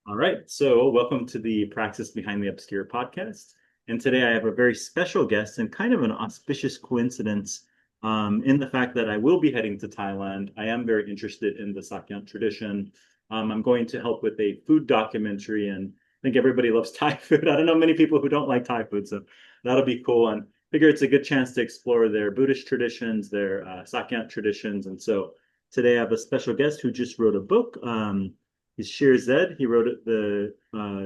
All right, so welcome to the Praxis Behind the Obscure podcast. And today I have a very special guest and kind of an auspicious coincidence in the fact that I will be heading to Thailand. I am very interested in the Sak Yant tradition. I'm going to help with a food documentary, and I think everybody loves Thai food. I don't know many people who don't like Thai food, so that'll be cool. And I figure it's a good chance to explore their Buddhist traditions, their Sak Yant traditions. And so today I have a special guest who just wrote a book. He's Sheer Zed. He wrote the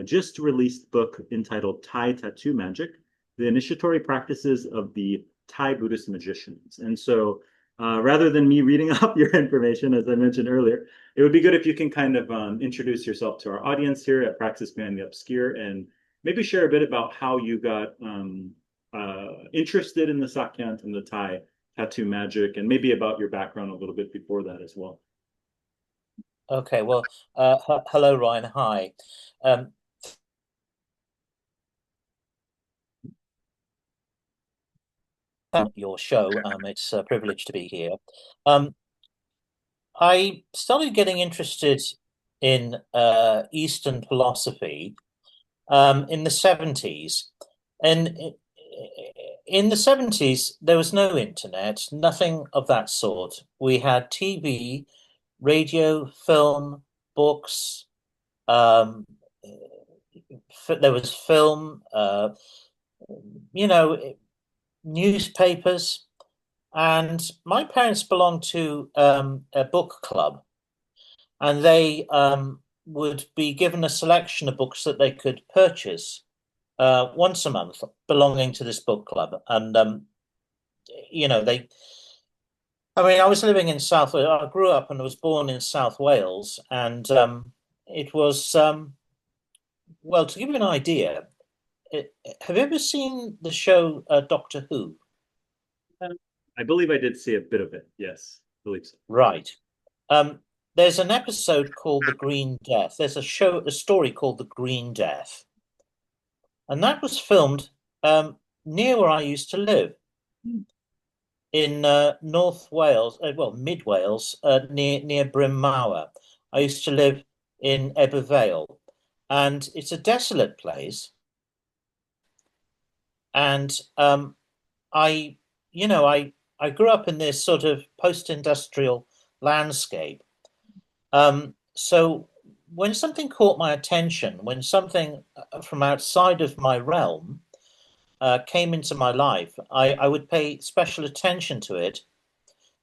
just released book entitled Thai Tattoo Magic, The Initiatory Practices of the Thai Buddhist Magicians. And so rather than me reading up your information, as I mentioned earlier, it would be good if you can kind of introduce yourself to our audience here at Praxis Behind the Obscure and maybe share a bit about how you got interested in the Sak Yant and the Thai tattoo magic, and maybe about your background a little bit before that as well. Okay, well, hello, Ryan. Hi. Um, your show. It's a privilege to be here. Um, I started getting interested in Eastern philosophy in the 70s. And in the 70s, there was no internet, nothing of that sort. We had TV, radio, film, books. Um, there was film, you know, newspapers, and my parents belonged to a book club, and they would be given a selection of books that they could purchase once a month belonging to this book club. And they. I mean, I was living in South. I grew up and was born in South Wales, and it was well. To give you an idea, have you ever seen the show Doctor Who? I believe I did see a bit of it. Yes, I believe so. Right. Um, there's an episode called The Green Death. There's a story called The Green Death, and that was filmed near where I used to live in North Wales, well, Mid Wales, near Bryn I used to live in Ebbw Vale, and it's a desolate place. And I, I grew up in this sort of post-industrial landscape. So when something caught my attention, when something from outside of my realm came into my life, I would pay special attention to it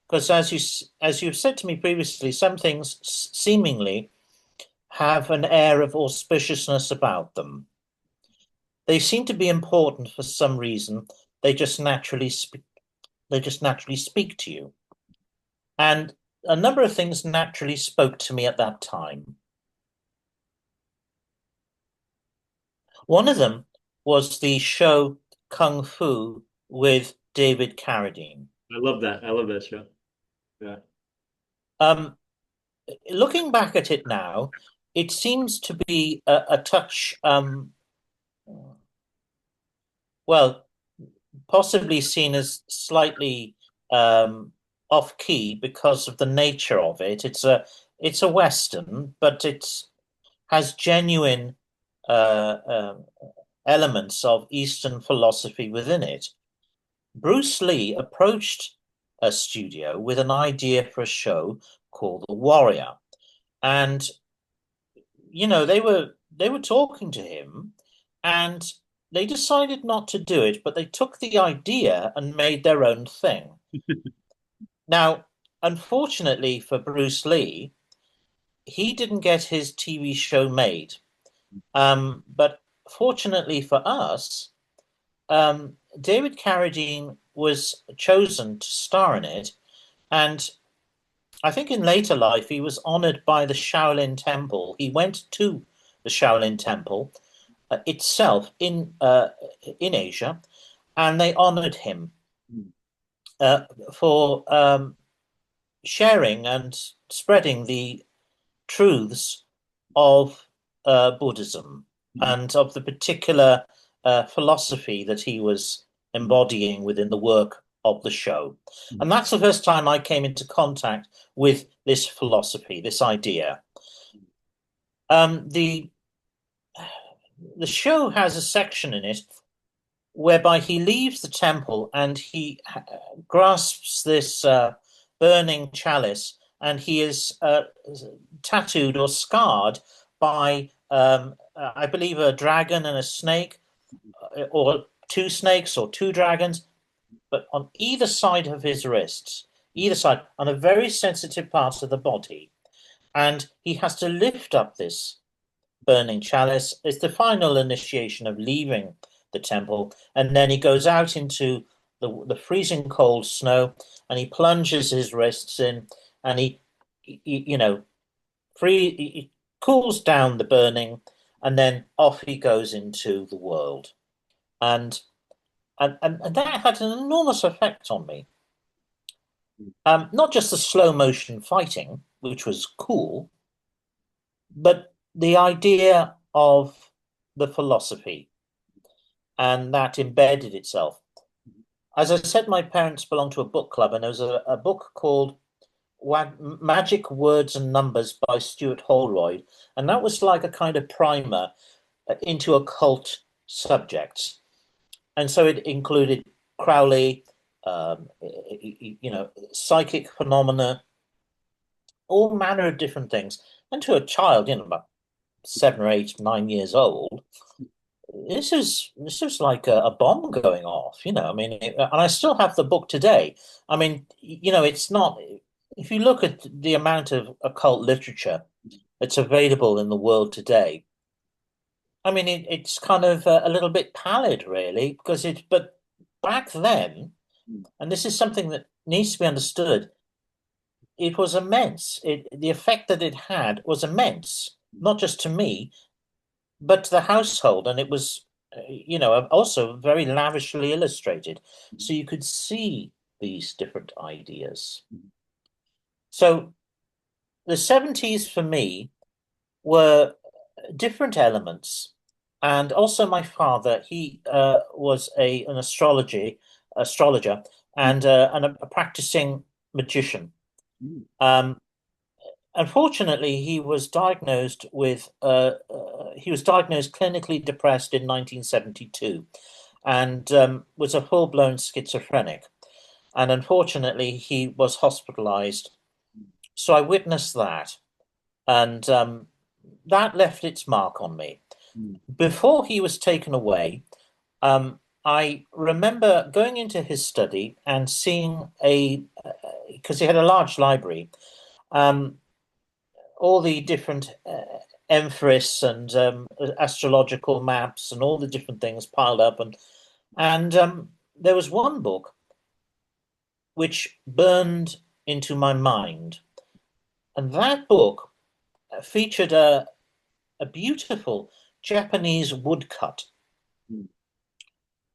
because, as you've said to me previously, some things seemingly have an air of auspiciousness about them. They seem to be important for some reason. They just naturally speak to you, and a number of things naturally spoke to me at that time. One of them was the show Kung Fu with David Carradine. I love that. I love that show. Yeah. Um, Looking back at it now, it seems to be a touch, well, possibly seen as slightly off key because of the nature of it. It's a Western, but it's has genuine uh, uh, elements of Eastern philosophy within it. Bruce Lee approached a studio with an idea for a show called The Warrior, and they were talking to him, and they decided not to do it, but they took the idea and made their own thing. Now, unfortunately for Bruce Lee, he didn't get his TV show made. But fortunately for us, David Carradine was chosen to star in it, and I think in later life he was honored by the Shaolin Temple. He went to the Shaolin Temple itself in Asia, and they honored him for sharing and spreading the truths of Buddhism and of the particular philosophy that he was embodying within the work of the show. And that's the first time I came into contact with this philosophy, this idea. The the show has a section in it whereby he leaves the temple and he grasps this burning chalice, and he is tattooed or scarred by, I believe, a dragon and a snake, or two snakes or two dragons, but on either side of his wrists, either side, on a very sensitive part of the body. And he has to lift up this burning chalice. It's the final initiation of leaving the temple. And then he goes out into the freezing cold snow, and he plunges his wrists in, and he cools down the burning, and then off he goes into the world. And and that had an enormous effect on me. Not just the slow motion fighting, which was cool, but the idea of the philosophy, and that embedded itself. As I said, my parents belonged to a book club, and there was a book called Magic, Words and Numbers by Stuart Holroyd, and that was like a kind of primer into occult subjects. And so it included Crowley, psychic phenomena, all manner of different things. And to a child, about 7 or 8, 9 years old, this is like a bomb going off. I mean, and I still have the book today. I mean, it's not. If you look at the amount of occult literature that's available in the world today, I mean, it's kind of a little bit pallid, really, because it. But back then, and this is something that needs to be understood, it was immense. The effect that it had was immense, not just to me, but to the household, and it was, also very lavishly illustrated, so you could see these different ideas. So the 70s for me were different elements. And also my father, he was an astrologer and a practicing magician. Um, Unfortunately, he was diagnosed clinically depressed in 1972, and was a full-blown schizophrenic. And unfortunately, he was hospitalized. So I witnessed that, and that left its mark on me. Before he was taken away, I remember going into his study and seeing because he had a large library, um, all the different emphris and astrological maps and all the different things piled up, and there was one book which burned into my mind, and that book featured a beautiful Japanese woodcut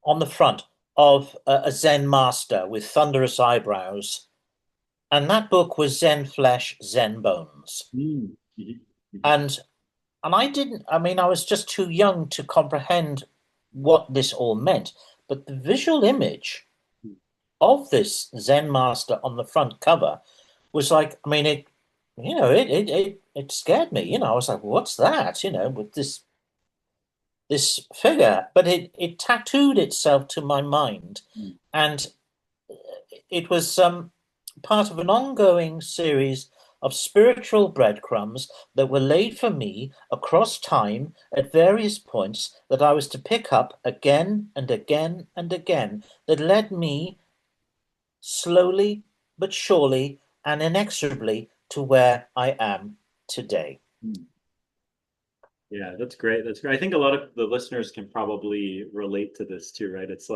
on the front of a Zen master with thunderous eyebrows, and that book was Zen Flesh, Zen Bones. And I didn't, I mean, I was just too young to comprehend what this all meant. But the visual image of this Zen master on the front cover was like, I mean, it scared me. I was like, what's that? With this figure. But it tattooed itself to my mind, and it was part of an ongoing series of spiritual breadcrumbs that were laid for me across time at various points that I was to pick up again and again and again, that led me slowly but surely and inexorably to where I am today. Yeah, that's great. That's great. I think a lot of the listeners can probably relate to this too, right? It's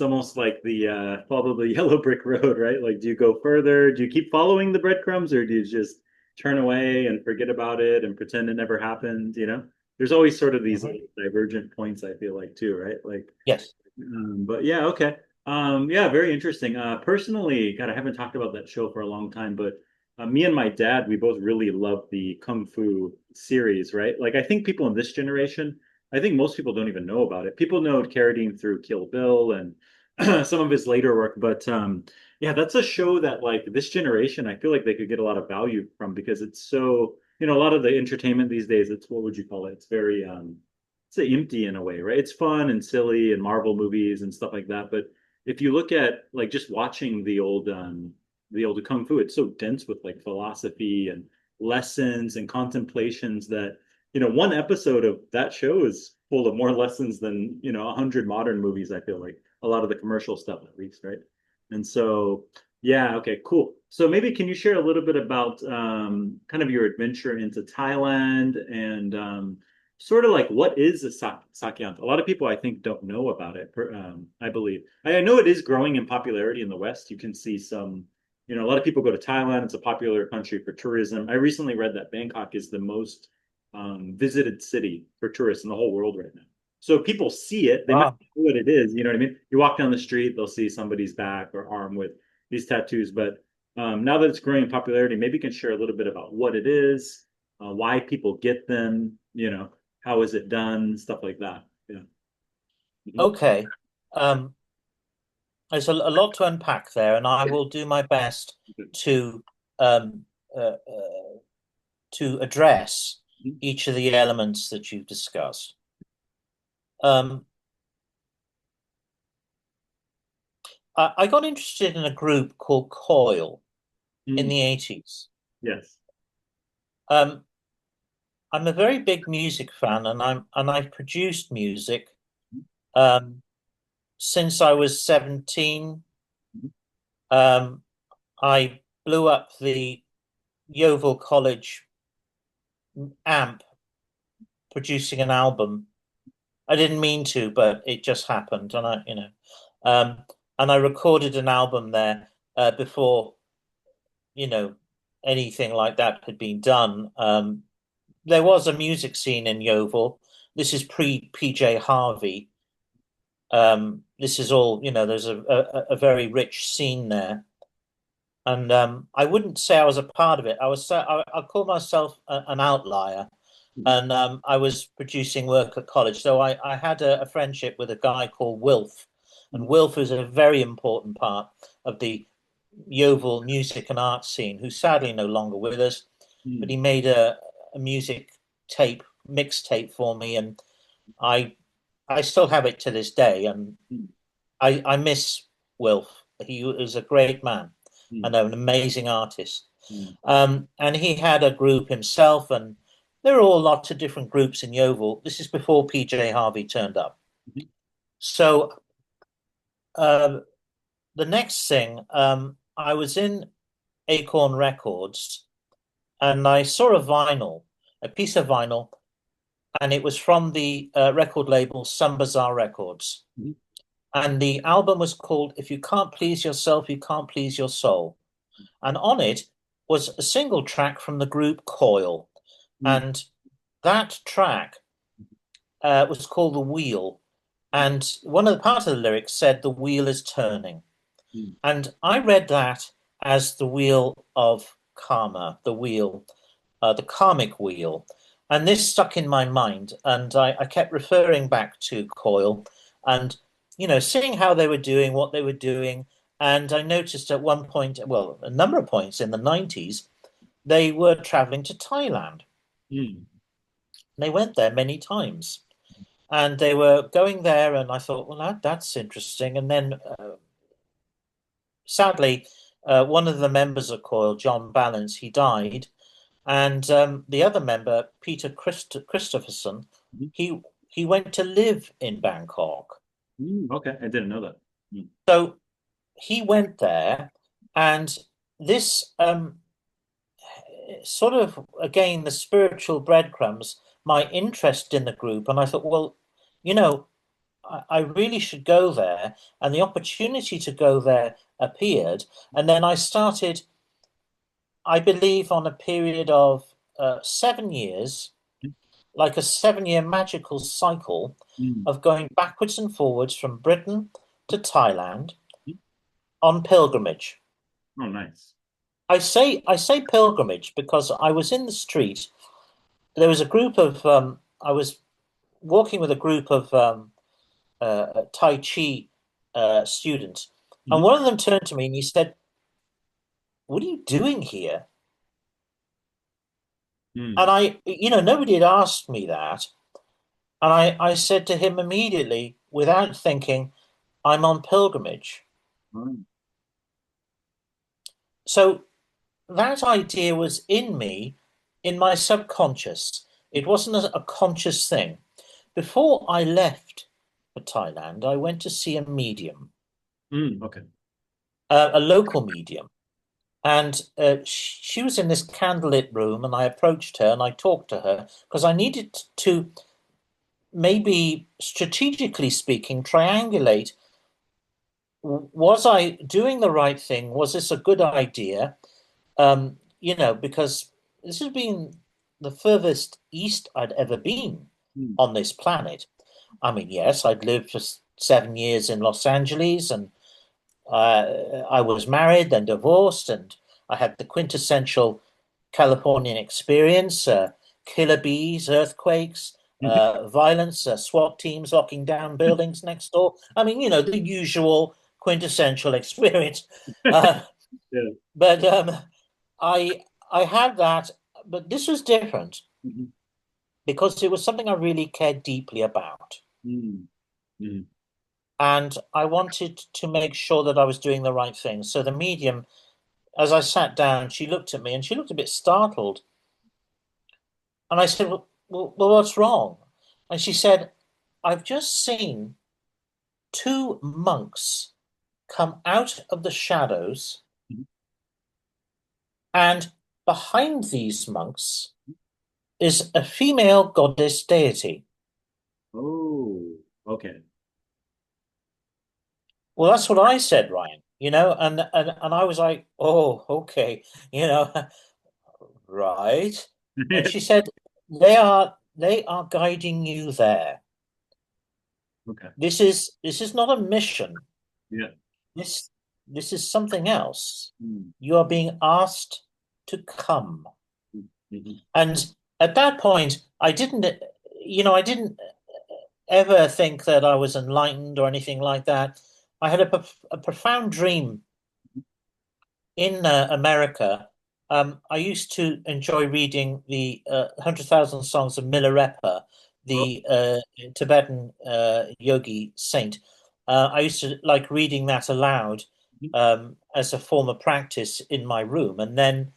almost like the follow the yellow brick road, right? Like, do you go further? Do you keep following the breadcrumbs, or do you just turn away and forget about it and pretend it never happened? There's always sort of these divergent points, I feel like, too, right? Like, yes. But yeah, okay. Yeah, very interesting. Personally, God, I haven't talked about that show for a long time, but me and my dad, we both really love the Kung Fu series, right? Like, I think people in this generation, I think most people don't even know about it. People know Carradine through Kill Bill and some of his later work, but yeah, that's a show that like this generation, I feel like they could get a lot of value from because it's so, a lot of the entertainment these days, it's what would you call it? It's very say empty in a way, right? It's fun and silly and Marvel movies and stuff like that. But if you look at like just watching the old Kung Fu, it's so dense with like philosophy and lessons and contemplations that, one episode of that show is full of more lessons than, 100 modern movies, I feel like. A lot of the commercial stuff at least, right? And so yeah, okay, cool. So maybe can you share a little bit about kind of your adventure into Thailand and sort of like what is a Sak Yant? A lot of people I think don't know about it. I believe I know it is growing in popularity in the West. You can see some, a lot of people go to Thailand. It's a popular country for tourism. I recently read that Bangkok is the most visited city for tourists in the whole world right now. So people see it, they might Ah, know what it is. You know what I mean? You walk down the street, they'll see somebody's back or arm with these tattoos. But now that it's growing in popularity, maybe you can share a little bit about what it is, why people get them, how is it done, stuff like that. Yeah. Mhm. okay. Um, there's a lot to unpack there, and I will do my best to um, to address Mhm. each of the elements that you've discussed. Um, I got interested in a group called Coil in Mhm. the 80s. Yes. Um, I'm a very big music fan, and I've produced music um, since I was 17. Mhm. Um, I blew up the Yeovil College amp producing an album. I didn't mean to, but it just happened, and um, and I recorded an album there before you know anything like that had been done. There was a music scene in Yeovil. This is pre PJ Harvey. This is all, there's a very rich scene there. And I wouldn't say I was a part of it. I call myself an outlier. Mhm. And I was producing work at college. So I had a friendship with a guy called Wilf. And Wilf is a very important part of the Yeovil music and art scene, who's sadly no longer with us. But he Mhm. made a music tape, mixtape for me. And I I still have it to this day. And I miss Wilf. He was a great man and Mhm. an amazing artist. Mhm. And he had a group himself, and there are all lots of different groups in Yeovil. This is before PJ Harvey turned up. Mhm. So uh, the next thing, I was in Acorn Records, and I saw a piece of vinyl, and it was from the record label Sun Bazaar Records. Mhm. And the album was called If You Can't Please Yourself, You Can't Please Your Soul. And on it was a single track from the group Coil. Mhm. And that track was called The Wheel. And one of the part of the lyrics said, The wheel is turning. Mhm. And I read that as the wheel of karma, the karmic wheel. And this stuck in my mind. And I kept referring back to Coil and, seeing how they were doing, what they were doing. And I noticed at one point, well, a number of points in the 90s, they were traveling to Thailand. Mhm. They went there many times. And they were going there, and I thought, well, that's interesting. And then sadly, one of the members of Coil, John Balance, he died, and the other member, Peter Christopherson, Mhm. he went to live in Bangkok. Okay, I didn't know that. Mhm. So he went there, and this sort of again the spiritual breadcrumbs, my interest in the group, and I thought, well, you know, I really should go there, and the opportunity to go there appeared, and then I started. I believe on a period of 7 years, like a 7 year magical cycle Mhm. of going backwards and forwards from Britain to Thailand Mhm. on pilgrimage. Oh, nice. I say pilgrimage because I was in the street. There was a group of I was walking with a group of Tai Chi students, and Mhm. one of them turned to me and he said, "What are you doing here?" And Mhm. nobody had asked me that. And I said to him immediately, without thinking, I'm on pilgrimage. Mm. So that idea was in me, in my subconscious. It wasn't a conscious thing. Before I left for Thailand, I went to see a medium, Okay. a local medium. And she was in this candlelit room, and I approached her and I talked to her because I needed to, maybe strategically speaking, triangulate. Was I doing the right thing? Was this a good idea? Because this has been the furthest east I'd ever been Mm. on this planet. I mean, yes, I'd lived for 7 years in Los Angeles, and I was married, then divorced, and I had the quintessential Californian experience: killer bees, earthquakes, violence, SWAT teams locking down buildings next door. I mean, the usual quintessential experience. Uh, Yeah. but I had that, but this was different Mhm. because it was something I really cared deeply about. Mm. Mm. And I wanted to make sure that I was doing the right thing. So the medium, as I sat down, she looked at me and she looked a bit startled. And I said, well, what's wrong? And she said, I've just seen two monks come out of the shadows, Mhm. and behind these monks is a female goddess deity. Oh, okay. Well, that's what I said, Ryan, and I was like, oh, okay, you know, right. And she said, they are guiding you there. Okay. This is not a mission. Yeah. This this is something else. Mm. You are being asked to come. Mhm. And at that point, I didn't ever think that I was enlightened or anything like that. I had a profound dream in America. I used to enjoy reading the 100,000 Songs of Milarepa, Oh, the Tibetan yogi saint. I used to like reading that aloud mhm. as a form of practice in my room. And then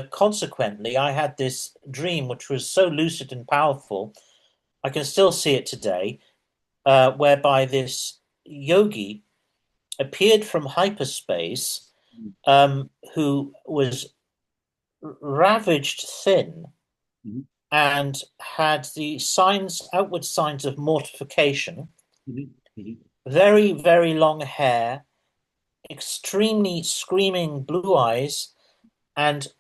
consequently, I had this dream, which was so lucid and powerful. I can still see it today, whereby this yogi appeared from hyperspace, Mm. who was ravaged thin Mhm. and had the outward signs of mortification, Mhm. Mhm. very, very long hair, extremely screaming blue eyes, and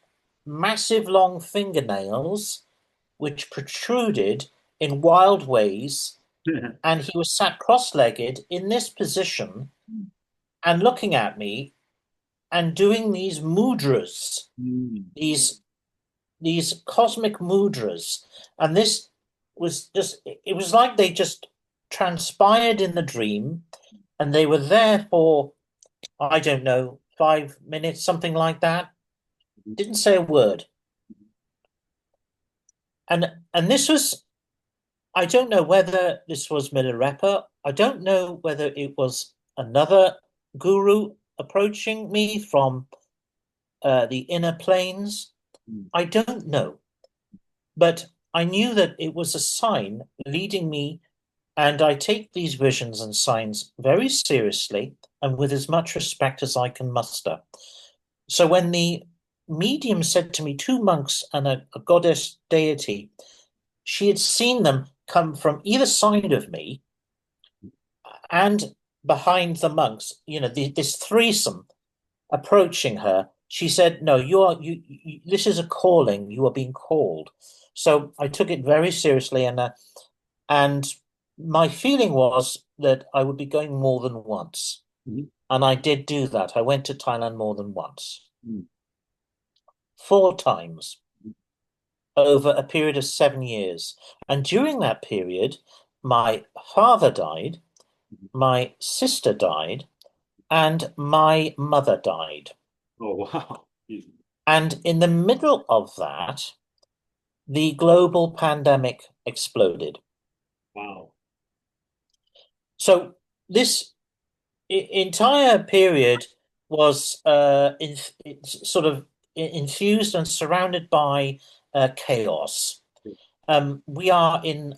massive long fingernails, which protruded in wild ways. And he was sat cross-legged in this position and looking at me and doing these mudras, Mm. these cosmic mudras. And this was just, it was like they just transpired in the dream, and they were there for, I don't know, 5 minutes, something like that. Didn't say a word. And this was, I don't know whether this was Milarepa. I don't know whether it was another guru approaching me from the inner planes. Mm. I don't know. But I knew that it was a sign leading me, and I take these visions and signs very seriously and with as much respect as I can muster. So when the medium said to me, two monks and a goddess deity, she had seen them come from either side of me and behind the monks, this threesome approaching her. She said, no, this is a calling. You are being called. So I took it very seriously, and my feeling was that I would be going more than once. Mhm. And I did do that. I went to Thailand more than once, Mm. 4 times over a period of 7 years. And during that period, my father died, Mhm. my sister died, and my mother died. Oh, wow. And in the middle of that, the global pandemic exploded. Wow. So this entire period was sort of infused and surrounded by chaos. We are in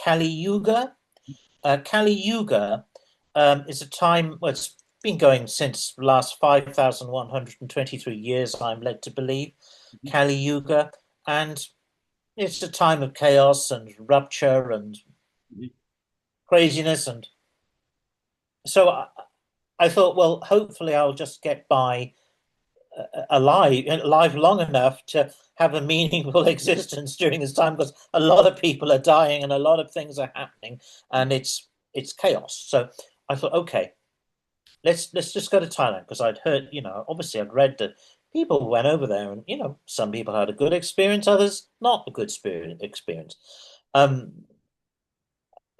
Kali Yuga. Kali Yuga is a time, well, it's been going since the last 5,123 years, I'm led to believe, Mhm. Kali Yuga. And it's a time of chaos and rupture and Mhm. craziness. And so I thought, well, hopefully I'll just get by alive long enough to have a meaningful existence during this time because a lot of people are dying and a lot of things are happening and it's chaos. So I thought, okay, let's just go to Thailand because I'd heard, obviously I'd read that people went over there and some people had a good experience, others not a good experience. Um,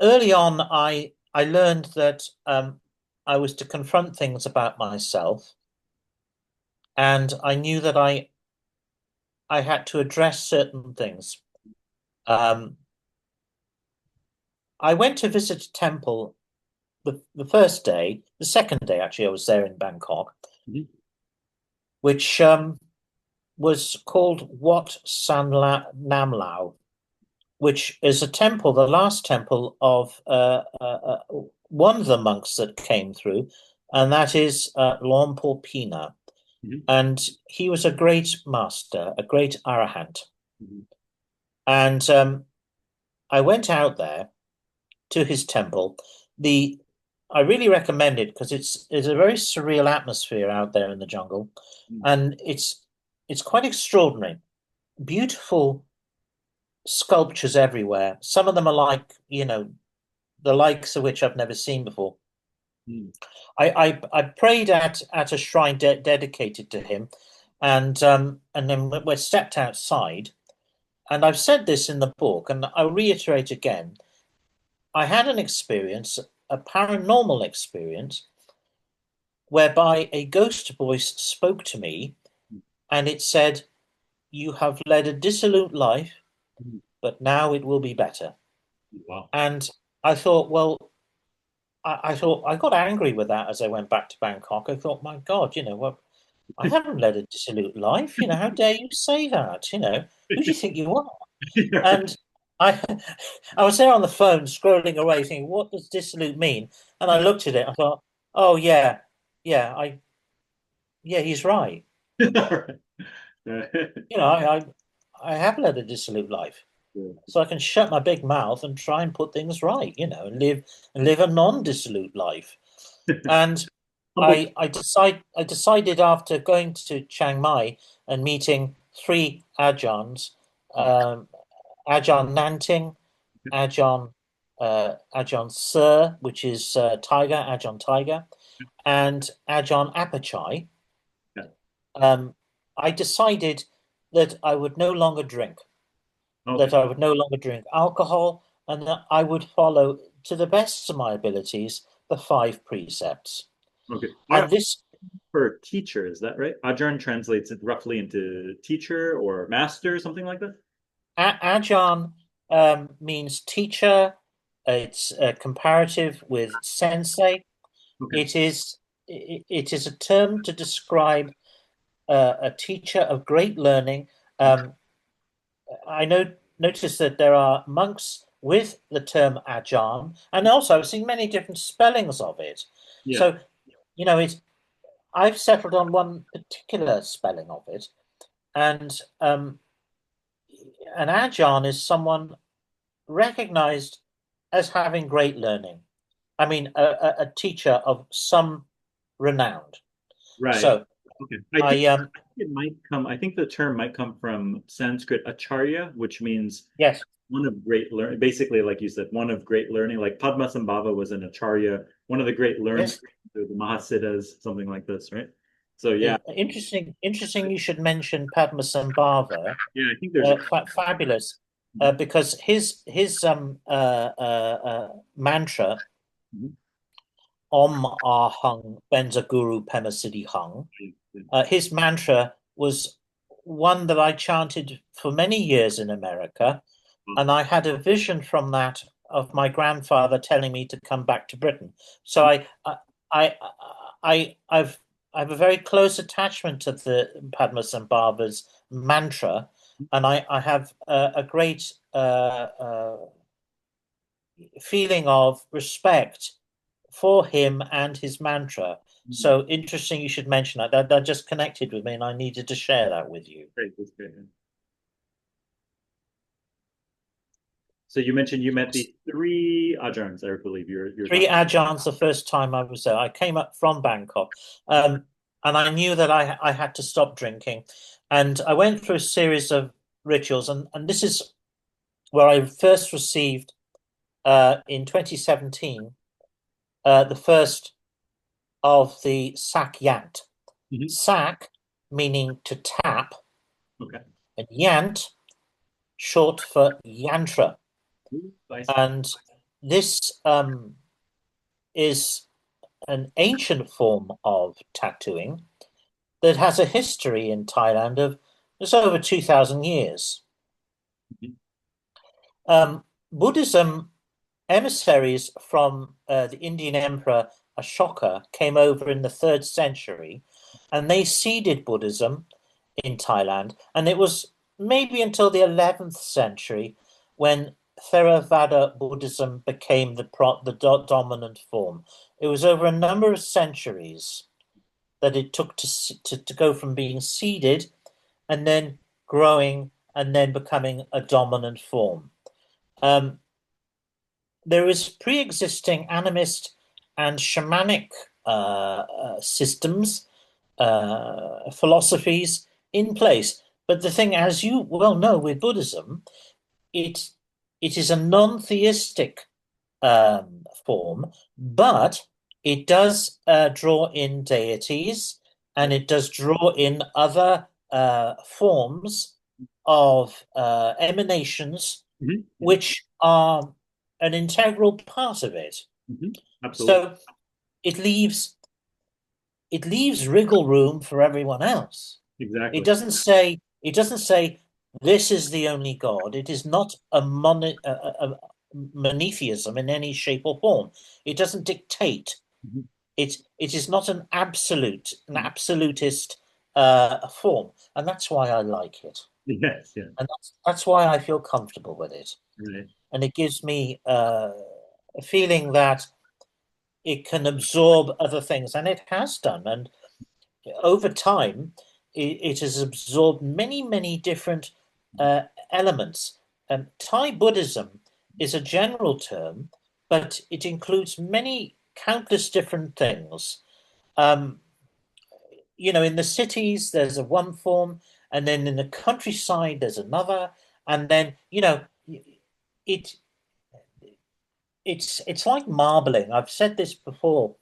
Early on, I learned that I was to confront things about myself, and I knew that I had to address certain things. Um, I went to visit a temple the first day, the second day actually, I was there in Bangkok, Mhm. which was called Wat San Nam Lao, which is a temple, the last temple of one of the monks that came through, and that is Luang Pina. Mhm. And he was a great master, a great arahant. Mhm. And I went out there to his temple. The I really recommend it because it's a very surreal atmosphere out there in the jungle, Mhm. and it's quite extraordinary. Beautiful sculptures everywhere. Some of them are like, the likes of which I've never seen before. Mhm. I prayed at a shrine dedicated to him, and then we stepped outside. And I've said this in the book, and I'll reiterate again. I had an experience, a paranormal experience, whereby a ghost voice spoke to me, and it said, "You have led a dissolute life, Mhm. but now it will be better." Wow. And I thought, well, I thought I got angry with that as I went back to Bangkok. I thought, my God, well, I haven't led a dissolute life. How dare you say that? Who do you think you are? And I I was there on the phone scrolling away thinking, what does dissolute mean? And I looked at it, I thought, oh yeah, yeah, yeah, he's right. I have led a dissolute life. So I can shut my big mouth and try and put things right, and live a non-dissolute life. And Humble. I decided after going to Chiang Mai and meeting three Ajarns, um, Ajarn Nanting, Ajarn Sir, which is Tiger, Ajarn Tiger, and Ajarn Apachai. Yeah. Um, I decided that I would no longer drink, Okay. that I would no longer drink alcohol, and that I would follow, to the best of my abilities, the five precepts. Okay. And this For teacher, is that right? Ajarn translates it roughly into teacher or master, something like that. Ajarn means teacher. It's comparative with sensei. Okay. It is a term to describe a teacher of great learning. I notice that there are monks with the term Ajarn, and also I've seen many different spellings of it. Yeah. So, it's I've settled on one particular spelling of it, and an Ajarn is someone recognized as having great learning. I mean, a teacher of some renown. Right. So Okay. I It might come, I think the term might come from Sanskrit acharya, which means yes, one of great learning, basically, like you said, one of great learning. Like Padmasambhava was an acharya, one of the great learners, yes. the Mahasiddhas, something like this, right? So yeah, Interesting. You should mention Padmasambhava. yeah, I think there's a Fabulous, because his mantra Mhm. Om Ahang Benza Guru Pema Siddhi Hung. His mantra was one that I chanted for many years in America, and I had a vision from that of my grandfather telling me to come back to Britain. So I, I have a very close attachment to the Padmasambhava's mantra, and I have a great feeling of respect for him and his mantra. Mhm. So interesting you should mention that. That just connected with me, and I needed to share that with you. Great, that's great. So you mentioned you met the three Ajarns, I believe you're Three talking. Ajarns the first time I was there. I came up from Bangkok, and I knew that I had to stop drinking. And I went through a series of rituals, and this is where I first received in 2017 the first of the Sak Yant. Mhm. Sak meaning to tap, Okay. and Yant short for yantra. Ooh, nice. And this is an ancient form of tattooing that has a history in Thailand of just over 2,000 years. Mhm. Buddhism emissaries from the Indian Emperor Ashoka came over in the 3rd century, and they seeded Buddhism in Thailand. And it was maybe until the 11th century when Theravada Buddhism became the dominant form. It was over a number of centuries that it took to go from being seeded and then growing and then becoming a dominant form. Um, there is pre-existing animist and shamanic systems, philosophies in place. But the thing, as you well know, with Buddhism, it it is a non-theistic form, but it does draw in deities, and it does draw in other forms of emanations, Mhm. Mhm. which are an integral part of it. Mhm. Absolutely. So it leaves it leaves wriggle room for everyone else. It Exactly. doesn't say it doesn't say this is the only God. It is not a monotheism in any shape or form. It doesn't dictate. Mhm. It is not an Mhm. absolutist form, and that's why I like it, Yes, yeah. and that's why I feel comfortable with it, Right. and it gives me a feeling that it can absorb other things, and it has done. And over time, it has absorbed many different uh, elements. Thai Buddhism is a general term, but it includes many countless different things. Um, in the cities, there's a one form, and then in the countryside, there's another, and then it it's like marbling. I've said this before.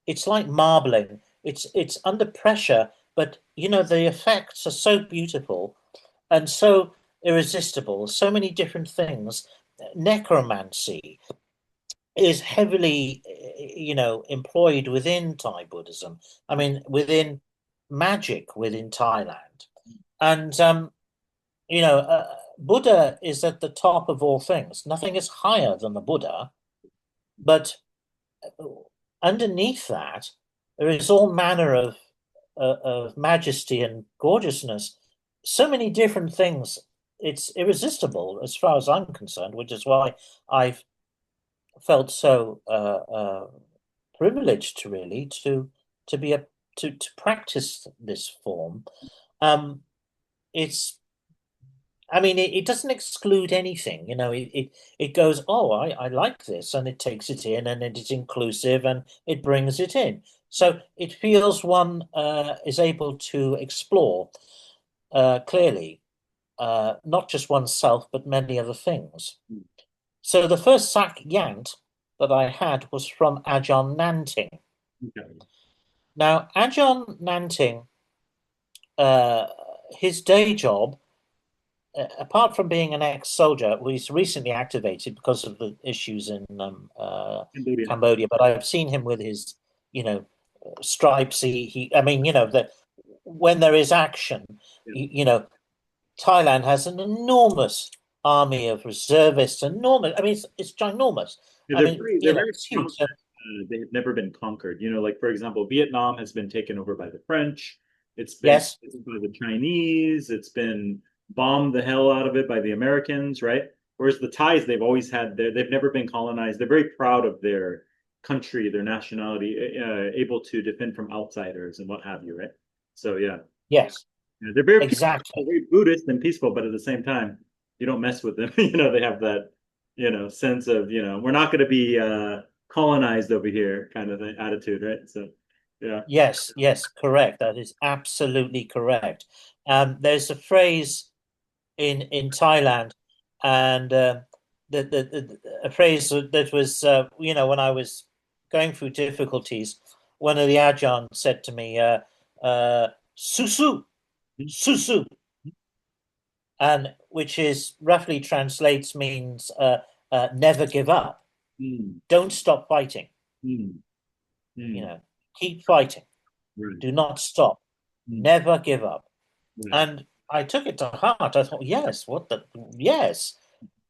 It's like marbling. It's under pressure, but the effects are so beautiful and so irresistible. So many different things. Necromancy is heavily, employed within Thai Buddhism. I mean, within Magick within Thailand, and Buddha is at the top of all things. Nothing is higher than the Buddha, but underneath that, there is all manner of majesty and gorgeousness. So many different things. It's irresistible as far as I'm concerned, which is why I've felt so privileged to really to be a to practice this form. Um, it's I mean, it doesn't exclude anything. It goes, oh, I like this, and it takes it in, and it is inclusive, and it brings it in. So it feels one is able to explore clearly, not just oneself, but many other things. So the first Sak Yant that I had was from Ajahn Nanting. Okay. Now, Ajahn Nanting, uh, his day job apart from being an ex-soldier, well, he's recently activated because of the issues in Cambodia. Cambodia. But I've seen him with his, stripes. I mean, that when there is action, Yeah. Thailand has an enormous army of reservists, enormous. I mean, it's ginormous. Yeah, I mean, they're very it's proud huge. So, that they have never been conquered. Like for example, Vietnam has been taken over by the French. It's been yes, taken by the Chinese. It's been bombed the hell out of it by the Americans, right? Whereas the Thais, they've always had they've never been colonized. They're very proud of their country, their nationality, able to defend from outsiders and what have you, right? So yeah, yes, yeah, they're very peaceful, they're exactly. very Buddhist and peaceful, but at the same time, you don't mess with them. They have that, sense of, we're not going to be colonized over here kind of thing, attitude, right? So, yeah. Yes, yes, correct. That is absolutely correct. There's a phrase in Thailand, and a phrase that was, when I was going through difficulties, one of the Ajarns said to me, "Susu, susu," and which is roughly translates means never give up, Mm, don't stop fighting, mm, you mm, know, keep fighting, right, do not stop, mm, never give up. right. And I took it to heart. I thought, yes, yes,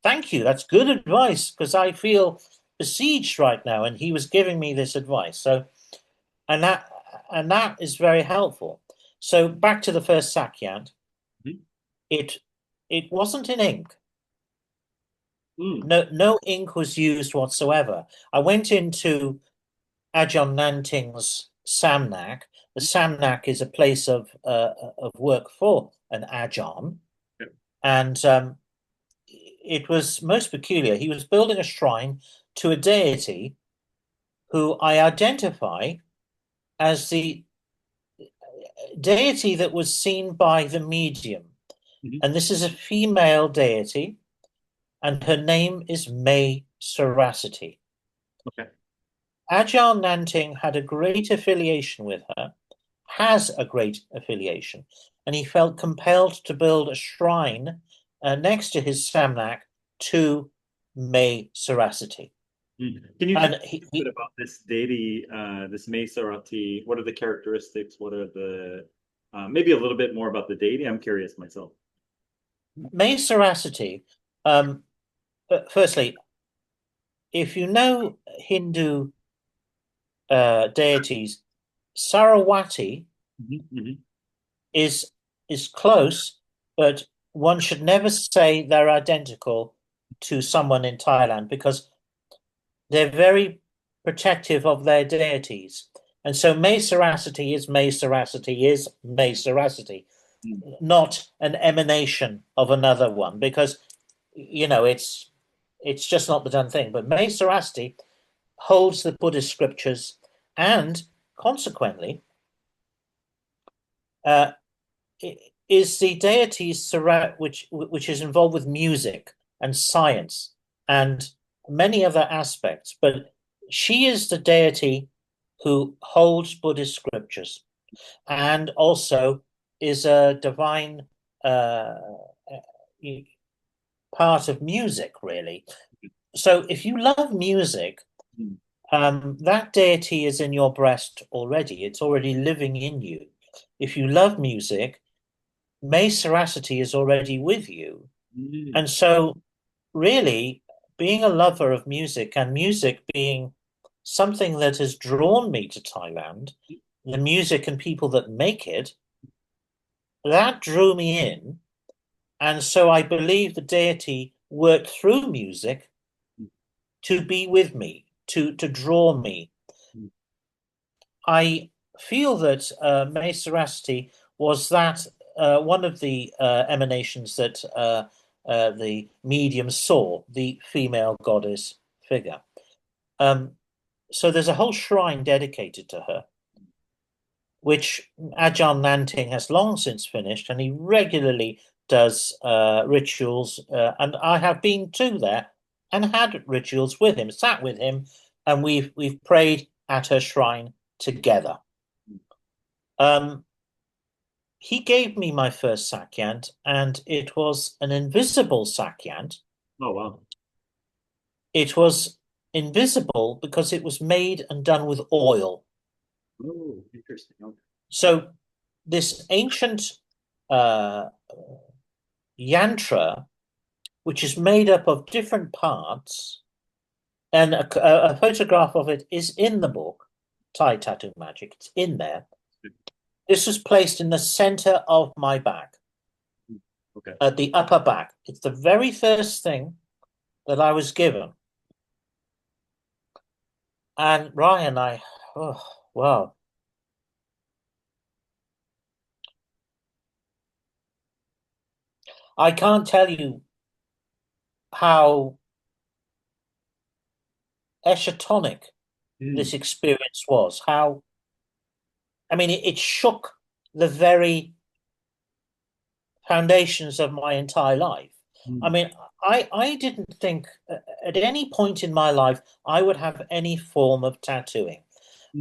thank you. That's good advice because I feel besieged right now. And he was giving me this advice. So, and that, and that is very helpful. So back to the first Sak Yant, Mm, it, it wasn't in ink. mm, No ink was used whatsoever. I went into Ajahn Nanting's Samnak. The Samnak is a place of work for an Ajahn, yeah, and it was most peculiar. He was building a shrine to a deity who I identify as the deity that was seen by the medium. mhm, And this is a female deity, and her name is May Saraswati. okay. Ajahn Nanting had a great affiliation with her, has a great affiliation, and he felt compelled to build a shrine next to his Samnak to May Saraswati. Mm. Can you tell And me a bit about this deity, this Maserati? What are the characteristics? What are maybe a little bit more about the deity? I'm curious myself. May Saraswati, um, firstly, if you know Hindu deities, Sarawati Mhm, mhm, is is close, but one should never say they're identical to someone in Thailand because they're very protective of their deities. And so May Saraswati is May Saraswati is May Saraswati, mm, not an emanation of another one, because it's just not the done thing. But May Saraswati holds the Buddhist scriptures and consequently uh, is the deity which is involved with music and science and many other aspects. But she is the deity who holds Buddhist scriptures and also is a divine uh, part of music, really. So if you love music, mm, that deity is in your breast already. It's already living in you. If you love music, May Saraswati is already with you. mm, And so, really, being a lover of music and music being something that has drawn me to Thailand, the music and people that make it, that drew me in. And so I believe the deity worked through music to be with me, to draw me. mm, I feel that May Saraswati was that one of the emanations that the medium saw, the female goddess figure. Um, so there's a whole shrine dedicated to her, which Ajahn Nanting has long since finished, and he regularly does rituals. And I have been to there and had rituals with him, sat with him, and we've prayed at her shrine together. Um, he gave me my first sakyant, and it was an invisible sakyant. oh, wow. It was invisible because it was made and done with oil. Oh, interesting. Okay. So this ancient uh, yantra which is made up of different parts, and a photograph of it is in the book, Thai Tattoo Magic. It's in there. This was placed in the center of my back, Okay. at the upper back. It's the very first thing that I was given. And Ryan, oh, wow. I can't tell you how eschatonic Mm, this experience was. I mean, it shook the very foundations of my entire life. I mm, mean, I didn't think at any point in my life I would have any form of tattooing.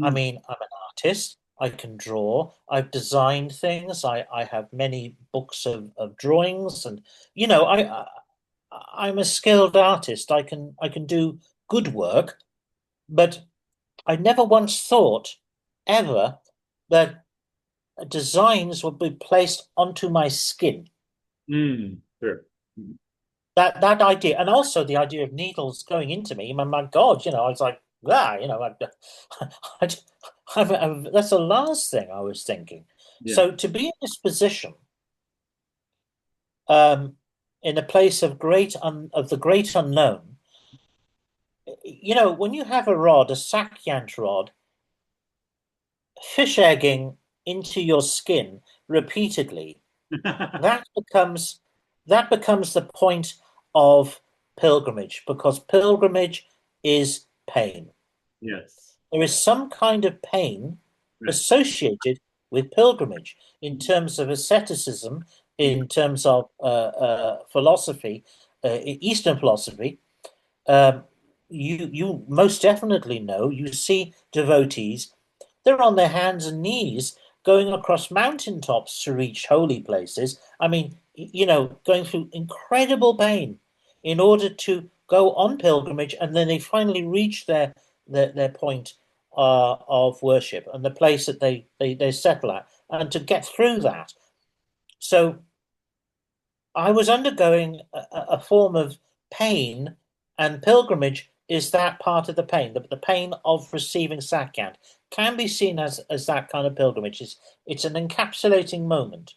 I mm, mean, I'm an artist. I can draw. I've designed things. I have many books of drawings, and I'm a skilled artist. I can do good work, but I never once thought ever that designs would be placed onto my skin. sure. Mm, That idea, and also the idea of needles going into me. My God, I was like, I, that's the last thing I was thinking. yeah. So to be in this position, um, in a place of the great unknown, when you have a rod, a Sak Yant rod, fish egging into your skin repeatedly, that becomes that becomes the point of pilgrimage, because pilgrimage is pain. Yes. There is some kind of pain Right. associated with pilgrimage in terms of asceticism, in terms of philosophy, Eastern philosophy. Um, you most definitely know. You see devotees; they're on their hands and knees going across mountaintops to reach holy places. I mean, going through incredible pain in order to go on pilgrimage, and then they finally reach their point of worship and the place that they settle at, and to get through that. So I was undergoing a form of pain, and pilgrimage is that part of the pain. The pain of receiving sakyant can be seen as that kind of pilgrimage. It's an encapsulating moment.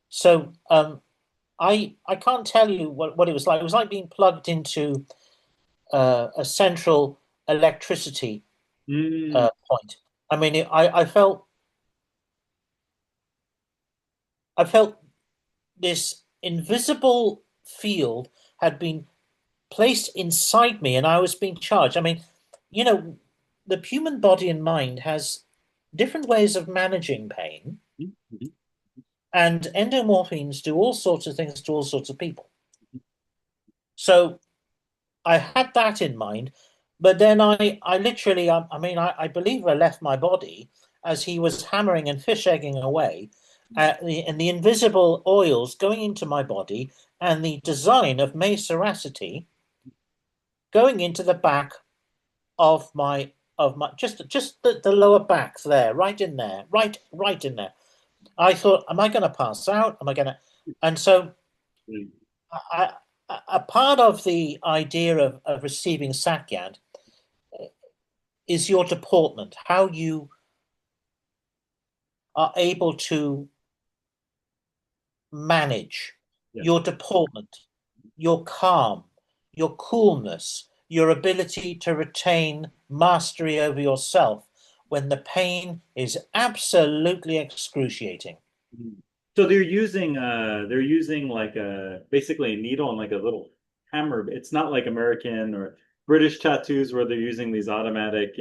So I can't tell you what it was like. It was like being plugged into a central electricity Mm, point. I mean, I felt this invisible field had been placed inside me, and I was being charged. I mean, you know, the human body and mind has different ways of managing pain, mm, mhm, and endomorphines do all sorts of things to all sorts of people. So I had that in mind, but then I literally, I mean, I believe I left my body as he was hammering and fish egging away, and the invisible oils going into my body, and the design of Maceracity going into the back of my just the lower back there, right in there, right in there. I thought, am I going to pass out? Am I going to? And so mm, I, a part of the idea of receiving sakyant is your deportment, how you are able to manage yeah. your deportment, your calm, your coolness, your ability to retain mastery over yourself when the pain is absolutely excruciating. Mm. So they're using like a basically a needle and like a little hammer. It's not like American or British tattoos where they're using these automatic,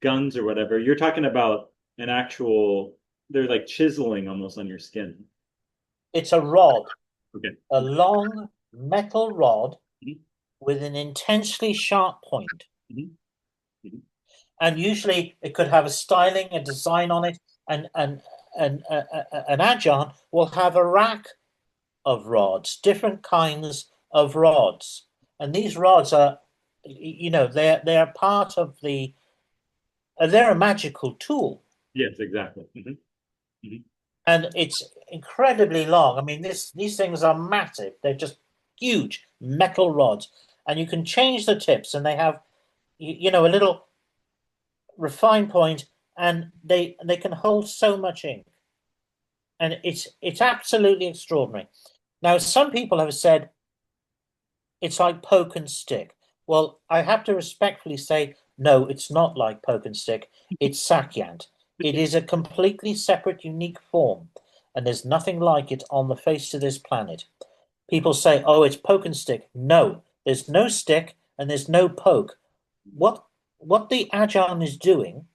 guns or whatever. You're talking about an actual, they're like chiseling almost on your skin. It's a rod, Okay. a long metal rod Mhm, with an intensely sharp point. mhm, mhm. And usually it could have a styling, a design on it, and an Ajarn will have a rack of rods, different kinds of rods, and these rods are, they're part of they're a magical tool, Yes, exactly. and it's incredibly long. I mean, these things are massive. They're just huge metal rods, and you can change the tips, and they have a little refine point, and they can hold so much ink, and it's absolutely extraordinary. Now, some people have said it's like poke and stick. Well, I have to respectfully say, no, it's not like poke and stick. It's Sak Yant. It is a completely separate, unique form, and there's nothing like it on the face of this planet. People say, oh, it's poke and stick. No, there's no stick and there's no poke. What the Ajarn is doing,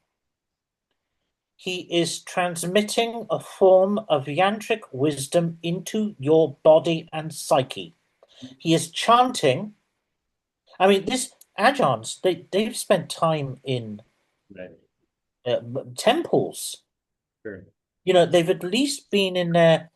he is transmitting a form of yantric wisdom into your body and psyche. He is chanting. I mean, this Ajarns, they've spent time in Right. uh, temples. Sure. They've at least been in there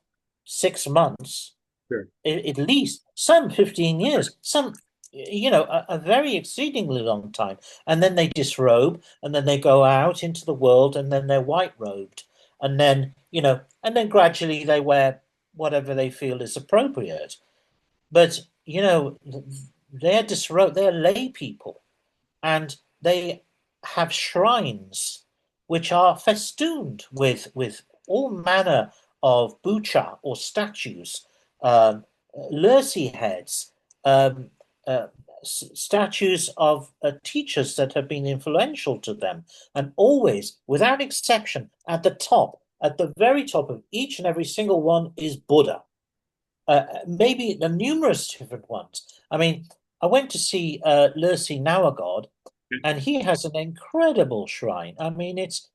6 months, Sure. at least some 15 years, some, a very exceedingly long time. And then they disrobe, and then they go out into the world, and then they're white robed. And then, and then gradually they wear whatever they feel is appropriate. But, they're disrobed, they're lay people, and they have shrines which are festooned with all manner of bucha or statues, um, lursi heads, um, statues of teachers that have been influential to them, and always, without exception, at the very top of each and every single one is Buddha. Maybe the numerous different ones. I mean, I went to see Lursi Nawagod, and he has an incredible shrine. I mean, it's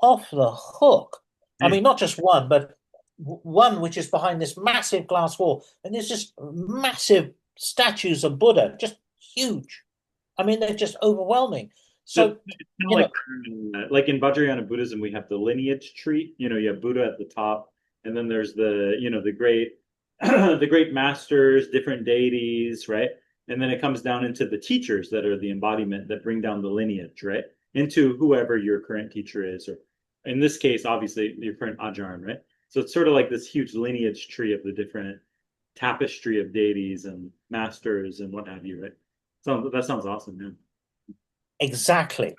off the hook. I Yeah. mean, not just one, but one which is behind this massive glass wall, and there's just massive statues of Buddha, just huge. I mean, they're just overwhelming. So So, it's kind of you know, like in Vajrayana Buddhism, we have the lineage tree. You have Buddha at the top, and then there's the great the great masters, different deities, right? And then it comes down into the teachers that are the embodiment that bring down the lineage, right? Into whoever your current teacher is, or in this case, obviously your current Ajarn, right? So it's sort of like this huge lineage tree of the different tapestry of deities and masters and what have you, right? So that sounds awesome, man. exactly.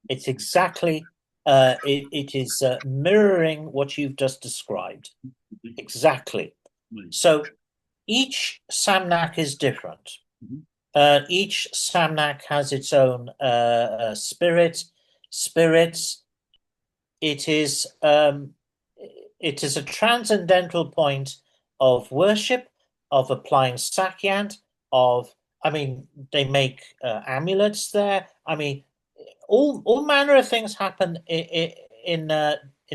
It's exactly, it is mirroring what you've just described. Exactly. Nice. So each Samnak is different. Mhm. Each Samnak has its own spirit, spirits. It is um, it is a transcendental point of worship, of applying Sak Yant, of I mean, they make amulets there. I mean, all manner of things happen in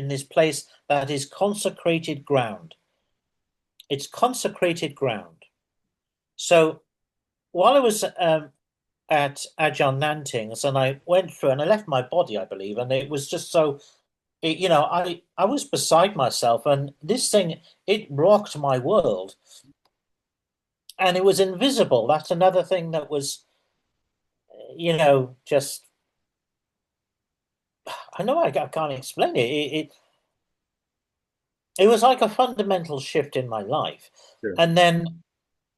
this place that is consecrated ground. It's consecrated ground. So while I was at Ajahn Nanting's, and I went through and I left my body, I believe, and it was just so, I was beside myself, and this thing, it rocked my world, and it was invisible. That's another thing that was, just I know I can't explain it. It was like a fundamental shift in my life, Sure. and then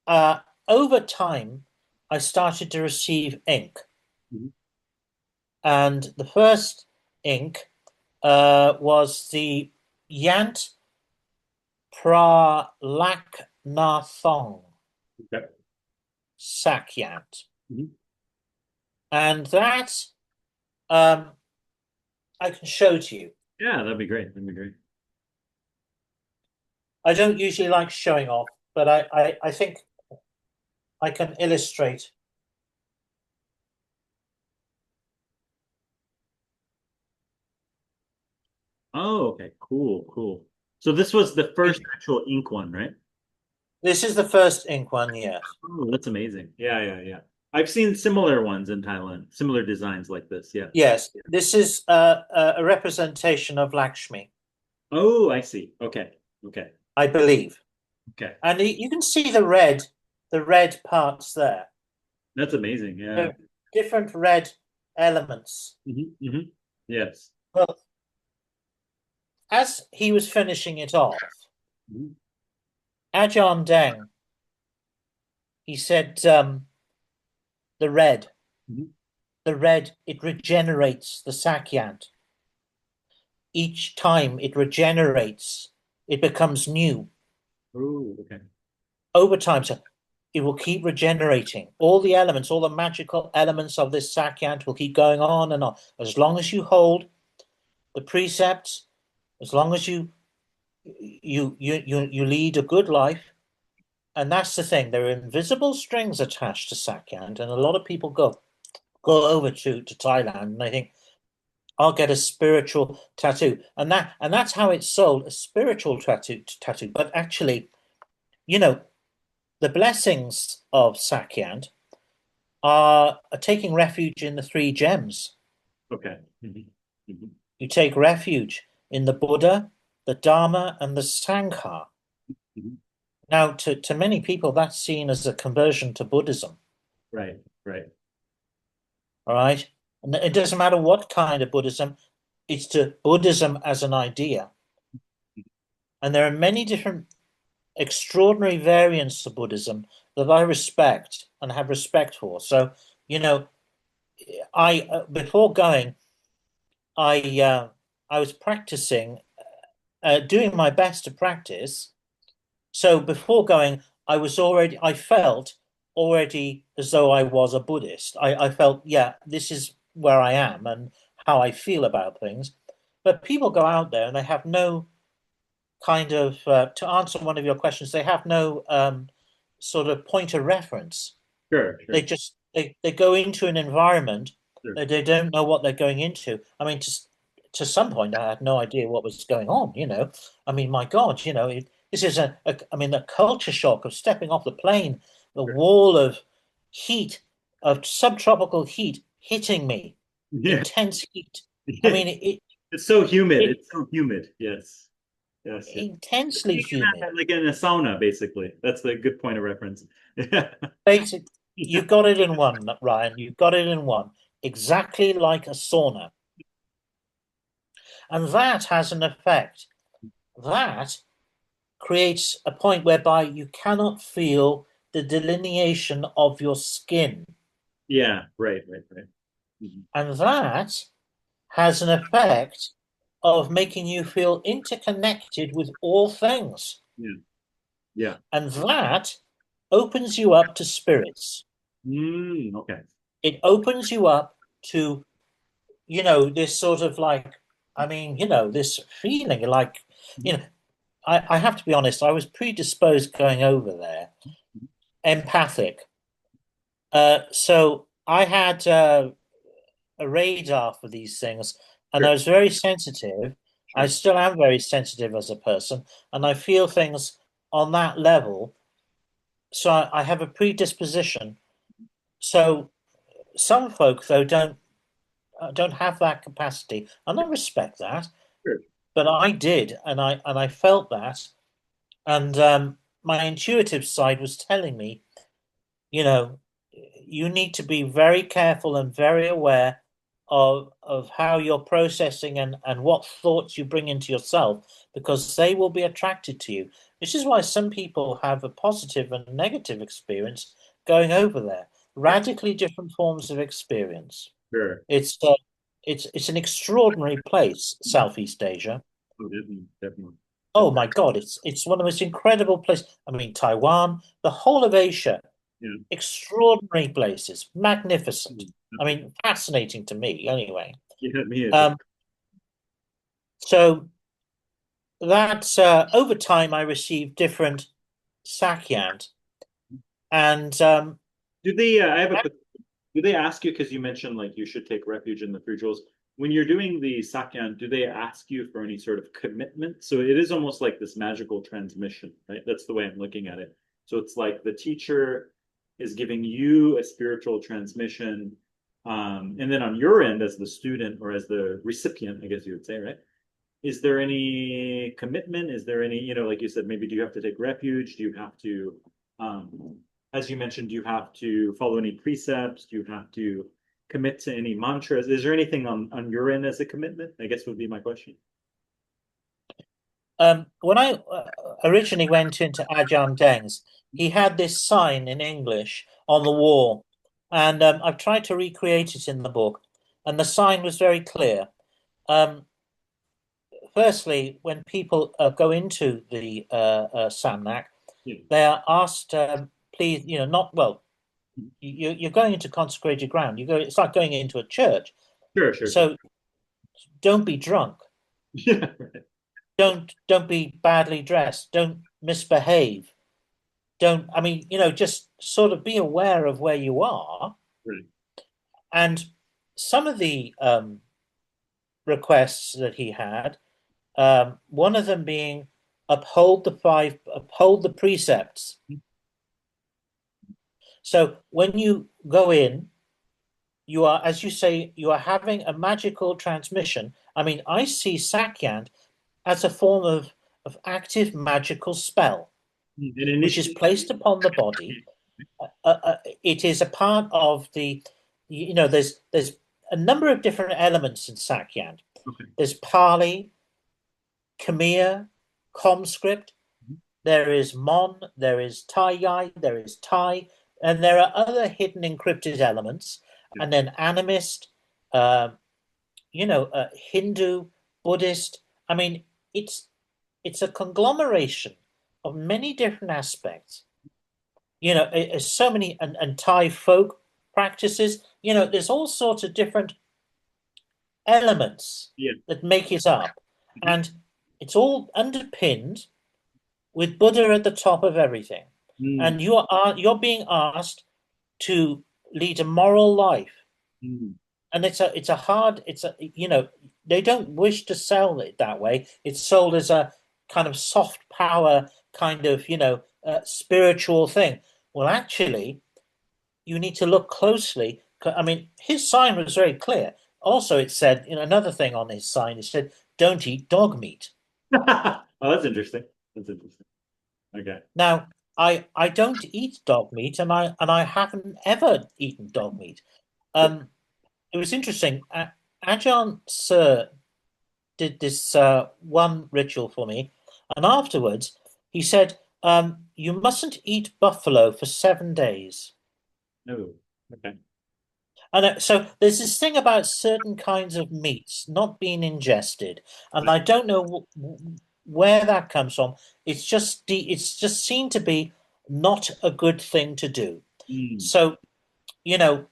uh, over time, I started to receive ink. Mhm. And the first ink was the Yant Pralaknathong Okay. Sak Yant. Mhm. And that um, I can show to you. Yeah, that'd be great. That'd be great. I don't usually like showing off, but I think I can illustrate. Oh, okay. Cool, cool. So this was the first actual ink one, right? This is the first ink one, yes. Oh, that's amazing. Yeah, yeah, yeah. I've seen similar ones in Thailand, similar designs like this. Yeah. Yes, this is a representation of Lakshmi, Oh, I see. Okay. Okay. I believe. Okay. And you can see the red parts there. That's amazing. Yeah. They're different red elements. Yes. Well, as he was finishing it off, Mhm. Ajahn Deng He said the red, Mhm. it regenerates the Sak Yant. Each time it regenerates, it becomes new Oh, okay. over time. So it will keep regenerating. All the elements, all the magical elements of this Sak Yant will keep going on and on. As long as you hold the precepts, as long as you lead a good life. And that's the thing. There are invisible strings attached to Sak Yant, and a lot of people go over to Thailand and they think, I'll get a spiritual tattoo. And that's how it's sold, a spiritual tattoo. But actually, you know, the blessings of Sak Yant are taking refuge in the three gems. Okay. Mhm. Mhm. You take refuge in the Buddha, the Dharma, and the Sangha. Mhm. Now, to many people, that's seen as a conversion to Buddhism. Right, right. All right. And it doesn't matter what kind of Buddhism, it's to Buddhism as an idea. And there are many different extraordinary variants of Buddhism that I respect and have respect for. So, you know, I before going, I was practicing, doing my best to practice. So before going, I felt already as though I was a Buddhist. I felt, yeah, this is where I am and how I feel about things. But people go out there and they have no kind of, to answer one of your questions, they have no sort of point of reference. Sure, They sure, just they go into an environment sure. that they don't know what they're going into. I mean, to some point, I had no idea what was going on. I mean, my God, this is I mean, the culture shock of stepping off the plane, the Sure. wall of heat, of subtropical heat hitting me, Yeah. intense heat. I mean, it, It's so humid. it It's so humid. Yes. Yes, yes. It's intensely humid. like in a sauna, basically. That's the good point of reference. Yeah. Basic, you got it in one, Ryan. You got it in one. Exactly like a sauna. And that has an effect. That creates a point whereby you cannot feel the delineation of your skin. Yeah, right, right, right. Mhm. And that has an effect of making you feel interconnected with all things. Yeah, yeah. And that opens you up to spirits. Okay. It opens you up to, this sort of like, I mean, this feeling like, you Mhm. know, I have to be honest, I was predisposed going over there, empathic. So I had a radar for these things, and I Sure, was very sensitive. I sure. still am very sensitive as a person, and I feel things on that level. So I have a predisposition. So some folk, though, don't have that capacity, and I respect that. Sure. But I did, and I felt that, and my intuitive side was telling me, you know, you need to be very careful and very aware of how you're processing and what thoughts you bring into yourself because they will be attracted to you. This is why some people have a positive and negative experience going over there. Yeah, Radically different forms of experience. sure. It's it's an extraordinary place, Southeast Asia. Oh, definitely, definitely. Oh Definitely. my God, it's one of the most incredible places. I mean, Taiwan, the whole of Asia, Yeah. extraordinary places, magnificent. I Definitely. mean, fascinating to me anyway. You hit me as well. Um, so that over time, I received different sakyant, and Do they, I have a quick, do they ask you, because you mentioned like you should take refuge in the three jewels. When you're doing the Sakyan, do they ask you for any sort of commitment? So it is almost like this magical transmission, right? That's the way I'm looking at it. So it's like the teacher is giving you a spiritual transmission. And then on your end, as the student or as the recipient, I guess you would say, right? Is there any commitment? Is there any, like you said, maybe do you have to take refuge? Do you have to, as you mentioned, do you have to follow any precepts? Do you have to commit to any mantras? Is there anything on your end as a commitment? I guess would be my question. When I originally went into Ajarns, he had this sign in English on the wall, and I've tried to recreate it in the book, and the sign was very clear. Um, Firstly, when people go into the Samnak, Yeah. they are asked, please, not well. You're going into consecrated ground. It's like going into a church. Sure, sure, sure. So don't be drunk. Yeah, right. Don't be badly dressed. Don't misbehave. Don't. I mean, just sort of be aware of where you are. Right. And some of the requests that he had, one of them being uphold the precepts. So when you go in, you are, as you say, you are having a magical transmission. I mean, I see Sak Yant as a form of active magical spell, An which is initiate. placed upon the body. It is a part of there's a number of different elements in Sak Yant. Okay. There's Pali, Khmer, Comscript, there is Mon, there is Thai, there is Thai, and there are other hidden encrypted elements, Yeah. and then animist, uh, Hindu, Buddhist. I mean, it's it's a conglomeration of many different aspects. So many and Thai folk practices. There's all sorts of different elements Yeah. that make it up, Mhm. and it's all underpinned with Buddha at the top of everything. Mm, And you're being asked to lead a moral life, mm. and they don't wish to sell it that way. It's sold as a kind of soft power kind of spiritual thing. Well, actually, you need to look closely. I mean, his sign was very clear. Also, it said, another thing on his sign, it said, "Don't eat dog meat." Oh, that's interesting. That's interesting. Okay. Now, I don't eat dog meat, and I haven't ever eaten dog meat. Um, it was interesting. Ajahn Sir did this one ritual for me, and afterwards he said, "You mustn't eat buffalo for 7 days." No. Okay. And so there's this thing about certain kinds of meats not being ingested, and Right. I don't know where that comes from. It's just seen to be not a good thing to do. Mm, So, you know,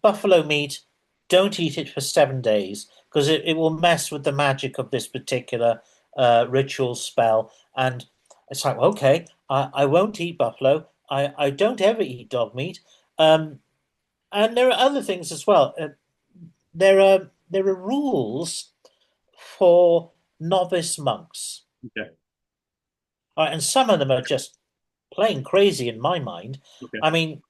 buffalo meat, don't eat it for 7 days because it will mess with the magic of this particular ritual spell. And it's like, okay, I won't eat buffalo. I don't ever eat dog meat. And there are other things as well. There are rules for novice monks, okay. and some of them are just plain crazy in my mind. Okay. I mean,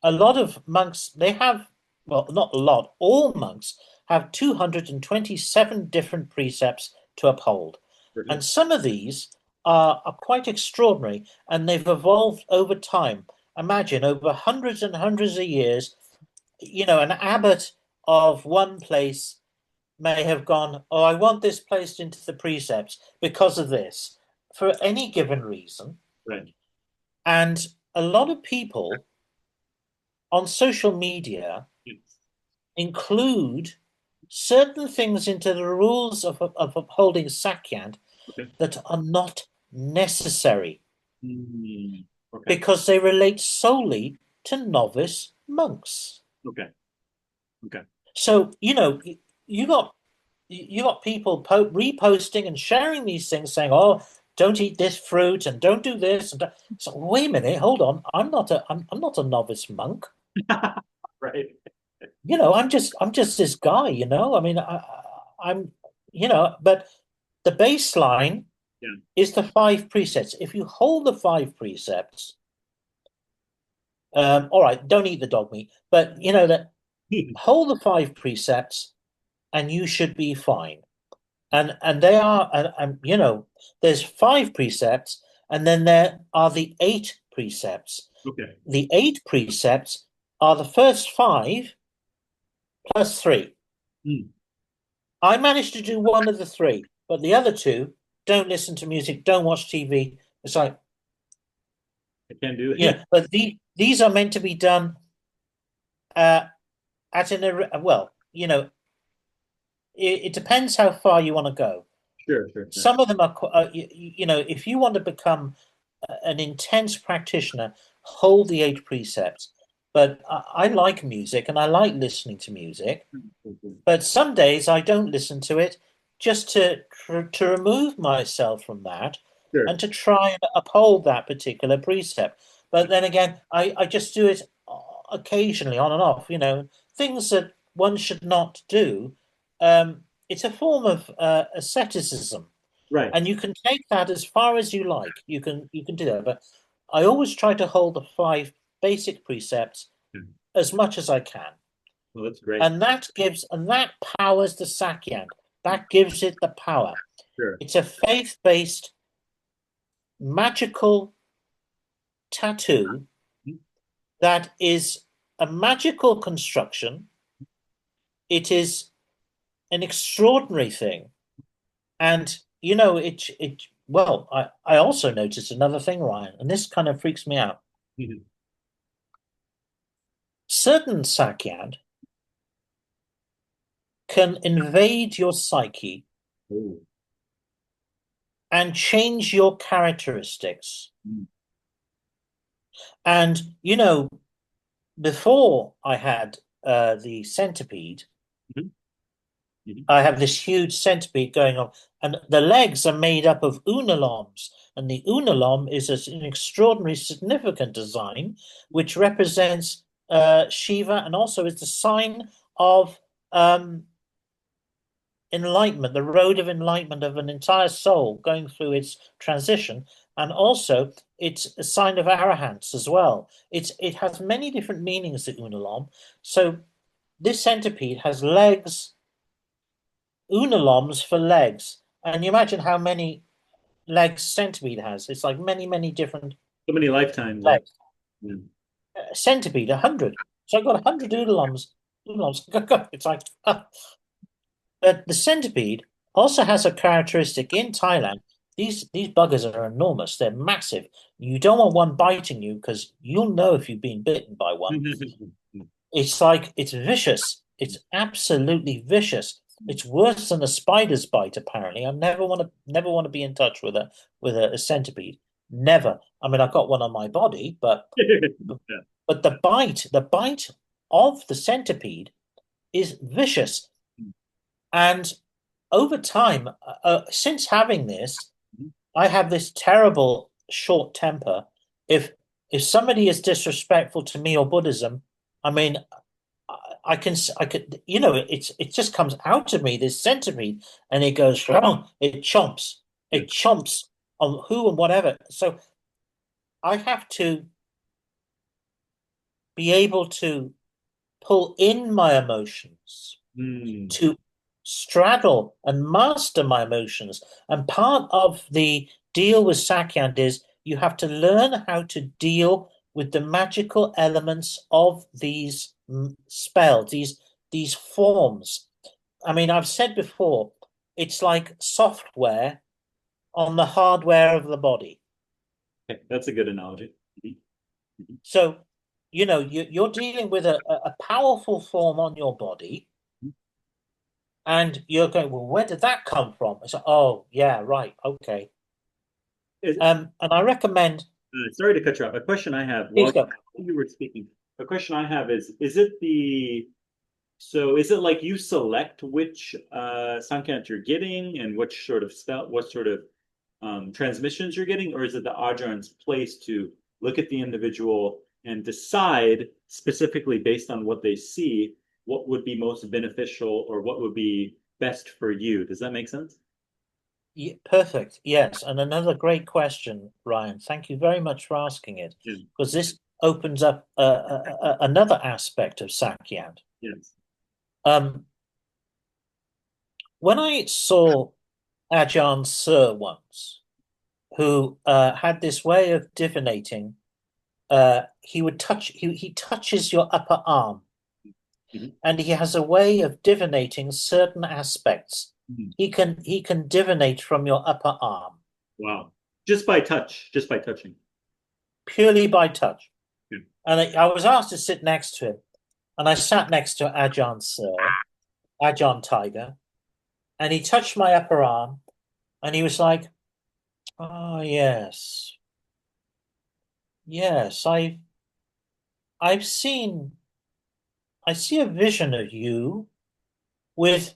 a lot of monks they have well, not a lot. All monks have 227 different precepts to uphold, and Perfect. some of these are quite extraordinary, and they've evolved over time. Imagine over hundreds and hundreds of years, an abbot of one place may have gone, oh, I want this placed into the precepts because of this, for any given reason. Right. And a lot of people on social media Yes. include certain things into the rules of upholding Sak Yant Okay. that are not necessary Mm, okay. because they relate solely to novice monks. Okay. Okay. So, you got people reposting and sharing these things saying, "Oh, don't eat this fruit and don't do this." So, wait a minute, hold on. I'm not a novice monk. Right. I'm just this guy. I mean, I'm, but the baseline Yeah. is the five precepts. If you hold the five precepts, all right, don't eat the dog meat, but that hold the five precepts, and you should be fine. And they are and there's five precepts, and then there are the eight precepts. Okay. The eight precepts are the first five plus three. Mm, I managed to do one of the three, but the other two don't listen to music, don't watch TV. It's like, I can't do it. but these are meant to be done uh, at well, it depends how far you want to go. Sure, sure, sure. Some of them are, if you want to become an intense practitioner, hold the eight precepts. But I like music and I like listening to music. But some days I don't listen to it just to remove myself from that Sure. and to try and uphold that particular precept. But then again, I just do it occasionally on and off, things that one should not do. It's a form of asceticism, Right. and you can take that as far as you like. You can do that, but I always try to hold the five basic precepts Hmm. as much as I can, Well, that's great. and that powers the Sak Yant. That gives it the power. Sure. It's a faith-based magical tattoo Mhm. that is a magical construction. It is an extraordinary thing. And it well, I also noticed another thing, Ryan, and this kind of freaks me out. Mhm. Certain Sak Yant can invade your psyche Oh. and change your characteristics. Mhm. And before I had the centipede, Mhm. Mhm. I have this huge centipede going on, and the legs are made up of unaloms. And the unalom is an extraordinary, significant design, which represents Shiva and also is the sign of um, enlightenment, the road of enlightenment of an entire soul going through its transition. And also, it's a sign of Ajarns as well. It has many different meanings, the unalom. So this centipede has legs, unaloms for legs. And you imagine how many legs centipede has. It's like many, many different So many lifetimes, right? legs. Yeah. Centipede, 100. So I've got 100 unaloms. Unaloms. It's like, but the centipede also has a characteristic in Thailand. These buggers are enormous. They're massive. You don't want one biting you because you'll know if you've been bitten by one. It's like it's vicious. It's absolutely vicious. It's worse than a spider's bite, apparently. I never want to be in touch with a centipede. Never. I mean, I've got one on my body, but Yeah. but the bite of the centipede is vicious. And over time, since having this, I have this terrible short temper. If somebody is disrespectful to me or Buddhism, I mean, I could, it just comes out of me, this centipede, and it goes, Yeah. it chomps on who and whatever. So I have to be able to pull in my emotions, Mm. to straddle and master my emotions. And part of the deal with Sakyant is you have to learn how to deal with the magical elements of these spells, these forms. I mean, I've said before, it's like software on the hardware of the body. Okay, that's a good analogy. Mhm. Mhm. So, you're dealing with a powerful form on your body, and you're going, well, where did that come from? It's like, oh, yeah, right, okay. And I recommend, Sorry to cut you off. A question I have please while go. you were speaking, a question I have is it so is it like you select which Sankant you're getting and which sort of spell, what sort of transmissions you're getting, or is it the Ajarn's place to look at the individual and decide specifically based on what they see what would be most beneficial or what would be best for you? Does that make sense? Yeah, perfect. Yes. And another great question, Ryan. Thank you very much for asking it, Yeah. because this opens up another aspect of Sakyant. Yes. Um, when I saw Ajahn Sir once, who had this way of divinating, he touches your upper arm, Mhm. and he has a way of divinating certain aspects. Mhm. he can divinate from your upper arm Wow. Just by touch, just by touching. purely by touch. Yeah. And I was asked to sit next to him, and I sat next to Ajarns Sir, Ajarn Tiger, and he touched my upper arm, and he was like, "Oh yes, yes, I've seen, I see a vision of you with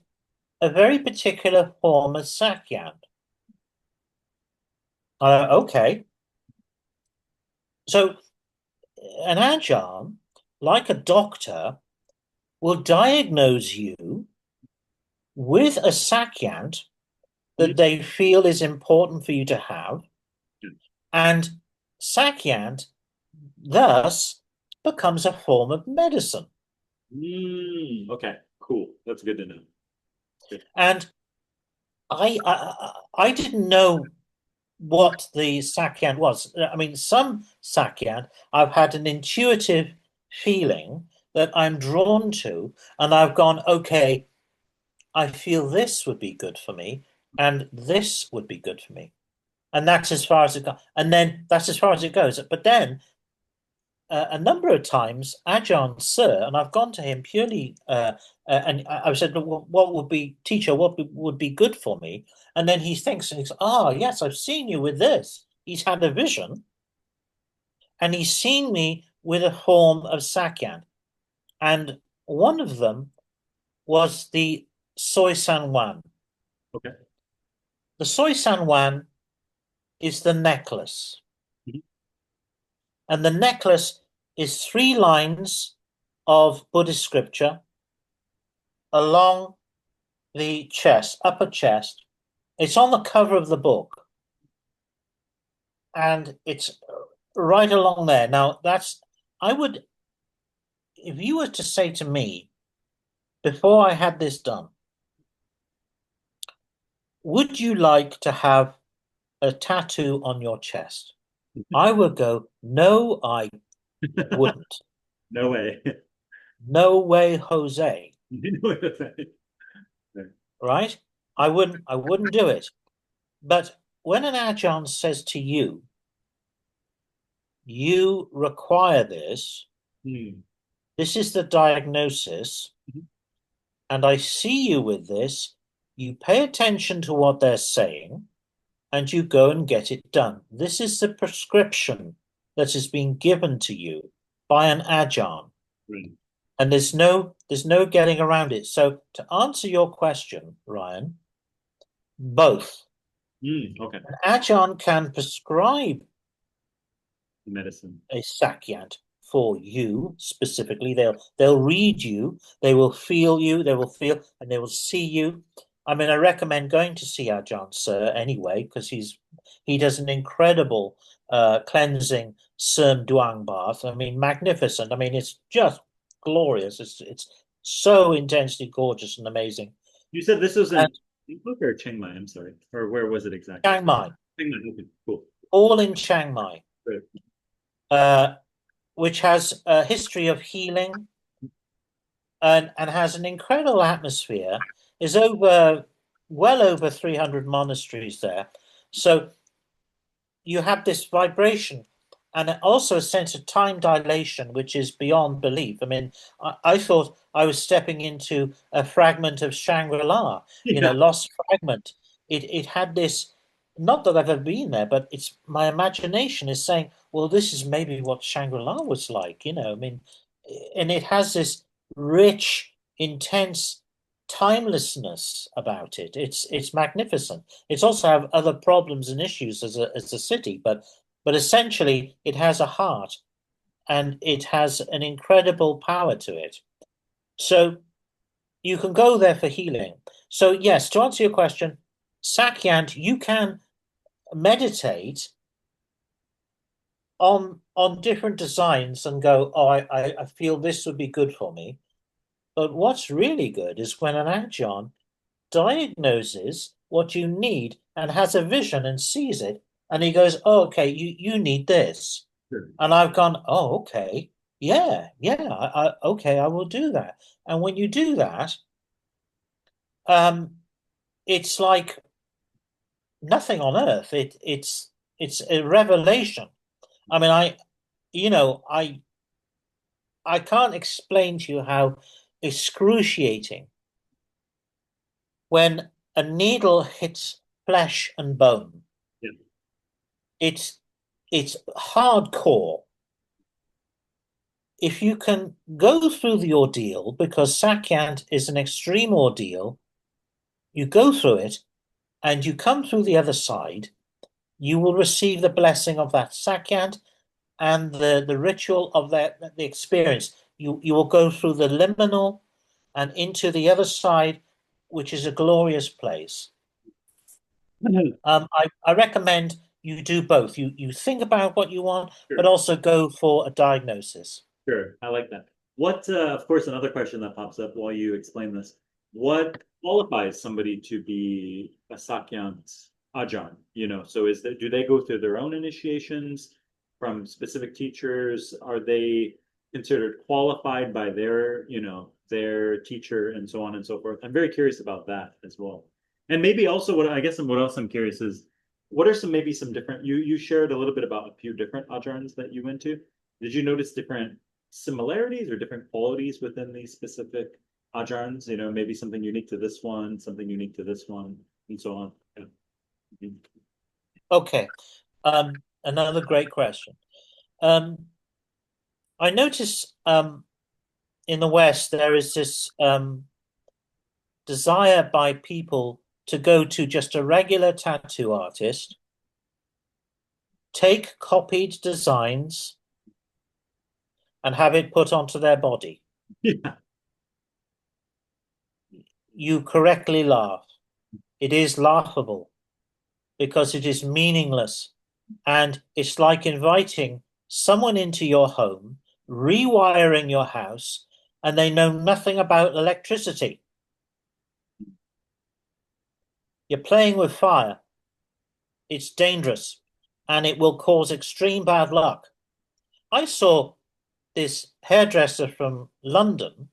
a very particular form of Sak Yant." Okay, so an Ajarn, like a doctor, will diagnose you with a Sak Yant Mhm. that they feel is important for you to have, Yeah. and Sak Yant thus becomes a form of medicine. Okay, cool. That's good to know. Good. And I didn't know what the Sakyant was. I mean, some Sakyant I've had an intuitive feeling that I'm drawn to, and I've gone, okay, I feel this would be good for me, and this would be good for me. And that's as far as it goes. And then that's as far as it goes. But then a number of times, Ajahn Sir, and I've gone to him purely, and I said, "What would be, teacher? Would be good for me?" And then he thinks, and he's, "Ah, yes, I've seen you with this." He's had a vision, and he's seen me with a form of Sakyan, and one of them was the Soy San Wan. Okay. The Soy San Wan is the necklace, Mhm. and the necklace is three lines of Buddhist scripture along the chest, upper chest. It's on the cover of the book, and it's right along there. Now, I would, if you were to say to me before I had this done, would you like to have a tattoo on your chest? I would go, no, I wouldn't. No way. No way, Jose. You know what I'm saying? Right? I wouldn't do it. But when an Ajahn says to you, you require this, Hmm. this is the diagnosis, Mhm. and I see you with this, you pay attention to what they're saying, and you go and get it done. This is the prescription that has been given to you by an Ajahn, Right. and there's no getting around it. So to answer your question, Ryan, both. Okay. An Ajahn can prescribe Medicine. a Sakyant for you specifically. They'll read you, they will feel you, they will feel, and they will see you. I mean, I recommend going to see Ajahn Sir anyway, because he does an incredible cleansing Serm Duang bath. I mean, magnificent. I mean, it's just glorious. It's so intensely gorgeous and amazing. You said this was And in Bangkok or Chiang Mai? I'm sorry. Or where was it exactly? Chiang Mai, Chiang Mai. Okay, cool. all in Chiang Mai, Great. uh, which has a history of healing and has an incredible atmosphere. Is over well over 300 monasteries there. So you have this vibration and also a sense of time dilation, which is beyond belief. I mean, I thought I was stepping into a fragment of Shangri-La, Yeah. lost fragment. It had this, not that I've ever been there, but it's my imagination is saying, well, this is maybe what Shangri-La was like, I mean, and it has this rich, intense timelessness about it. It's magnificent. It's also have other problems and issues as a city, but essentially it has a heart and it has an incredible power to it. So you can go there for healing. So yes, to answer your question, Sakyant, you can meditate on different designs and go, oh, I feel this would be good for me. But what's really good is when an Ajahn diagnoses what you need and has a vision and sees it, and he goes, oh, okay, you need this. Sure. And I've gone, oh, okay, yeah, yeah, okay, I will do that. And when you do that, um, it's like nothing on earth. It's a revelation. I mean, you know, I can't explain to you how excruciating when a needle hits flesh and bone. Yeah. It's it's hardcore. If you can go through the ordeal, because Sak Yant is an extreme ordeal, you go through it and you come through the other side, you will receive the blessing of that Sak Yant and the ritual of the experience. You will go through the liminal and into the other side, which is a glorious place. I recommend you do both. You think about what you want, but Sure. also go for a diagnosis. Sure, I like that. What, of course, another question that pops up while you explain this, what qualifies somebody to be a Sak Yant Ajarn? So do they go through their own initiations from specific teachers? Are they considered qualified by their teacher and so on and so forth? I'm very curious about that as well. And maybe also what else I'm curious is what are maybe some different, you shared a little bit about a few different Ajarns that you went to. Did you notice different similarities or different qualities within these specific Ajarns? Maybe something unique to this one, something unique to this one, and so on. Yeah. Mhm. Okay. Another great question. Um, I notice in the West there is this desire by people to go to just a regular tattoo artist, take copied designs, and have it put onto their body. Yeah. You correctly laugh. It is laughable because it is meaningless. And it's like inviting someone into your home, rewiring your house, and they know nothing about electricity. You're playing with fire. It's dangerous and it will cause extreme bad luck. I saw this hairdresser from London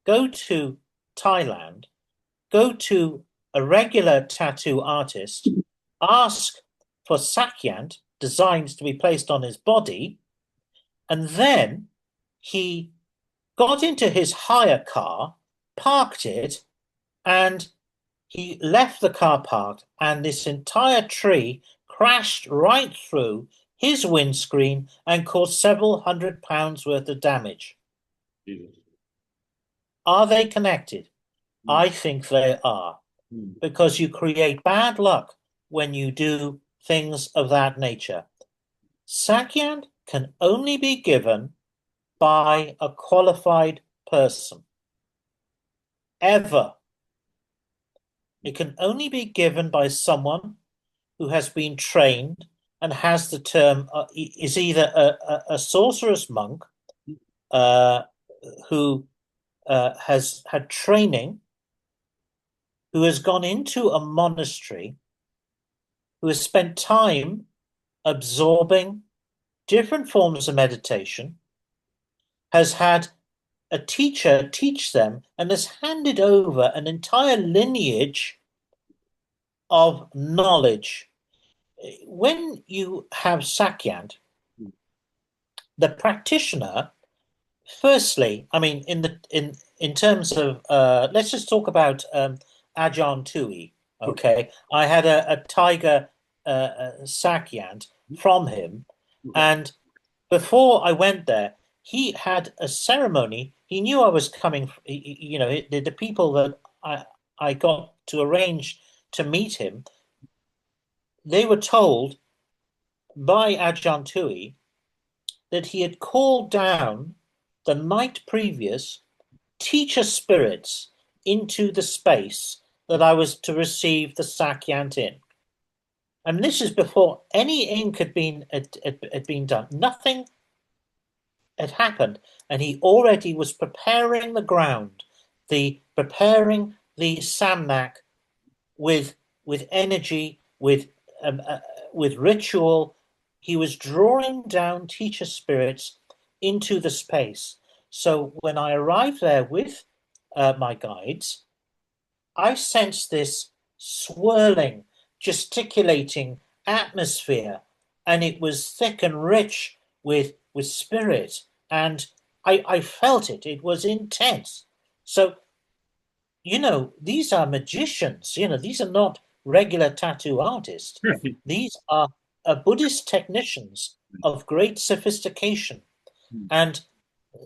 go to Thailand, go to a regular tattoo artist, ask for Sak Yant designs to be placed on his body, and then he got into his hire car, parked it, and he left the car parked, and this entire tree crashed right through his windscreen and caused several £100 worth of damage. Jesus. Are they connected? Mm. I think they are, Mm. because you create bad luck when you do things of that nature. Sak Yant can only be given by a qualified person. Ever. It can only be given by someone who has been trained and has the term, is either a sorceress monk uh, who has had training, who has gone into a monastery, who has spent time absorbing different forms of meditation, has had a teacher teach them, and has handed over an entire lineage of knowledge. When you have Sak Yant, the practitioner, firstly, I mean, in terms of let's just talk about Ajahn Tui. Okay. Okay, I had a tiger Sak Yant from him, Okay. and before I went there, he had a ceremony. He knew I was coming. You know, the people that I got to arrange to meet him, they were told by Ajahn Tui that he had called down the night previous teacher spirits into the space that I was to receive the Sak Yant in. And this is before any ink had been done. Nothing had happened, and he already was preparing the ground, preparing the samnak with energy, with ritual. He was drawing down teacher spirits into the space. So when I arrived there with my guides, I sensed this swirling, gesticulating atmosphere, and it was thick and rich with spirit, and I felt it. It was intense. So, these are magicians. These are not regular tattoo artists. Right. These are Buddhist technicians of great sophistication, and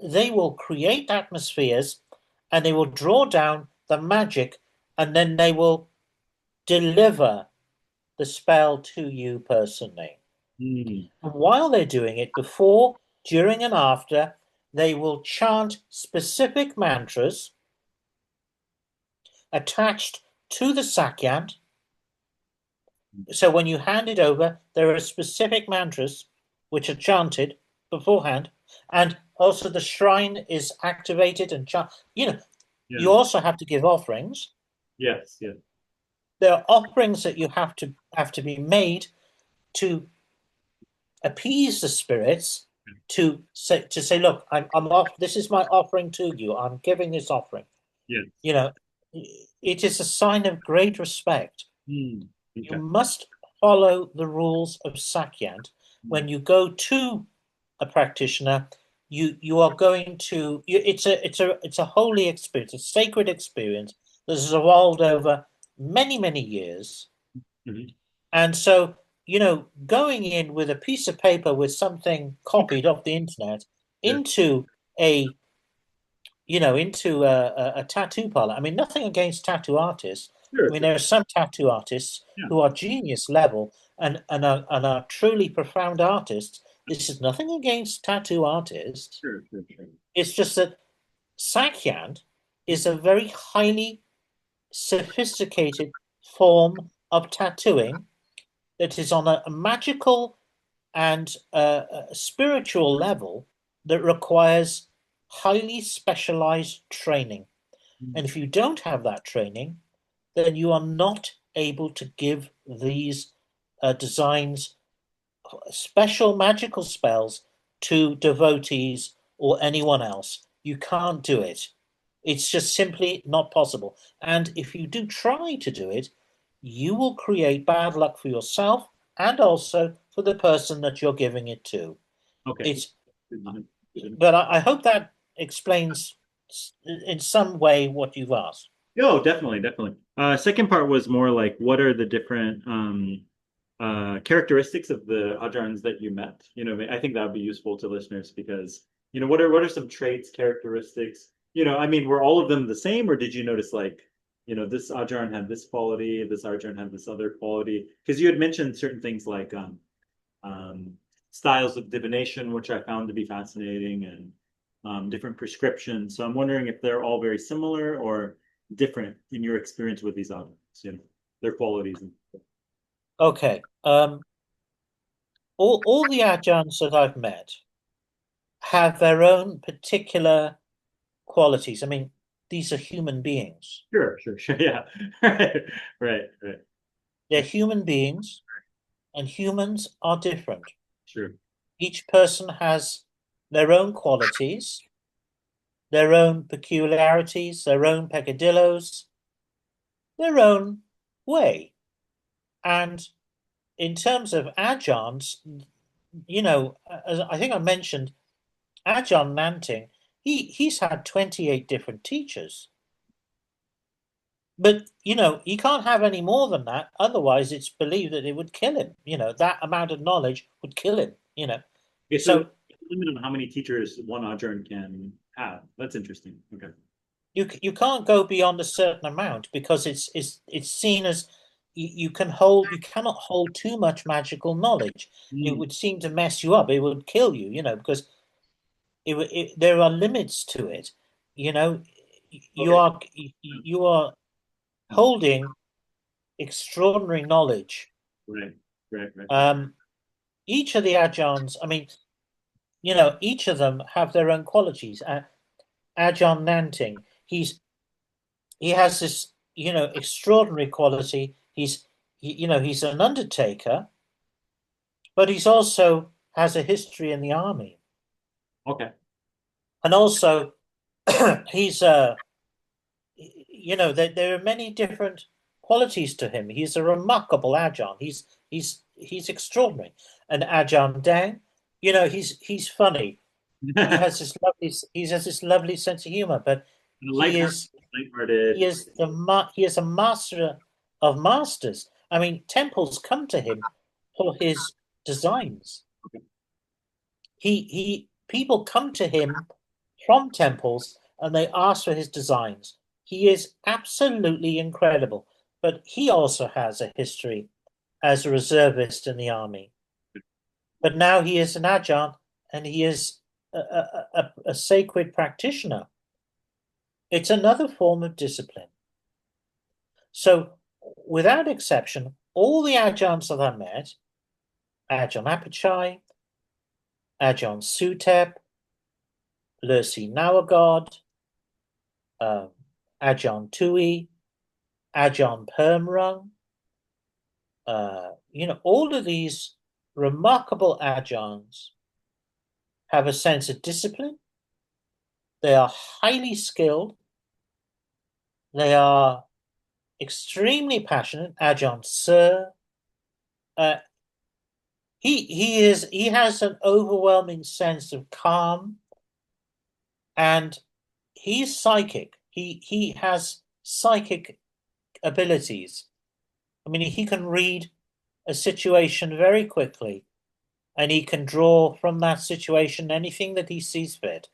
they will create atmospheres, and they will draw down the magic, and then they will deliver the spell to you personally. Mm. And while they're doing it, before, during, and after, they will chant specific mantras attached to the Sak Yant. So when you hand it over, there are specific mantras which are chanted beforehand, and also the shrine is activated and you Yeah. also have to give offerings. Yes. Yeah. There are offerings that you have to be made to appease the spirits, to say, look, I'm off. This is my offering to you. I'm giving this offering. Yes. You know, it is a sign of great respect. Mm. You Okay. must follow the rules of Sak Yant. When you go to a practitioner, you are going to it's a holy experience, a sacred experience that has evolved over many, many years. Mhm. And so, going in with a piece of paper with something copied off the internet Yeah. into a a tattoo parlor. I mean, nothing against tattoo artists. Sure. I mean, Sure. there are some tattoo artists Yeah. who are genius level and are truly profound artists. This is nothing against tattoo artists. Sure. Sure. Sure. It's just that Sak Yant is a very highly sophisticated form of tattooing that is on a magical and a spiritual level that requires highly specialized training. Mm. And if you don't have that training, then you are not able to give these designs, special magical spells, to devotees or anyone else. You can't do it. It's just simply not possible. And if you do try to do it, you will create bad luck for yourself and also for the person that you're giving it to. Okay. It's, Good to know. Good to know. but I hope that explains in some way what you've asked. Oh, definitely, definitely. Second part was more like what are the different characteristics of the Ajarns that you met? I think that would be useful to listeners because, what are some traits, characteristics? I mean, were all of them the same, or did you notice like, this Ajarn had this quality, this Ajarn had this other quality? Because you had mentioned certain things like um, styles of divination, which I found to be fascinating, and different prescriptions. So I'm wondering if they're all very similar or different in your experience with these objects, their qualities. Okay. All the Ajarns that I've met have their own particular qualities. I mean, these are human beings. Sure, sure, sure. Yeah. Right, right, right. They're human beings, and humans are different. Sure. Each person has their own qualities, their own peculiarities, their own peccadillos, their own way. And in terms of Ajarns, as I think I mentioned, Ajarn Nanting, he's had 28 different teachers. But he can't have any more than that. Otherwise, it's believed that it would kill him. That amount of knowledge would kill him. Okay, so So limit on how many teachers one Ajahn can have. That's interesting. Okay. you can't go beyond a certain amount because it's seen as you cannot hold too much magical knowledge. It Mm, would seem to mess you up. It would kill you, because there are limits to it. You know, you okay. are you are holding extraordinary knowledge. Right, right, right, right. Um, each of the Ajahns, I mean, each of them have their own qualities. Ajahn Nanting, he has this, extraordinary quality. He's an undertaker, but he's also has a history in the army, Okay. and also he's there are many different qualities to him. He's a remarkable Ajahn. He's extraordinary. And Ajahn Dang, he's funny. He has this lovely sense of humor, but he Lighthearted, is lighthearted. he is a master of masters. I mean, temples come to him for his designs. He people come to him from temples and they ask for his designs. He is absolutely incredible, but he also has a history as a reservist in the army. But now he is an Ajahn and he is a sacred practitioner. It's another form of discipline. So, without exception, all the Ajahns that I met, Ajahn Apachai, Ajahn Sutep, Lersi Nawagod, Ajahn Tui, Ajahn Permrung, all of these remarkable Ajahns have a sense of discipline. They are highly skilled. They are extremely passionate. Ajahn Sir, he has an overwhelming sense of calm, and he's psychic. He has psychic abilities. I mean, he can read a situation very quickly, and he can draw from that situation anything that he sees fit.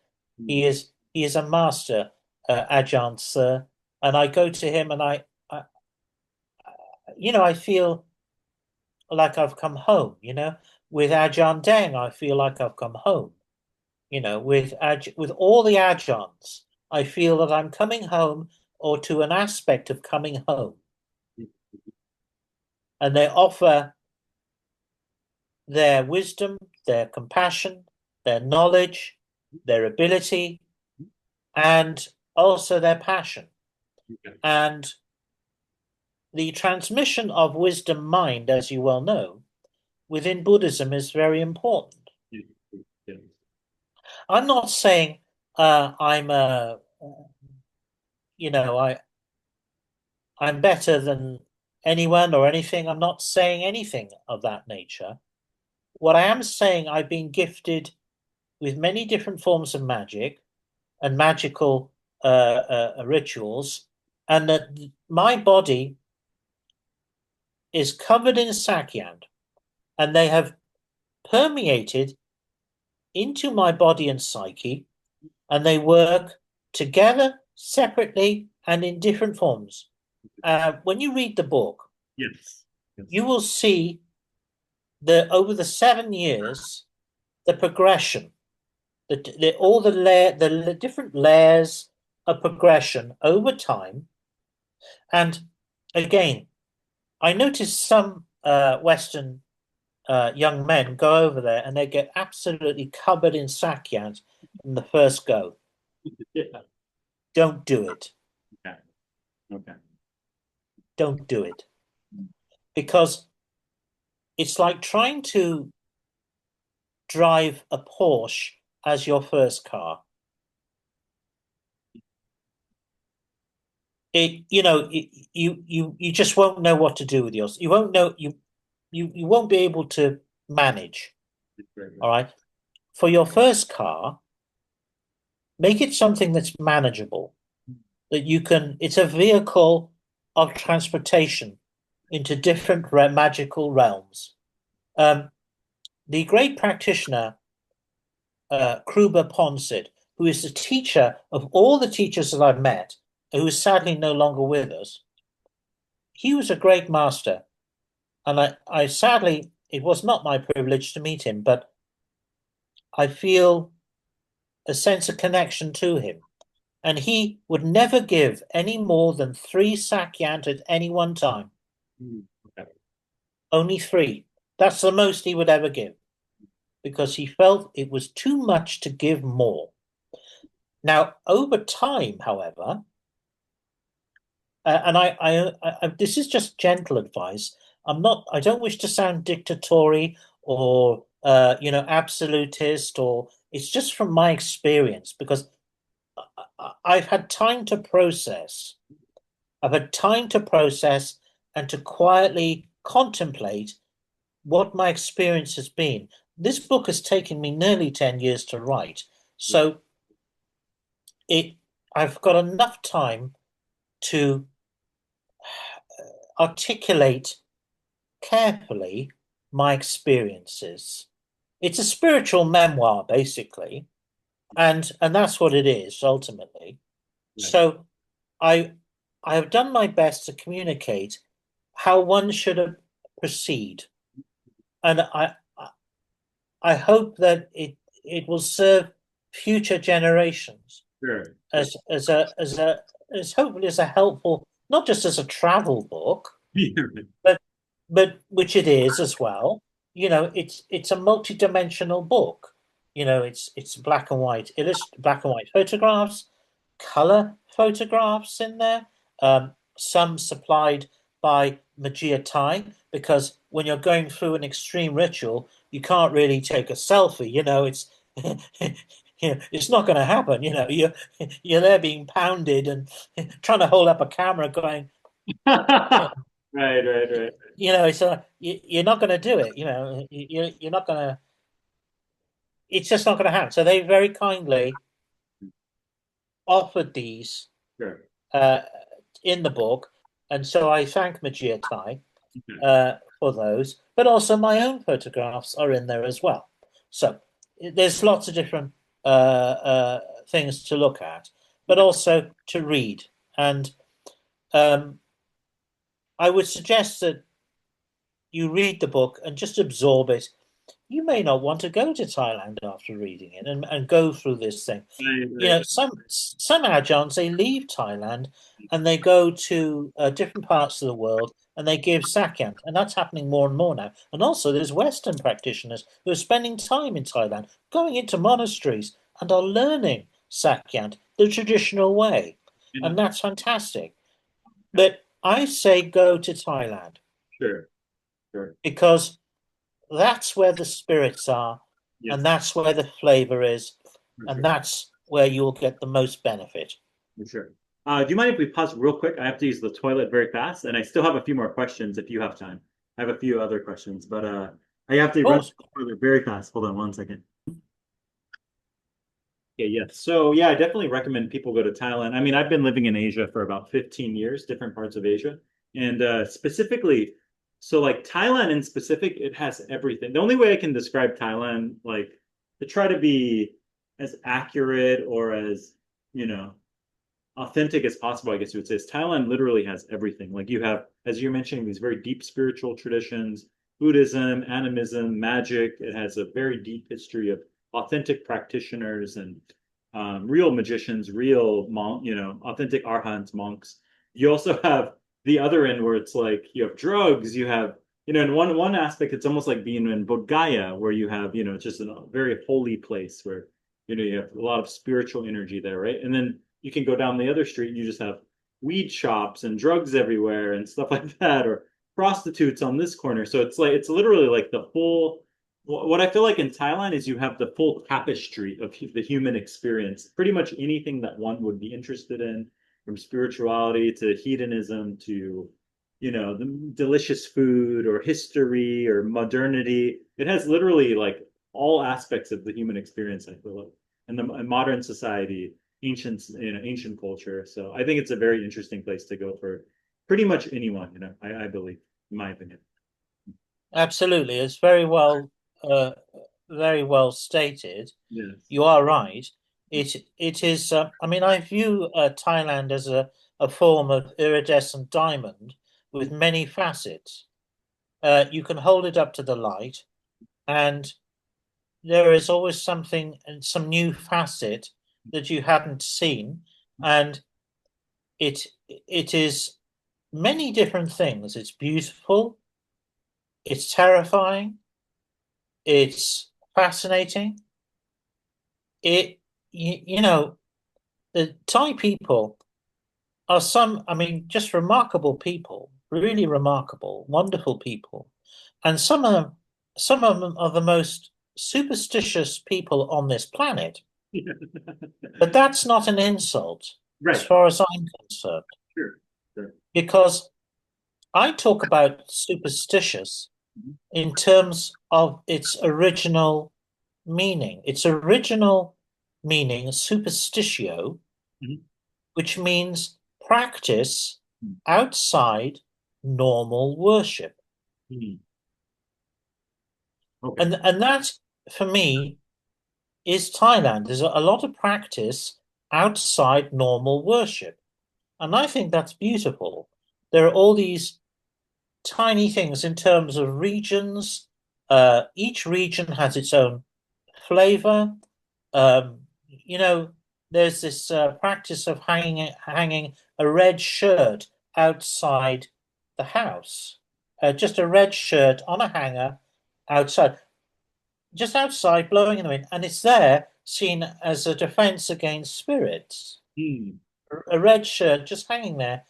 He is a master, Ajahn Sir, and I go to him, and I feel like I've come home. With Ajahn Deng, I feel like I've come home. With all the Ajahns, I feel that I'm coming home, or to an aspect of coming home. And they offer their wisdom, their compassion, their knowledge, their ability, and also their passion. And the transmission of wisdom mind, as you well know, within Buddhism is very important. I'm not saying I'm better than anyone or anything. I'm not saying anything of that nature. What I am saying, I've been gifted with many different forms of magic and magical rituals, and that my body is covered in Sak Yant, and they have permeated into my body and psyche, and they work together, separately, and in different forms. When you read the book, Yes. you will see over the 7 years, the progression, all the different layers of progression over time. And again, I noticed some Western young men go over there and they get absolutely covered in Sak Yant from the first go. Yeah. Don't do it. Okay. Don't do it. Because it's like trying to drive a Porsche as your first car. You just won't know what to do with yours. You won't know you won't be able to manage. All right. For your first car, make it something that's manageable, that you can. It's a vehicle of transportation into different magical realms. The great practitioner, Kruba Ponsid, who is the teacher of all the teachers that I've met, who is sadly no longer with us, he was a great master. And I sadly, it was not my privilege to meet him, but I feel a sense of connection to him. And he would never give any more than 3 Sak Yant at any one time. Okay. Only 3. That's the most he would ever give, because he felt it was too much to give more. Now, over time, however, and I this is just gentle advice. I don't wish to sound dictatorial or absolutist, or it's just from my experience, because I've had time to process. I've had time to process and to quietly contemplate what my experience has been. This book has taken me nearly 10 years to write. So it I've got enough time to articulate carefully my experiences. It's a spiritual memoir, basically, and that's what it is ultimately. Right. So I I have done my best to communicate how one should proceed, and I hope that it will serve future generations Sure. Sure. as hopefully as a helpful, not just as a travel book, Yeah. but which it is as well. It's a multi-dimensional book. It's black and white photographs, color photographs in there. Some supplied by Magick, because when you're going through an extreme ritual, you can't really take a selfie. It's it's not going to happen. You're there being pounded and trying to hold up a camera, going, Right, right, right. you're not going to do it. You're not going to. It's just not going to happen. So they very kindly offered these Sure. uh, in the book, and so I thank Magick Okay. for those. But also my own photographs are in there as well. So there's lots of different things to look at, but also to read. And um, I would suggest that you read the book and just absorb it. You may not want to go to Thailand after reading it and go through this thing. Right, right. Some Ajarns, they leave Thailand and they go to different parts of the world and they give Sak Yant, and that's happening more and more now. And also, there's Western practitioners who are spending time in Thailand, going into monasteries and are learning Sak Yant the traditional way, Yeah. and that's fantastic. But I say go to Thailand Sure. Sure. because that's where the spirits are, and Yes, that's where the flavor is, for and sure. that's where you'll get the most benefit. For sure. Do you mind if we pause real quick? I have to use the toilet very fast, and I still have a few more questions if you have time. I have a few other questions, but I have to run to Oh, the toilet very fast. Hold on one second. Yeah, yes. So yeah, I definitely recommend people go to Thailand. I mean, I've been living in Asia for about 15 years, different parts of Asia. And specifically, so like Thailand in specific, it has everything. The only way I can describe Thailand, like to try to be as accurate or as, you know, authentic as possible, I guess you would say, is Thailand literally has everything. Like you have, as you're mentioning, these very deep spiritual traditions, Buddhism, animism, magic. It has a very deep history of authentic practitioners and real magicians, real monk, authentic arhats, monks. You also have the other end where it's like you have drugs, you have, in one aspect, it's almost like being in Bodh Gaya, where you have, just a very holy place where, you have a lot of spiritual energy there, right? And then you can go down the other street and you just have weed shops and drugs everywhere and stuff like that, or prostitutes on this corner. So it's literally like the full. What I feel like in Thailand is you have the full tapestry of the human experience. Pretty much anything that one would be interested in, from spirituality to hedonism to, the delicious food or history or modernity. It has literally like all aspects of the human experience, I feel like, and the modern society, ancient culture. So I think it's a very interesting place to go for pretty much anyone, I believe, in my opinion. absolutely. It's uh, very well stated. Yes. You are right. It is. I mean, I view Thailand as a form of iridescent diamond with many facets. You can hold it up to the light, and there is always something and some new facet that you hadn't seen, and it is many different things. It's beautiful, it's terrifying, it's fascinating. You know, the Thai people are I mean, just remarkable people, really remarkable, wonderful people, and some of them are the most superstitious people on this planet. But that's not an insult, as Right. far as I'm concerned, Sure. Sure. because I talk about superstitious Mhm. in terms of its original meaning. Its original meaning, superstitio, Mhm. which means practice Mhm. outside normal worship. Mhm. Okay. And that, for me, is Thailand. There's a lot of practice outside normal worship. And I think that's beautiful. There are all these tiny things in terms of regions. Each region has its own flavor. Um, you know, there's this practice of hanging a red shirt outside the house, just a red shirt on a hanger outside, just outside, blowing in the wind, and it's there seen as a defense against spirits. Mhm. A red shirt just hanging there,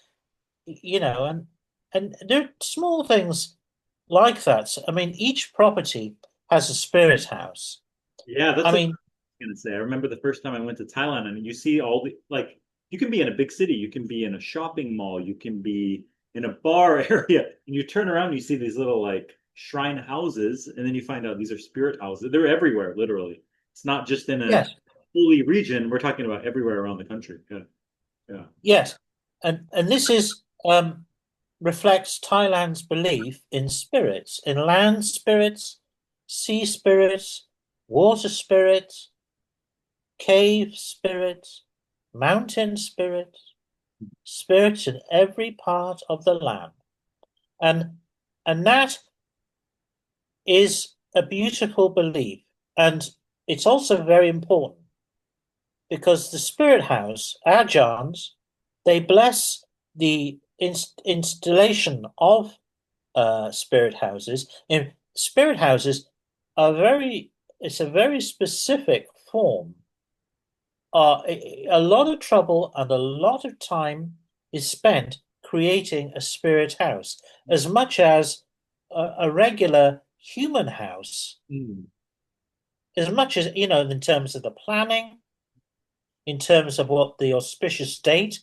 and there are small things like that. I mean, each property has a spirit house. Yeah, that's I what mean, I was gonna say. I remember the first time I went to Thailand, and you see all the like you can be in a big city, you can be in a shopping mall, you can be in a bar area, and you turn around and you see these little like shrine houses, and then you find out these are spirit houses. They're everywhere, literally. It's not just in a yes, holy region. We're talking about everywhere around the country. Yeah, yeah. yes, and this is reflects Thailand's belief in spirits, in land spirits, sea spirits, water spirits, cave spirits, mountain spirits, spirits in every part of the land. And and that is a beautiful belief. And it's also very important because the spirit house, Ajarns, they bless the installation of spirit houses. And spirit houses are it's a very specific form. A lot of trouble and a lot of time is spent creating a spirit house, as much as a regular human house, Mm. as much as, in terms of the planning, in terms of what the auspicious date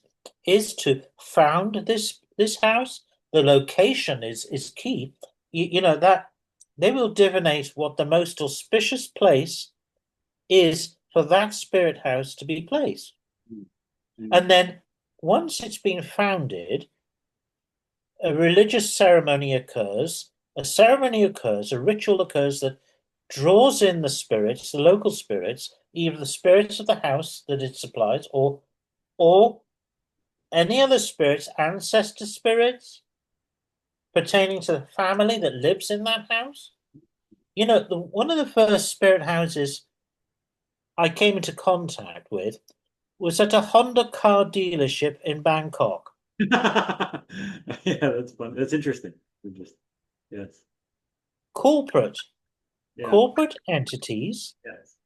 is to found this house. The location is key. You know that they will divinate what the most auspicious place is for that spirit house to be placed. Mm. Mm. And then once it's been founded, a religious ceremony occurs. A ritual occurs that draws in the spirits, the local spirits, either the spirits of the house that it supplies, or any other spirits, ancestor spirits pertaining to the family that lives in that house. One of the first spirit houses I came into contact with was at a Honda car dealership in Bangkok. Yeah, that's fun. That's interesting. Interesting. Yes. Corporate Yeah. corporate entities Yes.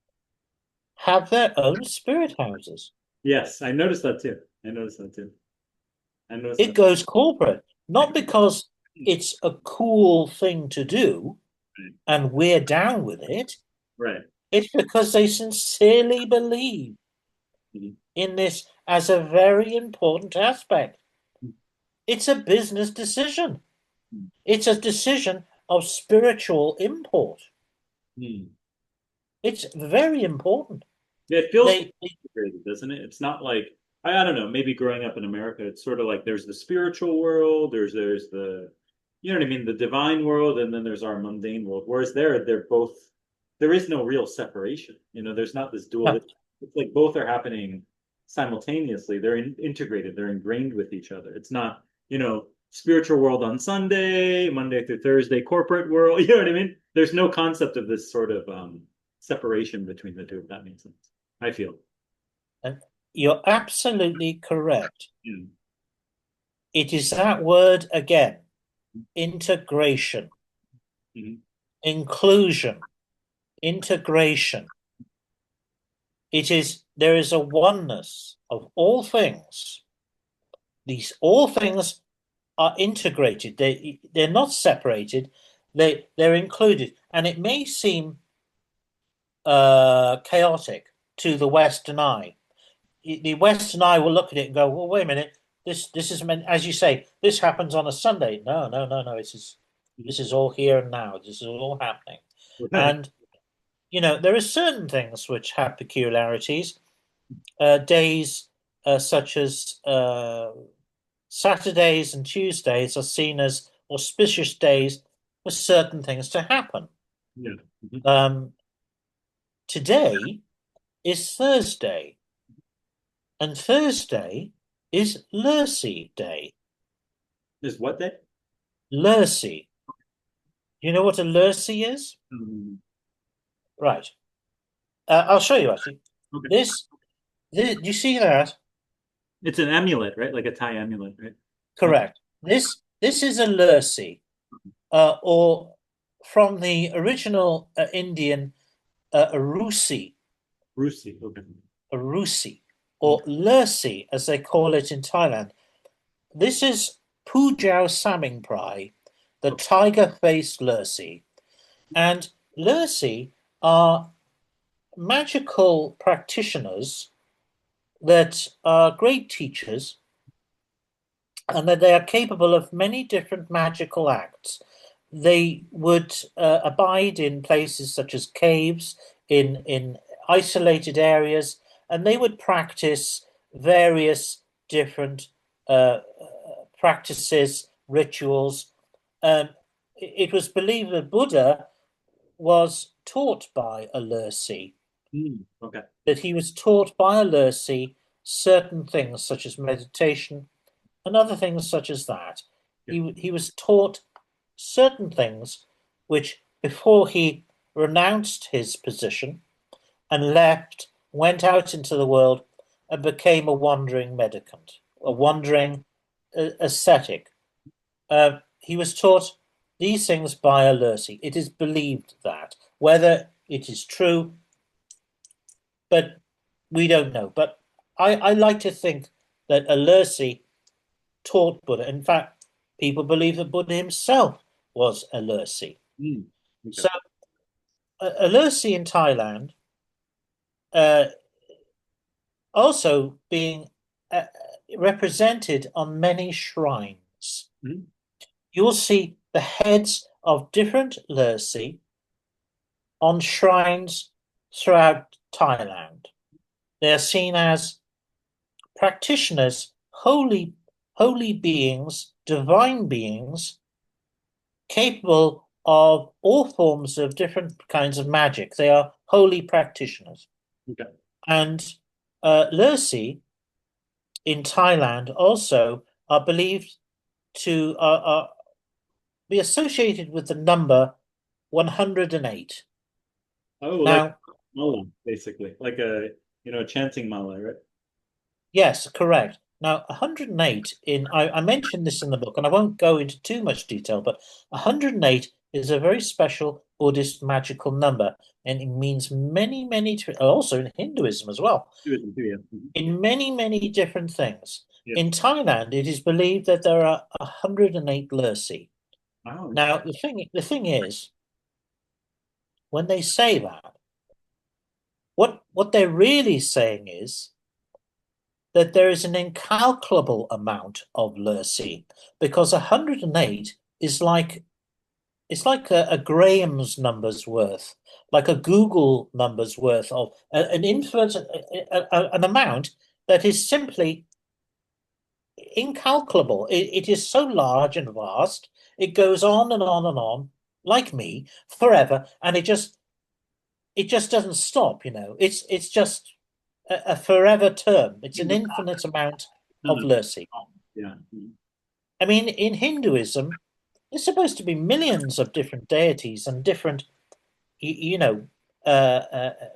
have their own spirit houses. Yes. I noticed that too. I noticed that too. I noticed It that. goes corporate, not because it's a cool thing to do Right. and we're down with it. Right. It's because they sincerely believe Mhm. in this as a very important aspect. It's a business decision. It's a decision of spiritual import. Mhm. It's very important. Yeah, it feels They, integrated, doesn't it? It's not like I don't know, maybe growing up in America, it's sort of like there's the spiritual world, there's the you know what I mean, the divine world, and then there's our mundane world. Whereas they're both there is no real separation. You know, there's not this dual. no, It's like both are happening simultaneously. They're integrated. They're ingrained with each other. It's not, spiritual world on Sunday, Monday through Thursday, corporate world. You know what I mean? There's no concept of this sort of separation between the two, if that makes sense. I feel. you're absolutely correct. Yeah. It is that word again: integration, Mhm. inclusion, integration. There is a oneness of all things. These all things are integrated. They're not separated. They're included, and it may seem chaotic to the Western eye. The Western eye will look at it and go, "Well, wait a minute. this is meant, as you say, this happens on a Sunday. No, no, no, no. This is all here and now. This is all happening. Right. And there are certain things which have peculiarities. Days such as Saturdays and Tuesdays are seen as auspicious days for certain things to happen. Yeah. Mhm. Um, Today is Thursday, and Thursday is Lurcy Day. Is what day? Lurcy. Do you know what a Lurcy is? Um, Right. I'll show you actually. okay. This, you see that? It's an amulet, right? Like a Thai amulet, right? Okay. Correct. This is a Lurcy, or from the original Indian Arusi, Rusi. Okay. Arusi, Okay. or Lurcy, as they call it in Thailand. This is Pujao Samingprai, the Okay. tiger-faced Lurcy. And Lurcy are magical practitioners that are great teachers and that they are capable of many different magical acts. They would abide in places such as caves, in isolated areas, and they would practice various different practices, rituals. It was believed that Buddha was taught by a Lurcy, Okay. that he was taught by a Lurcy certain things such as meditation and other things such as that. Yeah. He was taught certain things which, before he renounced his position and left, went out into the world and became a wandering mendicant, a wandering ascetic. He was taught these things by a Lurcy. It is believed that. Whether it is true, but we don't know. But I like to think that a Lurcy taught Buddha. In fact, people believe that Buddha himself was a Lurcy. Okay. So a Lurcy in Thailand, uh, also being uh, represented on many shrines. Mhm. You'll see the heads of different Lurcy on shrines throughout Thailand. They are seen as practitioners, holy beings, divine beings, capable of all forms of different kinds of magic. They are holy practitioners. Okay. And Lurcy in Thailand also are believed to be associated with the number 108. Oh, like Now, mala, basically, like a chanting mala, right? yes, correct. Now, 108 I mentioned this in the book, and I won't go into too much detail, but 108 is a very special Buddhist magical number, and it means many, also in Hinduism as well, Yeah. in many different things. Yeah. In Thailand, it is believed that there are 108 Lurcy. Wow. Now, the thing is, when they say that, what they're really saying is that there is an incalculable amount of Lurcy, because 108 is like it's like a Graham's number's worth, like a Google number's worth of an infinite an amount that is simply incalculable. It is so large and vast. It goes on and on and on, like me, forever, and it just doesn't stop. It's just a forever term. It's an infinite amount of Lurcy. Yeah. I mean, in Hinduism, there's supposed to be millions of different deities and different,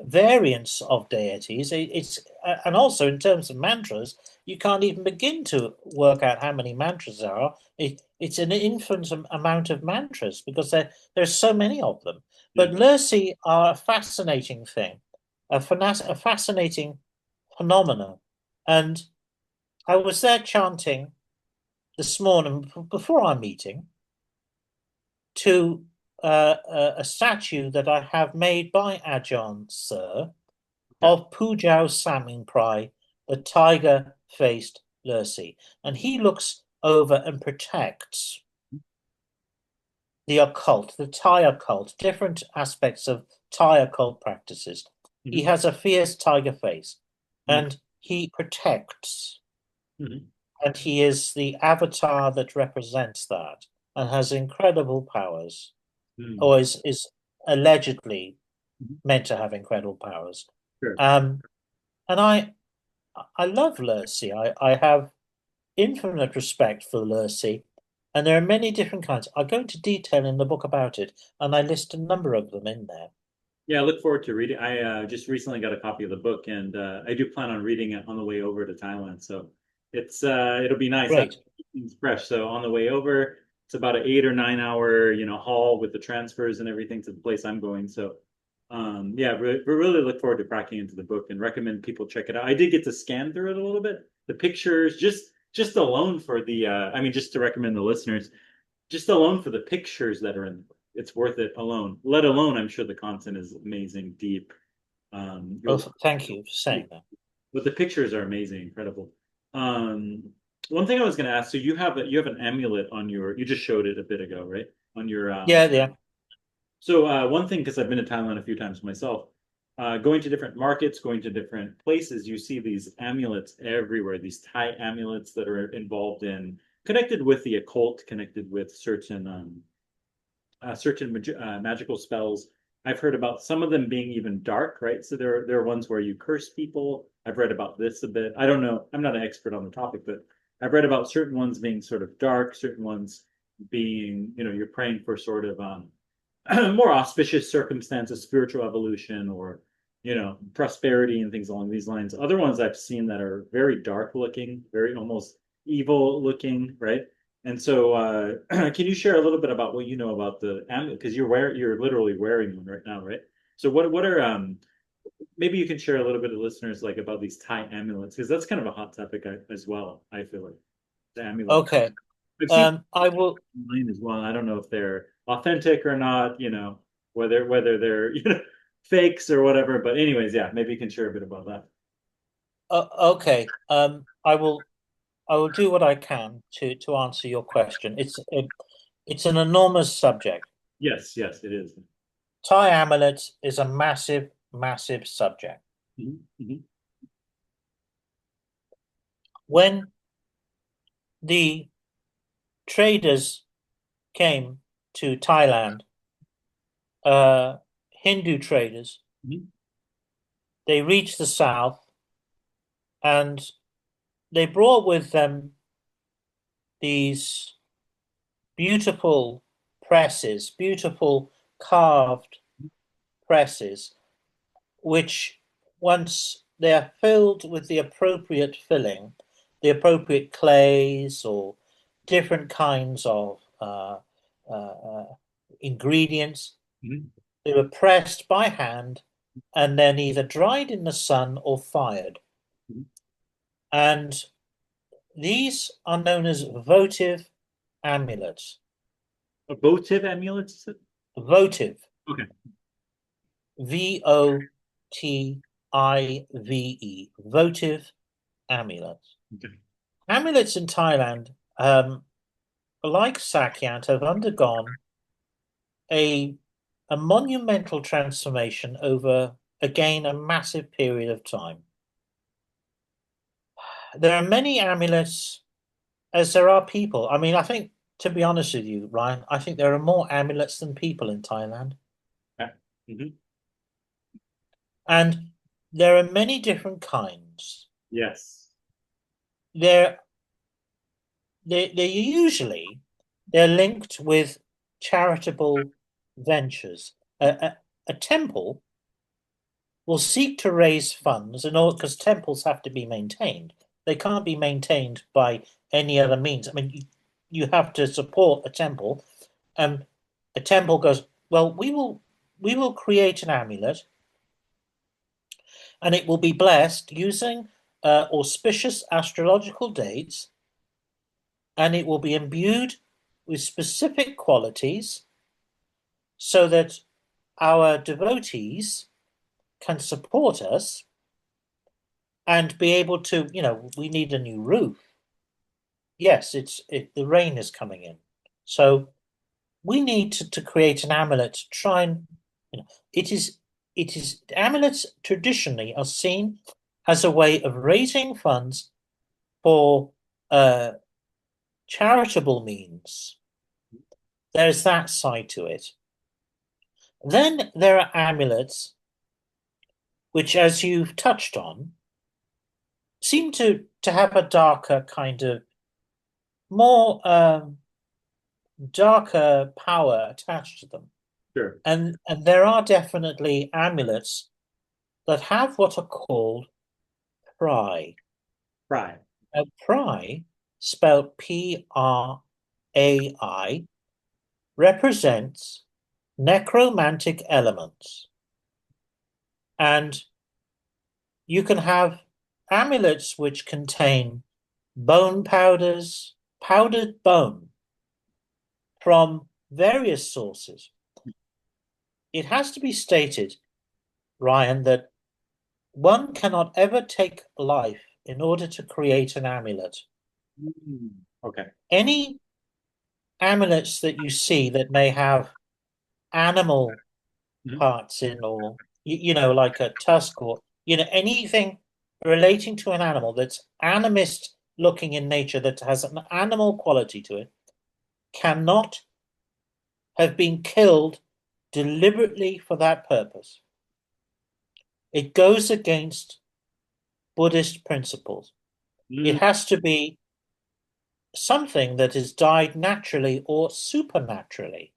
variants of deities. It's and also in terms of mantras, you can't even begin to work out how many mantras there are. It's an infinite amount of mantras because there's so many of them. Yeah. But Lurcy are a fascinating thing, a fascinating phenomenon. And I was there chanting this morning before our meeting to a statue that I have made by Ajarns, sir, Okay. of Pujao Samingprai, the tiger-faced Lurcy, and he looks over and protects the occult, the Thai occult, different aspects of Thai occult practices. He Hmm. has a fierce tiger face, Okay. and he protects, Hmm. and he is the avatar that represents that, and has incredible powers, Hmm. or is allegedly Hmm. meant to have incredible powers. Sure. Um, and I love Lurcy. I have infinite respect for Lurcy, and there are many different kinds. I go into detail in the book about it, and I list a number of them in there. Yeah, I look forward to reading. I just recently got a copy of the book, and I do plan on reading it on the way over to Thailand. So it'll be nice having Great. things fresh. So on the way over, it's about an 8 or 9 hour, haul with the transfers and everything to the place I'm going. So yeah, we really look forward to cracking into the book and recommend people check it out. I did get to scan through it a little bit. The pictures, just alone for the I mean, just to recommend the listeners, just alone for the pictures that are in the book, it's worth it alone. Let alone, I'm sure the content is amazing, deep. Well, You'll, thank you for saying that. but the pictures are amazing, incredible. Um, One thing I was going to ask, so you have an amulet on you just showed it a bit ago, right? On your Yeah, yeah. so one thing, because I've been to Thailand a few times myself, going to different markets, going to different places, you see these amulets everywhere. These Thai amulets that are involved in connected with the occult, connected with certain magical spells. I've heard about some of them being even dark, right? So there are ones where you curse people. I've read about this a bit. I don't know. I'm not an expert on the topic, but I've read about certain ones being sort of dark, certain ones being, you're praying for sort of more auspicious circumstances, spiritual evolution, or prosperity and things along these lines. Other ones I've seen that are very dark looking, very almost evil looking, right? And so, can you share a little bit about what you know about the amulet? Because you're literally wearing one right now, right? So, what are maybe you can share a little bit of listeners like about these Thai amulets because that's kind of a hot topic as well. I feel like the amulets. Okay. I've seen I will. online as well. I don't know if they're authentic or not. Whether they're fakes or whatever. But anyways, yeah, maybe you can share a bit about that. Okay. I will do what I can to answer your question. It's an enormous subject. Yes, yes, it is. Thai amulets is a massive, massive subject. Mhm, mhm, When the traders came to Thailand, Hindu traders, mhm, they reached the south and they brought with them these beautiful presses, beautiful carved presses, which once they are filled with the appropriate filling, the appropriate clays or different kinds of uh, uh, ingredients, mhm, they were pressed by hand and then either dried in the sun or fired. mhm. And these are known as votive amulets. A votive amulets, is it? Votive, Okay. Votive, votive amulets. Okay. Amulets in Thailand, like Sak Yant, have undergone a a monumental transformation over again a massive period of time. There are many amulets as there are people. I mean, I think to be honest with you, Ryan, I think there are more amulets than people in Thailand. Yeah. Mhm. And there are many different kinds. Yes. They're they usually they're linked with charitable ventures. A temple will seek to raise funds in order because temples have to be maintained. They can't be maintained by any other means. I mean, you have to support a temple, and a temple goes, well, we will create an amulet, and it will be blessed using auspicious astrological dates, and it will be imbued with specific qualities so that our devotees can support us and be able to, we need a new roof. yes, the rain is coming in. So we need to create an amulet to try and, you know, it is amulets traditionally are seen as a way of raising funds for uh, charitable means. There's that side to it. Then there are amulets, which, as you've touched on, seem to have a darker kind of more darker power attached to them. Sure. And there are definitely amulets that have what are called prai. Right. Now, prai, spelled P-R-A-I, represents necromantic elements. And you can have amulets which contain bone powders, powdered bone from various sources. It has to be stated, Ryan, that one cannot ever take life in order to create an amulet. Okay. Any amulets that you see that may have animal Mhm. parts in, or like a tusk, or anything relating to an animal that's animist looking in nature, that has an animal quality to it, cannot have been killed deliberately for that purpose. It goes against Buddhist principles. It Mm, has to be something that is died naturally or supernaturally.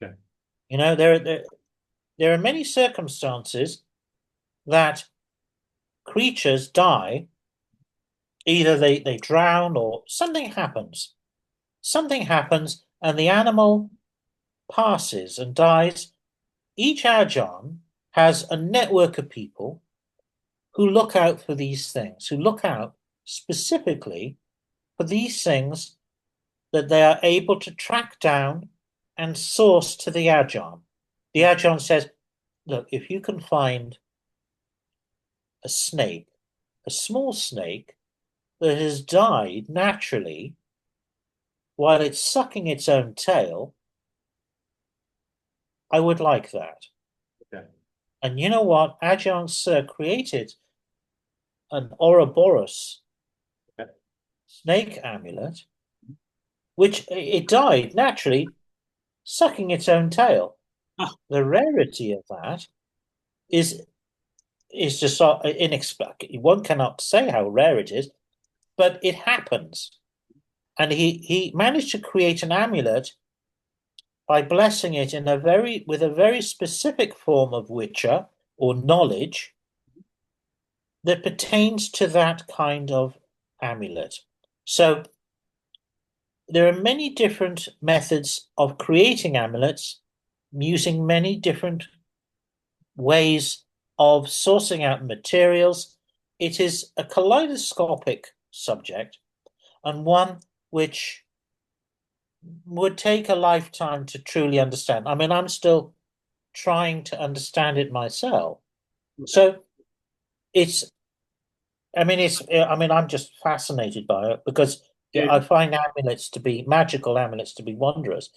okay. There are many circumstances that creatures die, either they drown or something happens. Something happens and the animal passes and dies. Each Ajarn has a network of people who look out for these things, who look out specifically for these things that they are able to track down and source to the Ajarn. The Ajarn says, look, if you can find a snake, a small snake that has died naturally while it's sucking its own tail, I would like that. Okay. And you know what? Ajarns created an Ouroboros Okay. snake amulet, which it died naturally sucking its own tail. Ah, The rarity of that is just so inexplicable. One cannot say how rare it is, but it happens. And he managed to create an amulet by blessing it with a very specific form of witcher or knowledge that pertains to that kind of amulet. So there are many different methods of creating amulets using many different ways of sourcing out materials. It is a kaleidoscopic subject, and one which would take a lifetime to truly understand. I mean, I'm still trying to understand it myself. okay. So it's, I'm just fascinated by it because Yeah. I find amulets to be magical amulets to be wondrous.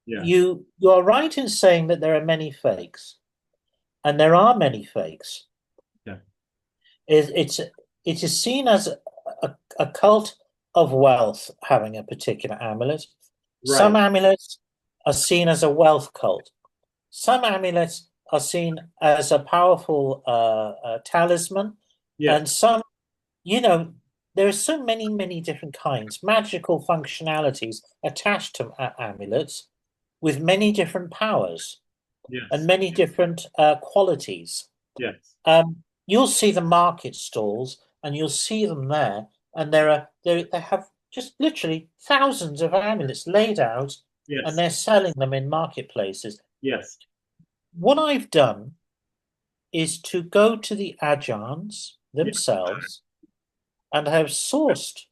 Yeah. You are right in saying that there are many fakes, and there are many fakes. Yeah. It is seen as a cult of wealth having a particular amulet. Some Right. amulets are seen as a wealth cult. Some amulets are seen as a powerful talisman, Yeah. and some, you know, there are so many different kinds, magical functionalities attached to amulets with many different powers and Yes. many different qualities. Yes. You'll see the market stalls, and you'll see them there, and they have just literally thousands of amulets laid out, and Yes. they're selling them in marketplaces. Yes. What I've done is to go to the Ajarns Yeah. themselves and have sourced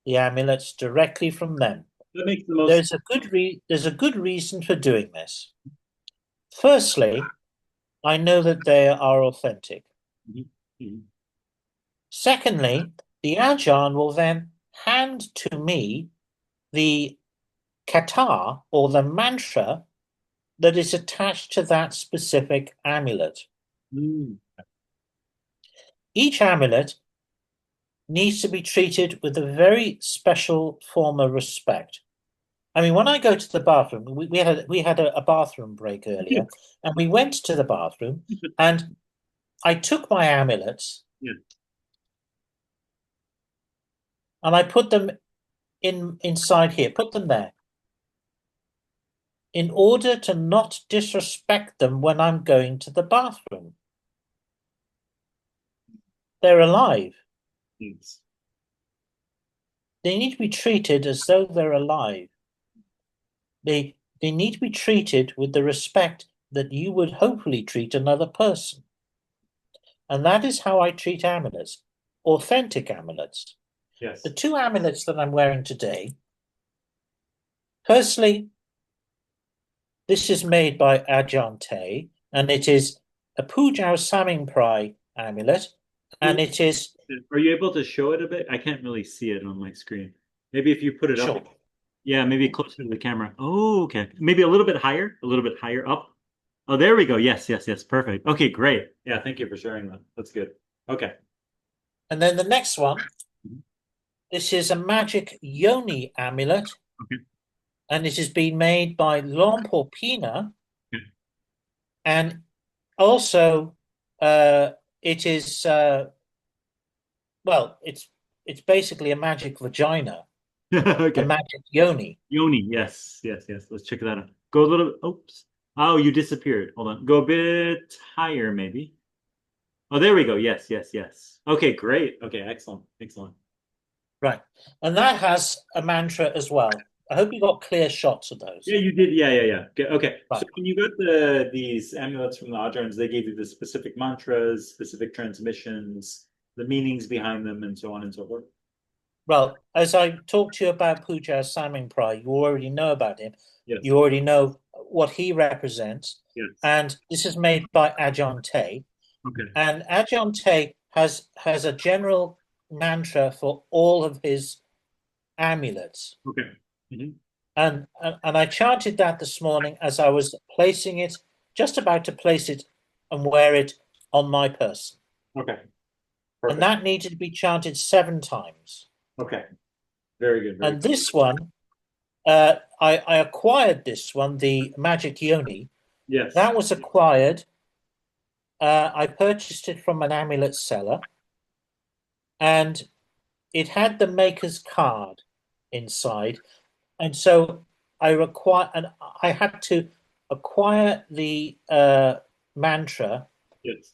the amulets directly from them. That makes the most. There's a good reason for doing this. Firstly, I know that they are authentic. Mhm. Mhm. Secondly, the Ajarn will then hand to me the kata or the mantra that is attached to that specific amulet. Mm. Each amulet needs to be treated with a very special form of respect. I mean, when I go to the bathroom, we had a bathroom break earlier, and we went to the bathroom, and I took my amulets Yeah. and I put them inside here, put them there, in order to not disrespect them when I'm going to the bathroom. They're alive. Yes. They need to be treated as though they're alive. They need to be treated with the respect that you would hopefully treat another person. And that is how I treat amulets, authentic amulets. Yes. The two amulets that I'm wearing today, firstly, this is made by Ajarns, and it is a Pujao Samingprai amulet, and it is Are you able to show it a bit? I can't really see it on my screen. Maybe if you put it up. sure. Yeah, maybe closer to the camera. Oh, okay. Maybe a little bit higher up. Oh, there we go. Yes, yes, yes. Perfect. Okay, great. Yeah, thank you for sharing that. That's good. Okay. And then the next one, Mhm. this is a Magick Yoni amulet, Okay. and it has been made by Lompo Pina, Okay. and also it is well, it's basically a magic vagina, a Okay. magic yoni. Yoni. Yes, yes, yes. Let's check that out. Go a little. Oops. Oh, you disappeared. Hold on. Go a bit higher, maybe. Oh, there we go. Yes, yes, yes. Okay, great. Okay, excellent. Excellent. Right. And that has a mantra as well. I hope you got clear shots of those. Yeah, you did. Yeah, yeah, yeah. Okay. Okay. So Right. when you got these amulets from the Ajarns, they gave you the specific mantras, specific transmissions, the meanings behind them, and so on and so forth. Well, as I talked to you about Puja Samingprai, you already know about him. Yes. You already know what he represents. Yes. And this is made by Ajarns. Okay. And Ajarns has a general mantra for all of his amulets. Okay. Hmm. And I chanted that this morning as I was placing it, just about to place it and wear it on my person. Okay. And Perfect. that needed to be chanted 7 times. Okay. Very good. Very And good. this one, I acquired this one, the Magick Yoni. Yes. That was acquired. I purchased it from an amulet seller, and it had the maker's card inside. And so I had to acquire the mantra, Yes.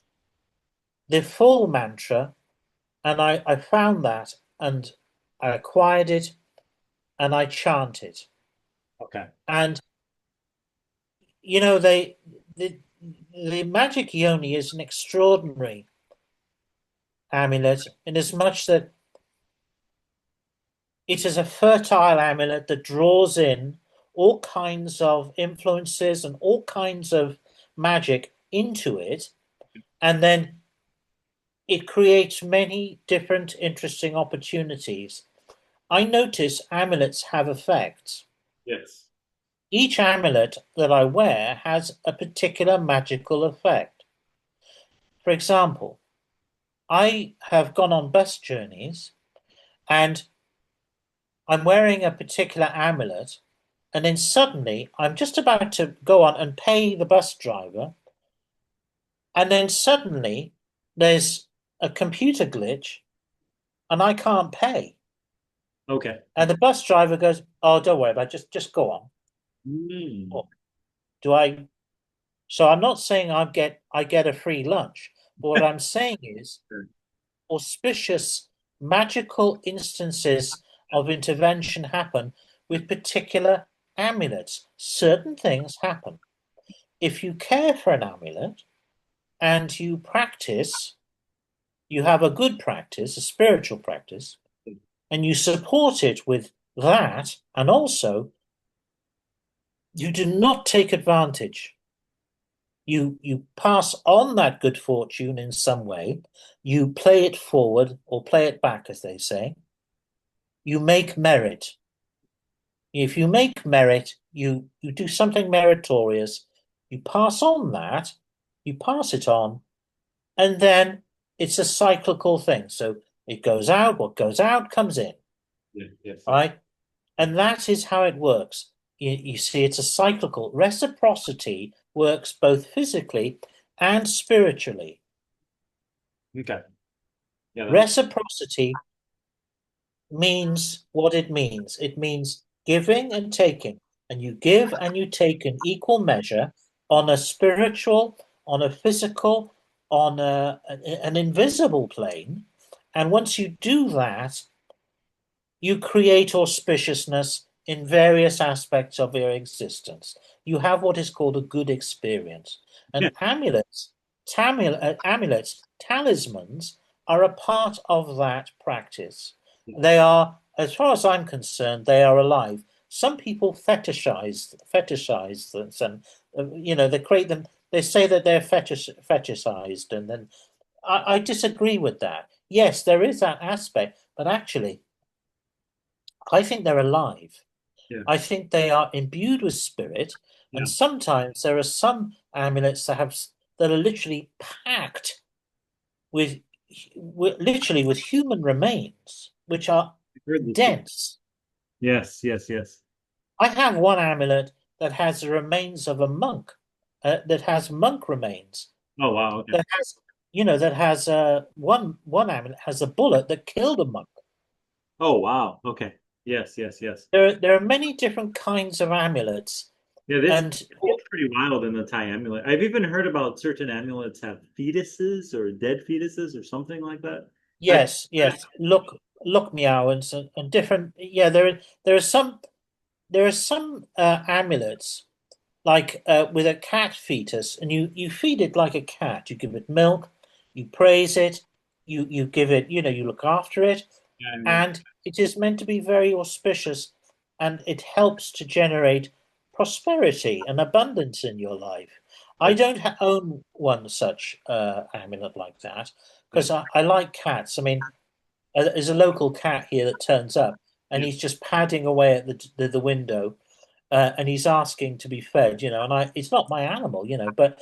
the full mantra, and I found that and I acquired it and I chanted. Okay. And you know, the Magick Yoni is an extraordinary amulet in as much that it is a fertile amulet that draws in all kinds of influences and all kinds of magic into it, and then it creates many different interesting opportunities. I notice amulets have effects. Yes. Each amulet that I wear has a particular magical effect. For example, I have gone on bus journeys and I'm wearing a particular amulet, and then suddenly I'm just about to go on and pay the bus driver, and then suddenly there's a computer glitch and I can't pay. Okay. And the bus driver goes, "Oh, don't worry about it, just go on." Mm. Oh, do I? So I'm not saying I get a free lunch, but what I'm saying is auspicious magical instances of intervention happen with particular amulets. Certain things happen. If you care for an amulet and you practice, you have a good practice, a spiritual practice, and you support it with that, and also you do not take advantage. You pass on that good fortune in some way, you play it forward or play it back, as they say. you make merit. If you make merit, you do something meritorious, you pass on that, you pass it on, and then it's a cyclical thing. So it goes out, what goes out comes in, Yeah, yes, yes. right? And that is how it works. You see, it's a cyclical. Reciprocity works both physically and spiritually. Okay. Yeah, that makes Reciprocity means what it means. It means giving and taking, and you give and you take in equal measure on a spiritual, on a physical, on an invisible plane. And once you do that, you create auspiciousness in various aspects of your existence. You have what is called a good experience. yeah. And amulets, talismans are a part of that practice. Yeah. They are, as far as I'm concerned, they are alive. Some people fetishize this, and they create them. They say that they're fetishized, and then I disagree with that. Yes, there is that aspect, but actually, I think they're alive. Yeah. I think they are imbued with spirit, and Yeah. sometimes there are some amulets that are literally packed with, literally with human remains, which are I've heard this before. dense. Yes, yes, yes. I have one amulet that has the remains of a monk, that has monk remains. Oh, wow. Okay. That has, that has one amulet has a bullet that killed a monk. Oh, wow. Okay. Yes, yes, yes. There are many different kinds of amulets, Yeah, this and gets pretty wild in the Thai amulet. I've even heard about certain amulets have fetuses or dead fetuses or something like that. I've yes, yes. Look, meow, and different. Yeah, there are some amulets like with a cat fetus, and you feed it like a cat. You give it milk, you praise it, you give it, you look after it, yeah, and it is meant to be very auspicious, and it helps to generate prosperity and abundance in your life. I yeah, don't own one such amulet like that yeah, because I like cats. I mean, there's a local cat here that turns up, and yeah, he's just padding away at the window, and he's asking to be fed. And it's not my animal, but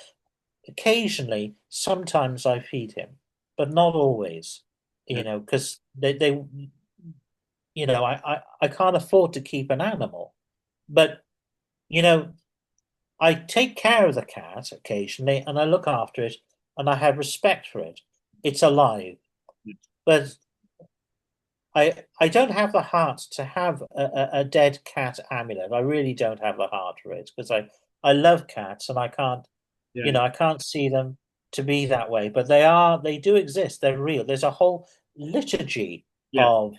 occasionally, sometimes I feed him, but not always, yeah, because they I can't afford to keep an animal, but you know, I take care of the cat occasionally, and I look after it, and I have respect for it. It's alive, yeah, but I don't have the heart to have a dead cat amulet. I really don't have the heart for it because I love cats, and I can't yeah, yeah, I can't see them to be that way. But they do exist. They're real. There's a whole liturgy yeah, of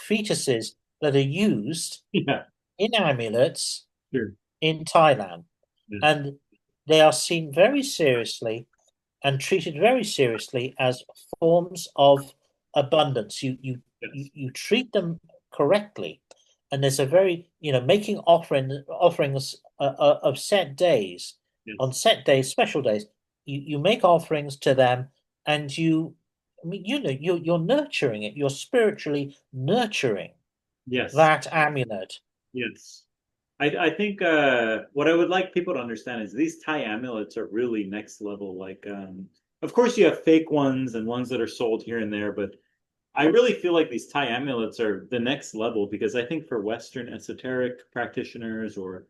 fetuses that are used yeah, in amulets sure, in Thailand, yeah, and they are seen very seriously and treated very seriously as forms of abundance. yes, You treat them correctly, and there's a very making offerings of set days on yes, set days, special days. You make offerings to them, and I mean, you're nurturing it. You're spiritually nurturing yes, that amulet. yes. I think what I would like people to understand is these Thai amulets are really next level. Like, of course, you have fake ones and ones that are sold here and there, but I really feel like these Thai amulets are the next level because I think for Western esoteric practitioners or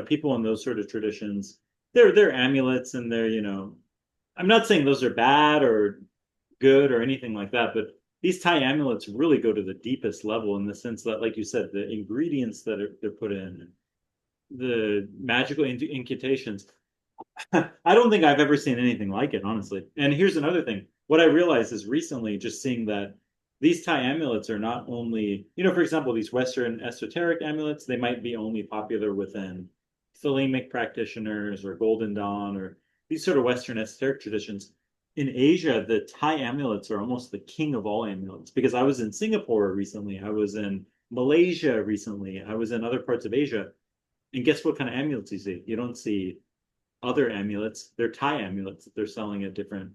people in those sort of traditions, they're amulets and they're. I'm not saying those are bad or good or anything like that, but these Thai amulets really go to the deepest level in the sense that, like you said, the ingredients that they're put in, the magical incantations. I don't think I've ever seen anything like it, honestly. And here's another thing. What I realized is recently just seeing that these Thai amulets are not only, for example, these Western esoteric amulets, they might be only popular within Thelemic practitioners or Golden Dawn or these sort of Western esoteric traditions. In Asia, the Thai amulets are almost the king of all amulets because I was in Singapore recently, I was in Malaysia recently, I was in other parts of Asia. And guess what kind of amulets you see? You don't see other amulets. They're Thai amulets that they're selling at different,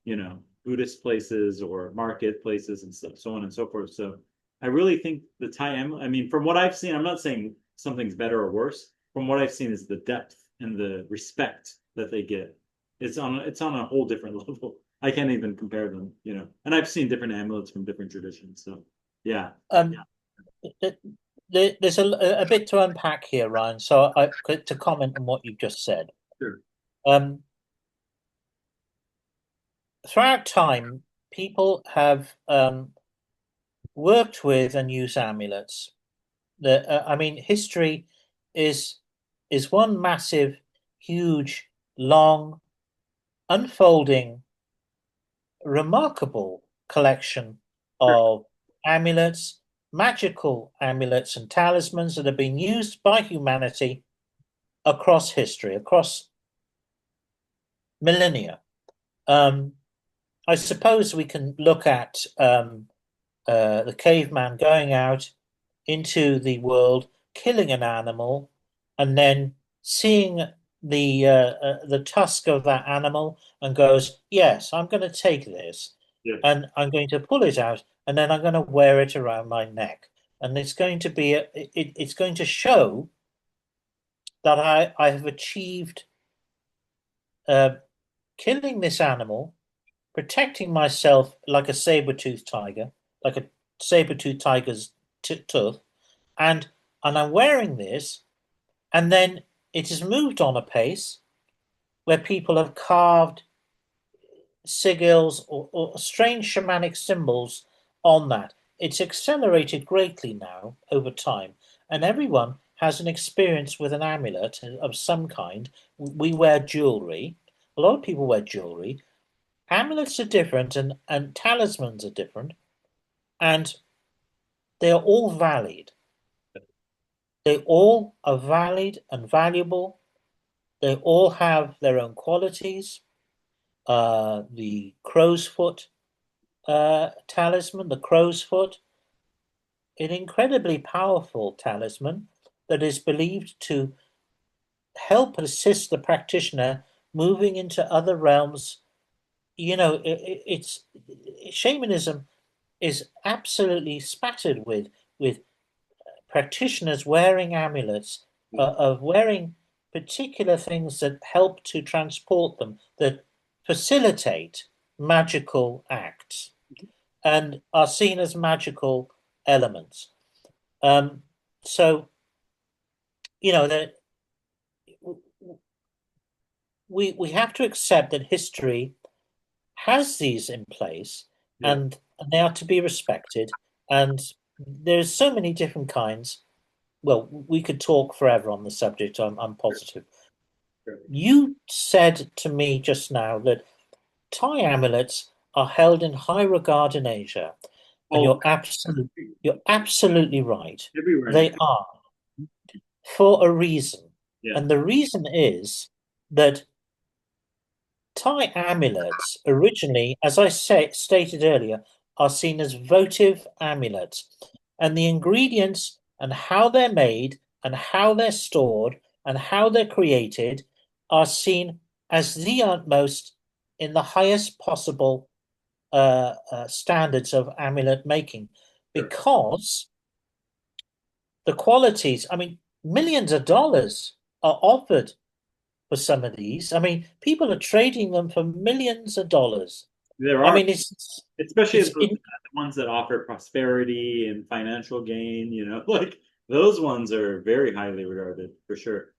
you know, Buddhist places or marketplaces and stuff, so on and so forth. So I really think the Thai amulet, I mean, from what I've seen, I'm not saying something's better or worse. From what I've seen is the depth and the respect that they get. It's on a whole different level. I can't even compare them, you know. And I've seen different amulets from different traditions. So yeah. Um, there's a bit to unpack here, Ryan. So to comment on what you've just said. Sure. Um, Throughout time, people have worked with and used amulets. I mean, history is is one massive, huge, long, unfolding, remarkable collection Sure. of amulets, magical amulets and talismans that have been used by humanity across history, across millennia. Um, I suppose we can look at the caveman going out into the world, killing an animal, and then seeing the tusk of that animal and goes, "Yes, I'm going to take this, Yes. and I'm going to pull it out, and then I'm going to wear it around my neck, and it's going to be it's going to show that I have achieved uh, killing this animal, protecting myself like a saber-toothed tiger, like a saber-toothed tiger's tooth, and I'm wearing this, and then it has moved on a pace where people have carved sigils or strange shamanic symbols on that. It's accelerated greatly now over time, and everyone has an experience with an amulet of some kind. We wear jewelry. A lot of people wear jewelry. Amulets are different, and talismans are different, and they are all valid. They all are valid and valuable. They all have their own qualities. The crow's foot talisman, the crow's foot, an incredibly powerful talisman that is believed to help assist the practitioner moving into other realms. You know, it's shamanism is absolutely spattered with practitioners wearing amulets, of wearing particular things that help to transport them, that facilitate magical acts and are seen as magical elements. Um, so, you know, that we have to accept that history has these in place, Yeah. and they are to be respected. And there's so many different kinds. Well, we could talk forever on the subject. I'm Sure. positive. Sure. You said to me just now that Thai amulets are held in high regard in Asia, and Oh, you're absolutely right. everywhere in They Asia. are for a reason, Yeah. and the reason is that Thai amulets originally, as I stated earlier, are seen as votive amulets, and the ingredients and how they're made and how they're stored and how they're created are seen as the utmost in the highest possible standards of amulet making, Sure. because the qualities, I mean, millions of dollars are offered for some of these. I mean, people are trading them for millions of dollars. There I are, mean, especially it's the ones that offer prosperity and financial gain, you know, like those ones are very highly regarded for sure.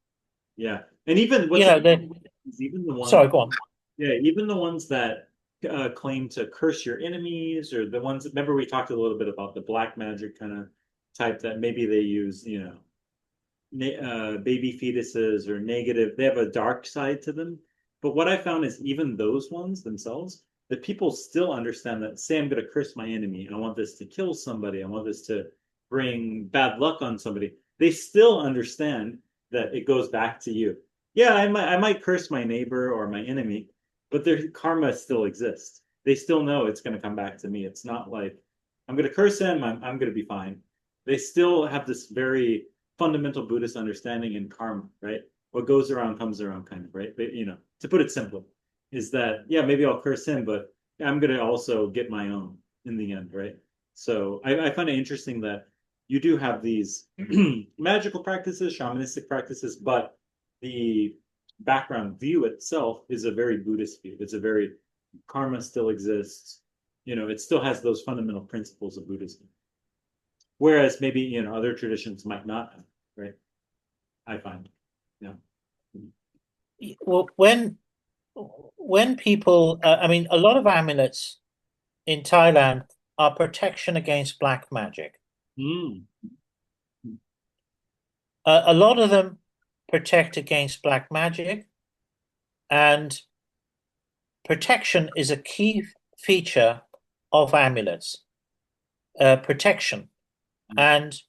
Yeah. And even you what's know, interesting the is even the ones, sorry, go on. yeah, even the ones that claim to curse your enemies, or the ones, remember we talked a little bit about the black magic kind of type that maybe they use, you know, baby fetuses or negative. They have a dark side to them. But what I found is even those ones themselves, the people still understand that, say, I'm going to curse my enemy. I want this to kill somebody. I want this to bring bad luck on somebody. They still understand that it goes back to you. Yeah, I might curse my neighbor or my enemy, but their karma still exists. They still know it's going to come back to me. It's not like I'm going to curse him. I'm going to be fine. They still have this very fundamental Buddhist understanding in karma, right? What goes around comes around, kind of, right? But, you know, to put it simple, is that yeah, maybe I'll curse him, but I'm gonna also get my own in the end, right? So I find it interesting that you do have these magical practices, shamanistic practices, but the background view itself is a very Buddhist view. It's a very karma still exists. It still has those fundamental principles of Buddhism. Whereas maybe, other traditions might not have, right? I find. Yeah. Well, when people, I mean, a lot of amulets in Thailand are protection against black magic. Mm. A lot of them protect against black magic, and protection is a key feature of amulets. Protection. And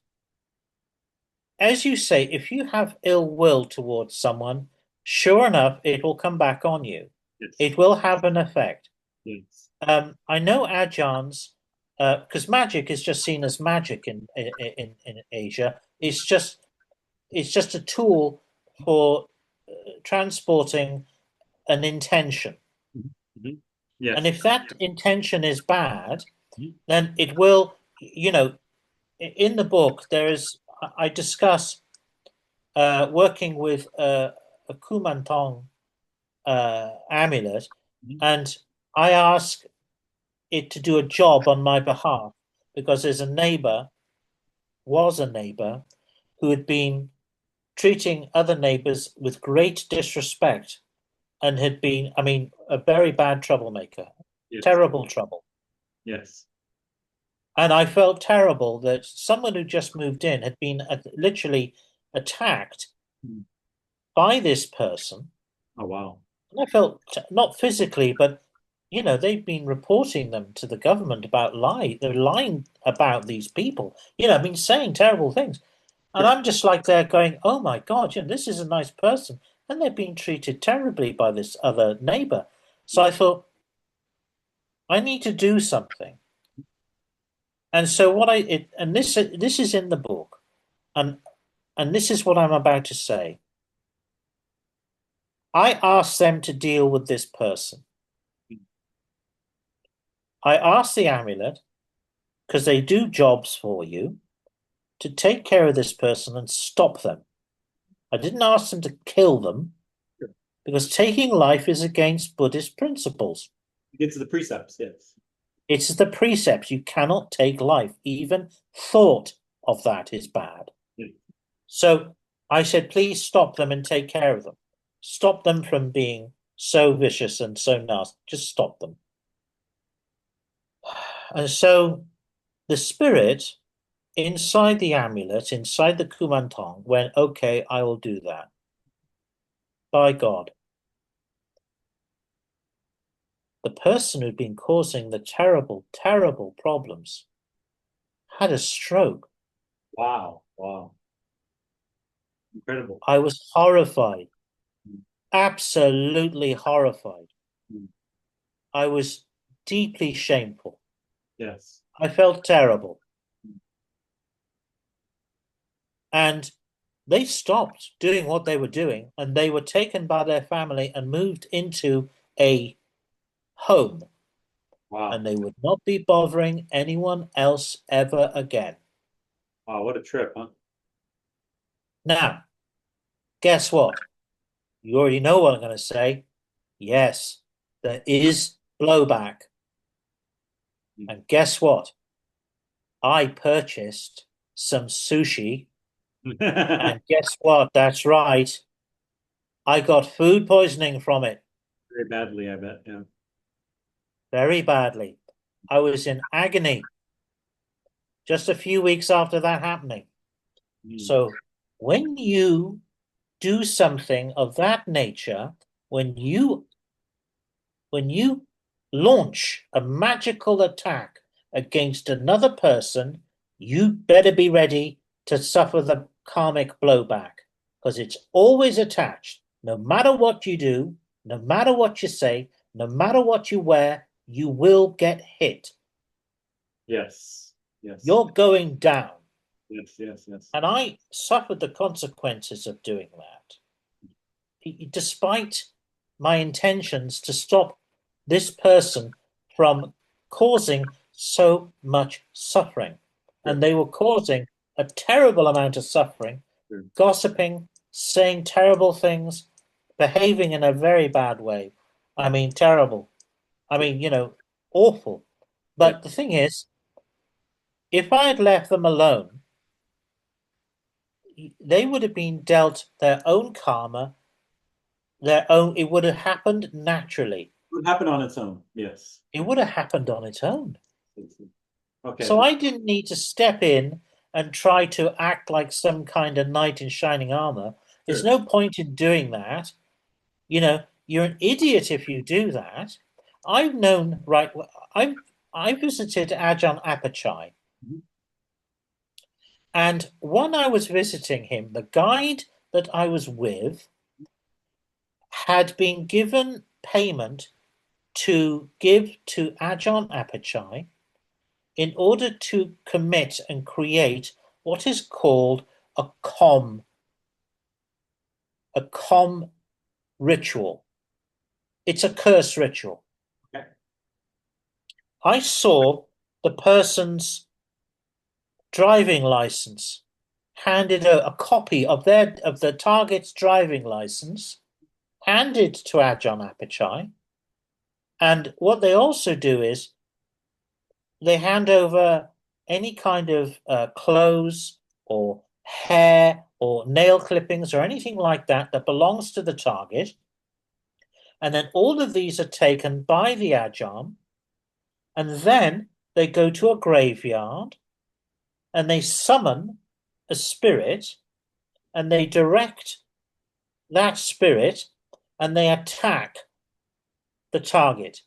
as you say, if you have ill will towards someone, sure enough, it will come back on you. Yes. It will have an effect. Yes. I know Ajarns, because magic is just seen as magic in Asia. It's just a tool for transporting an intention. Mm-hmm. And Yes. if that intention is bad, Mhm. then it will, in the book, I discuss working with a Kumantong amulet, Mhm. and I ask it to do a job on my behalf because was a neighbor, who had been treating other neighbors with great disrespect and had been, I mean, a very bad troublemaker, Yes. terrible trouble. Yes. And I felt terrible that someone who just moved in had been literally attacked Mhm. by this person. Oh, wow. And I felt not physically, but they've been reporting them to the government about they're lying about these people. I've been saying terrible things. And Sure. I'm just like there going, oh my God, this is a nice person. And they're being treated terribly by this other neighbor. So I thought, I need to do something. And so and this is in the book, and this is what I'm about to say. I asked them to deal with this person. I asked the amulet, because they do jobs for you, to take care of this person and stop them. I didn't ask them to kill them, Sure. because taking life is against Buddhist principles. Get to the precepts. Yes. It's the precepts. You cannot take life. Even thought of that is bad. Yeah. So I said, please stop them and take care of them. Stop them from being so vicious and so nasty. Just stop them. And so the spirit inside the amulet, inside the kumantong, went, okay, I will do that. By God. The person who'd been causing the terrible, terrible problems had a stroke. Wow. Wow. Incredible. I was horrified, Mm. absolutely horrified. Mm. I was deeply shameful. Yes. I felt terrible. Mm. And they stopped doing what they were doing, and they were taken by their family and moved into a home, Wow. and they would not be bothering anyone else ever again. Wow. What a trip, huh? Now, guess what? You already know what I'm going to say. Yes, there is blowback. Mm. And guess what? I purchased some sushi, and guess what? That's right. I got food poisoning from it Very badly, I bet. Yeah. very badly. I was in agony just a few weeks after that happening. Mm. So when you do something of that nature, when you when you launch a magical attack against another person, you better be ready to suffer the karmic blowback, because it's always attached. No matter what you do, no matter what you say, no matter what you wear, you will get hit. Yes. Yes. You're going down. Yes. Yes. Yes. And I suffered the consequences of doing that, despite my intentions to stop this person from causing so much suffering. Sure. And they were causing a terrible amount of suffering, Sure. gossiping, saying terrible things, behaving in a very bad way. I mean, terrible. I Sure. mean, awful. Yeah. But the thing is, if I had left them alone, they would have been dealt their own karma, it would have happened naturally. It would happen on its own. Yes. It would have happened on its own. Okay. So I didn't need to step in and try to act like some kind of knight in shining armor. There's Sure. no point in doing that. You're an idiot if you do that. I've known, right, I visited Ajahn Apachai, Mhm. and when I was visiting him, the guide that I was with had been given payment to give to Ajahn Apachai in order to commit and create what is called a com ritual. It's a curse ritual. Okay. I saw the person's driving license, handed a copy of the target's driving license, handed to Ajahn Apachai, and what they also do is they hand over any kind of clothes or hair or nail clippings or anything like that that belongs to the target. And then all of these are taken by the Ajahn, and then they go to a graveyard and they summon a spirit and they direct that spirit and they attack the target.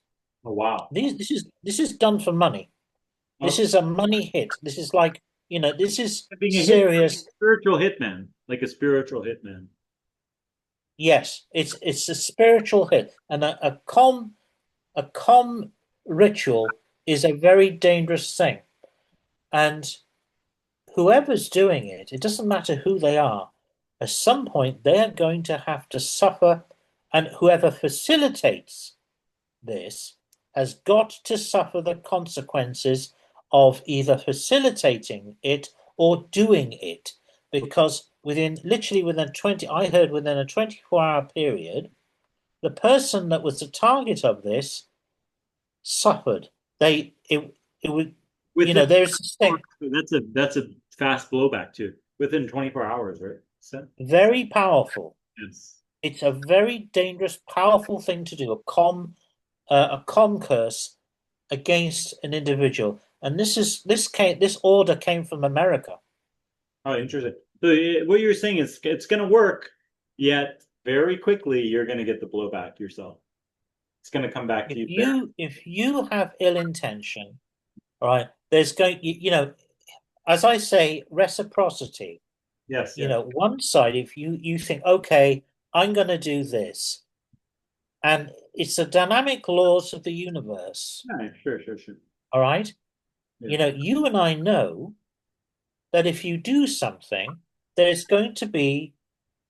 Oh, wow. This is done for money. This Okay. is a money hit. This is like, this is Being a hit, like serious. a spiritual hitman, like a spiritual hitman. Yes, it's a spiritual hit, and a com ritual is a very dangerous thing. And whoever's doing it, it doesn't matter who they are. At some point, they are going to have to suffer, and whoever facilitates this has got to suffer the consequences of either facilitating it or doing it. Because literally within 20, I heard within a 24-hour period, the person that was the target of this suffered. It would, Within there's this thing, that's a fast blowback too. Within 24 hours, right? So, very powerful. yes. It's a very dangerous, powerful thing to do, a com curse against an individual. And this order came from America. Oh, interesting. So what you're saying is it's going to work, yet very quickly you're going to get the blowback yourself. It's going to come back to If you very. you have ill intention, all right, there's going as I say, reciprocity. Yes, yes. One side, if you think, okay, I'm going to do this, and it's the dynamic laws of the universe, Yeah, sure, sure, sure. all right. Yeah. You and I know that if you do something, there's going to be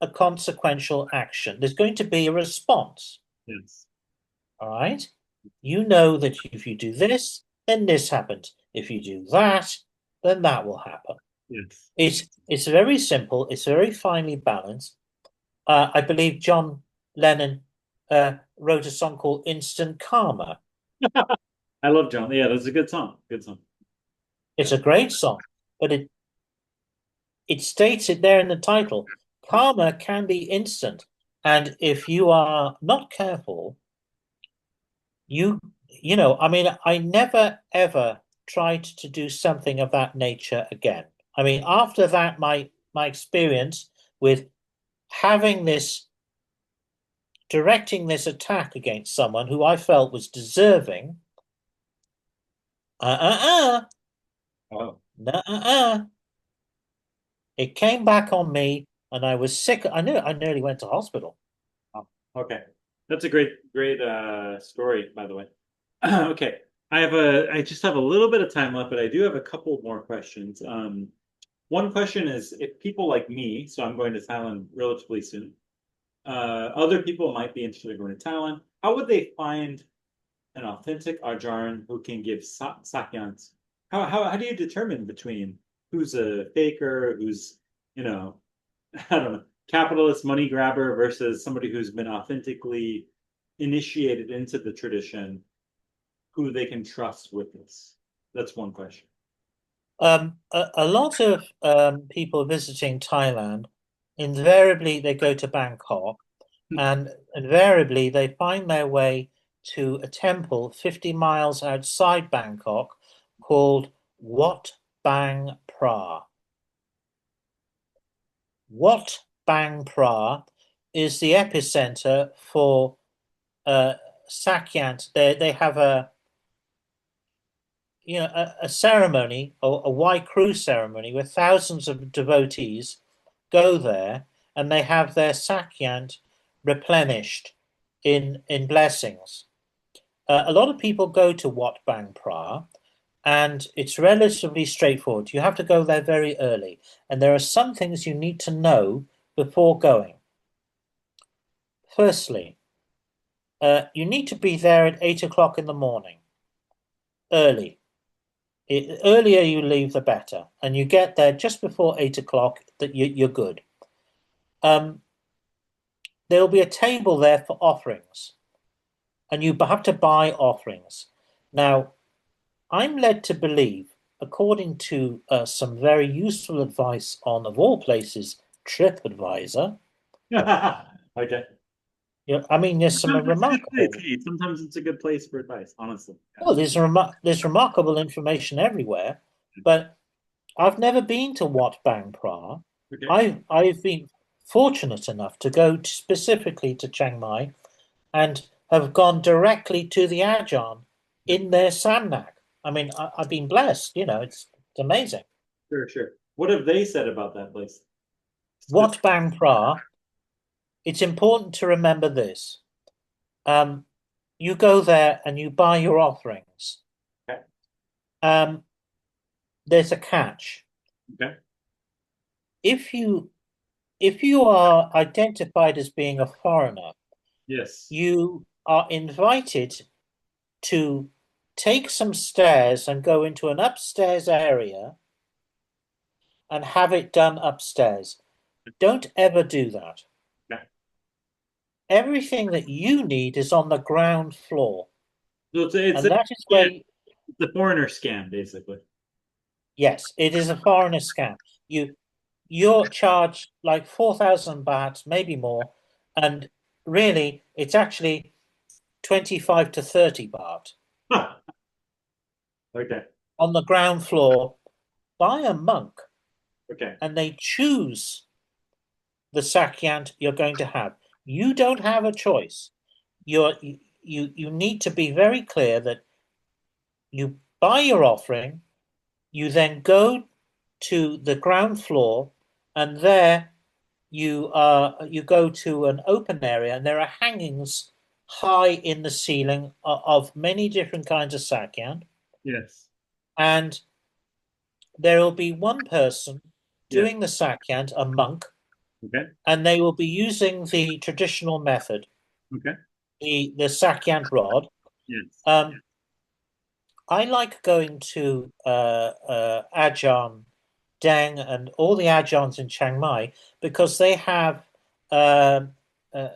a consequential action. There's going to be a response. Yes. All right. You know that if you do this, then this happens. If you do that, then that will happen. Yes. It's very simple. It's very finely balanced. I believe John Lennon wrote a song called "Instant Karma." I love John. Yeah, that's a good song. Good song. It's Yeah. a great song, but it states it there in the title. Karma can be instant, and if you are not careful, I mean, I never ever tried to do something of that nature again. I mean, after that, my experience with having this directing this attack against someone who I felt was deserving, Oh, uh, it came back on me, and I was sick. I nearly went to hospital. oh, okay. That's a great story, by the way. Okay. I just have a little bit of time left, but I do have a couple more questions. One question is if people like me, so I'm going to Thailand relatively soon, other people might be interested in going to Thailand. How would they find an authentic Ajarn who can give Sak Yant? How do you determine between who's a faker, who's, you know, I don't know, capitalist money grabber versus somebody who's been authentically initiated into the tradition, who they can trust with this? That's one question. A lot of people visiting Thailand, invariably they go to Bangkok, and invariably they find their way to a temple 50 miles outside Bangkok called Wat Bang Pra. Wat Bang Pra is the epicenter for Sak Yant. They have a ceremony, or a white cruise ceremony, where thousands of devotees go there and they have their Sak Yant replenished in blessings. A lot of people go to Wat Bang Pra, and it's relatively straightforward. You have to go there very early, and there are some things you need to know before going. Firstly, you need to be there at 8 o'clock in the morning, early. Earlier you leave, the better, and you get there just before 8 o'clock. That you're good. There'll be a table there for offerings, and you have to buy offerings. Now, I'm led to believe, according to some very useful advice on, of all places, TripAdvisor. Okay. I mean, there's some Sometimes it's a good place. remarkable. Hey, sometimes it's a good place for advice, honestly. Yeah. Well, there's remarkable information everywhere, but I've never been to Wat Bang Pra. Okay. I've been fortunate enough to go specifically to Chiang Mai and have gone directly to the Ajarn in their Samnak. I mean, I've been blessed. It's amazing. Sure, sure. What have they said about that place? Wat Bang Pra. It's important to remember this. You go there and you buy your offerings. Okay. There's a catch. Okay. If you are identified as being a foreigner, Yes. you are invited to take some stairs and go into an upstairs area and have it done upstairs. Don't ever do that. Okay. Everything that you need is on the ground floor. So it's And a that is scam. where, It's a foreigner scam, basically. yes, it is a foreigner scam. You're charged like 4,000 bahts, maybe more, and really it's actually 25 to 30 baht Okay. on the ground floor by a monk, Okay. and they choose the Sak Yant you're going to have. You don't have a choice. You need to be very clear that you buy your offering, you then go to the ground floor, and there you go to an open area, and there are hangings high in the ceiling of many different kinds of Sak Yant, Yes. and there will be one person Yes. doing the Sak Yant, a monk, Okay. and they will be using the traditional method, Okay. the Sak Yant rod. Yes. Um, I like going to Ajarn, Deng, and all the Ajarns in Chiang Mai because they have, um uh,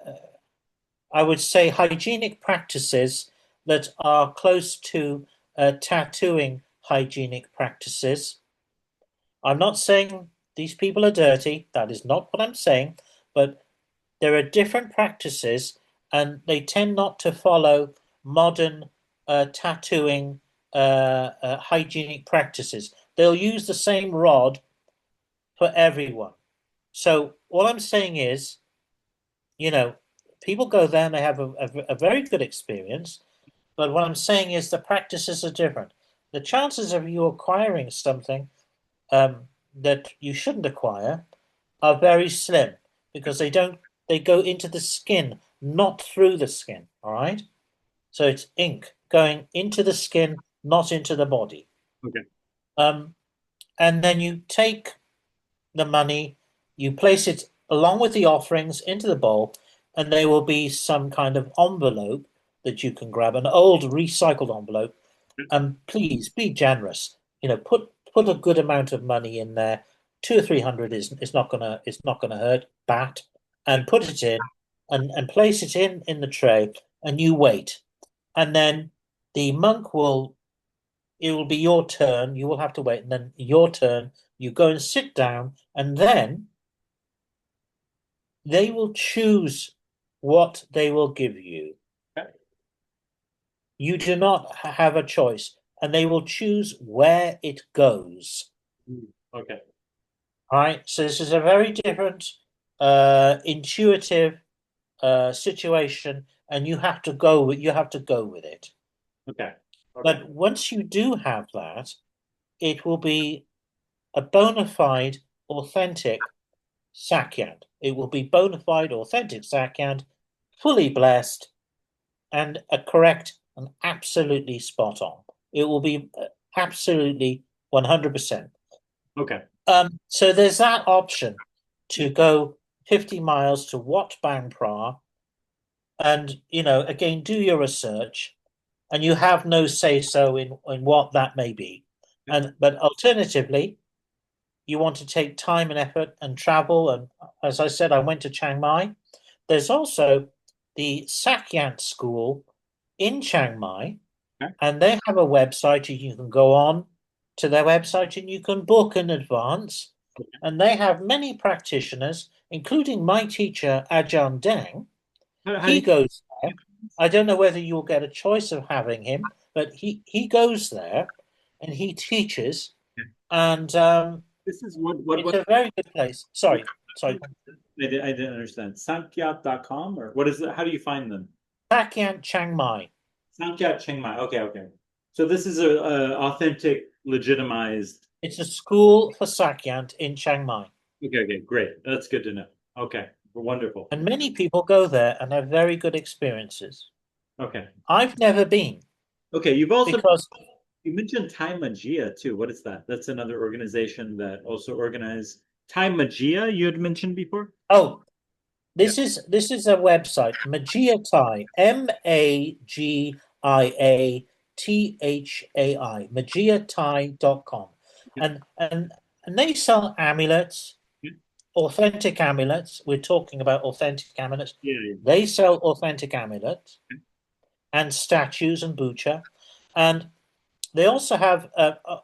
I would say, hygienic practices that are close to tattooing hygienic practices. I'm not saying these people are dirty. That is not what I'm saying. But there are different practices, and they tend not to follow modern tattooing hygienic practices. They'll use the same rod for everyone. So all I'm saying is, you know, people go there and they have a very good experience. But what I'm saying is the practices are different. The chances of you acquiring something that you shouldn't acquire are very slim because they go into the skin, not through the skin. All right. So it's ink going into the skin, not into the body. Okay. Um, and then you take the money, you place it along with the offerings into the bowl, and there will be some kind of envelope that you can grab, an old recycled envelope, and please be generous. Put a good amount of money in there. 200 or 300 is not gonna hurt. Bat, and put it in, and place it in the tray, and you wait, and then the monk will. It will be your turn. You will have to wait, and then your turn. You go and sit down, and then they will choose what they will give you. Okay. You do not have a choice, and they will choose where it goes. Okay. All right. So this is a very different, intuitive situation, and you have to go with it. Okay. Okay. But once you do have that, it will be a bona fide, authentic Sak Yant. It will be bona fide, authentic Sak Yant, fully blessed, and a correct and absolutely spot on. It will be absolutely 100%. Okay. So there's that option to go 50 miles to Wat Bang Pra, and again, do your research, and you have no say so in what that may be. But alternatively, you want to take time and effort and travel. And as I said, I went to Chiang Mai. There's also the Sak Yant School in Chiang Mai, Okay. and they have a website, and you can go on to their website and you can book in advance. And they have many practitioners, including my teacher, Ajarn Deng. How do He you, goes there. I don't know whether you'll get a choice of having him, but he goes there and he teaches, and this is it's a very good place. what Sorry. I didn't understand. Sankyat.com or what is it? How do you find them? Sak Yant Chiang Mai. Sankyat Chiang Mai. Okay, okay. So this is a authentic, legitimized. It's a school for Sak Yant in Chiang Mai. Okay, okay, great. That's good to know. Okay, wonderful. And many people go there and have very good experiences. Okay. I've never been Okay, you've also because, you mentioned Thai Magia too. What is that? That's another organization that also organize Thai Magia you had mentioned before? oh, Yeah. this is a website, Magia Thai, Magiathai, magiathai.com. Yeah. And they sell amulets, Yeah. authentic amulets. We're talking about authentic amulets. Yeah. Yeah. They sell authentic amulets and statues and bucha. And they also have,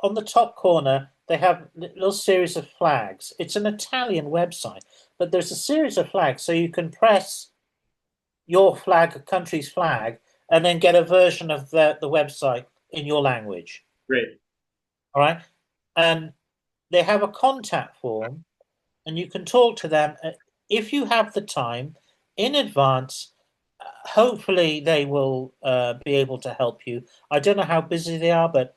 on the top corner, they have a little series of flags. It's an Italian website, but there's a series of flags. So you can press your flag, a country's flag, and then get a version of the website in your language. Great. All right. And they have a contact form, and you can talk to them if you have the time in advance. Hopefully, they will be able to help you. I don't know how busy they are, but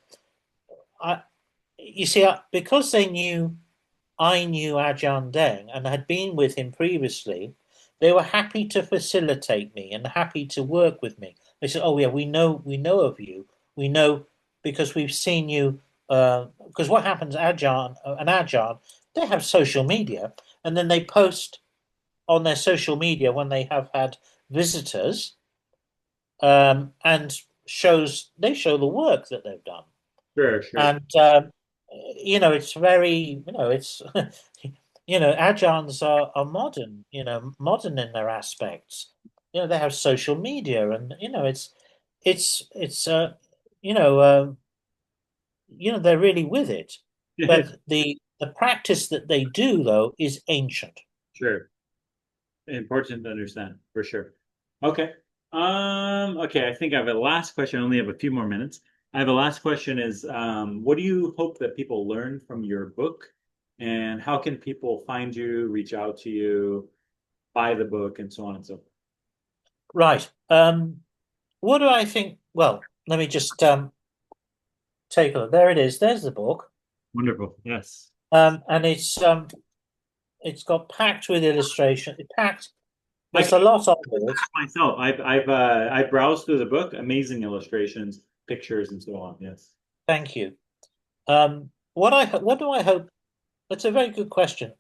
you see, because I knew Ajahn Deng and had been with him previously, they were happy to facilitate me and happy to work with me. They said, "Oh yeah, we know of you. We know because we've seen you." Because what happens, Ajahn, they have social media, and then they post on their social media when they have had visitors, and they show the work that they've done. Sure, sure. And it's very, it's Ajarns are modern, modern in their aspects. They have social media, and it's you know uh, they're really with it. But the practice that they do though is ancient. Sure. Important to understand for sure. Okay. Okay, I think I have a last question. I only have a few more minutes. I have a last question is what do you hope that people learn from your book? And how can people find you, reach out to you, buy the book, and so on and so forth? Right. What do I think? Well, let me just take a look. There it is. There's the book. Wonderful. Yes. And it's got packed with illustration. It packed. I There's can a lot of it. myself. I browsed through the book, amazing illustrations, pictures, and so on. Yes. Thank you. What do I hope? That's a very good question.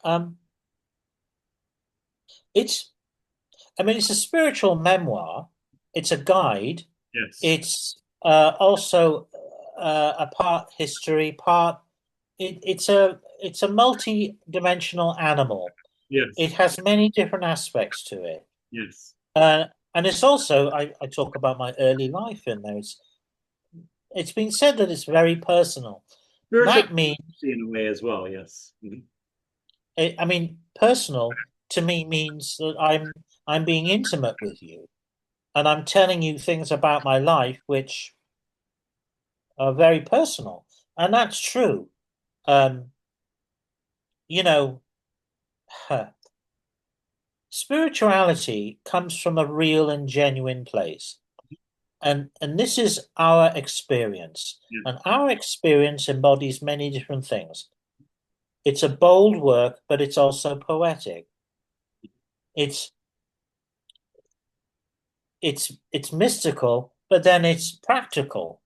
It's I mean it's a spiritual memoir. It's a guide Yes. It's also a part history, part it's a multi-dimensional animal. It Yes. has many different aspects to it. Yes. And it's also I talk about my early life in there. It's been said that it's very personal. Spiritual That means in a way as well. Yes. Mhm. I mean personal to me means that I'm being intimate with you and I'm telling you things about my life which are very personal. And that's true. Um, you know, spirituality comes from a real and genuine place. And this is our experience. Yeah. And our experience embodies many different things. It's a bold work, but it's also poetic. It's it's mystical, but then it's practical.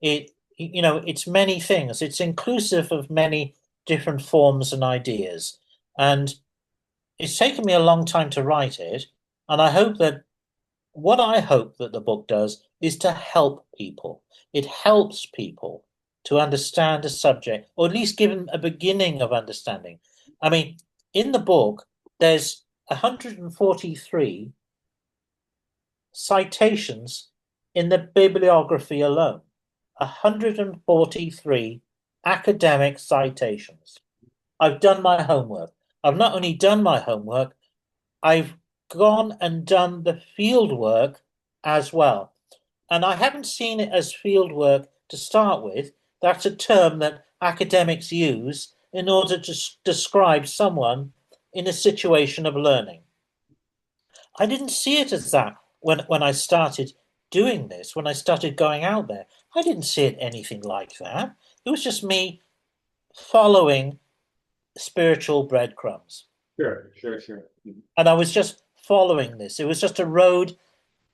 It's many things. It's inclusive of many different forms and ideas. And it's taken me a long time to write it. And I hope that the book does is to help people. It helps people to understand a subject, or at least give them a beginning of understanding. I mean, in the book, there's 143 citations in the bibliography alone. 143 academic citations. I've done my homework. I've not only done my homework, I've gone and done the field work as well. And I haven't seen it as field work to start with. That's a term that academics use in order to describe someone in a situation of learning. I didn't see it as that when I started doing this, when I started going out there. I didn't see it anything like that. It was just me following spiritual breadcrumbs. Sure. Sure. Sure. Mhm. And I was just following this. It was just a road,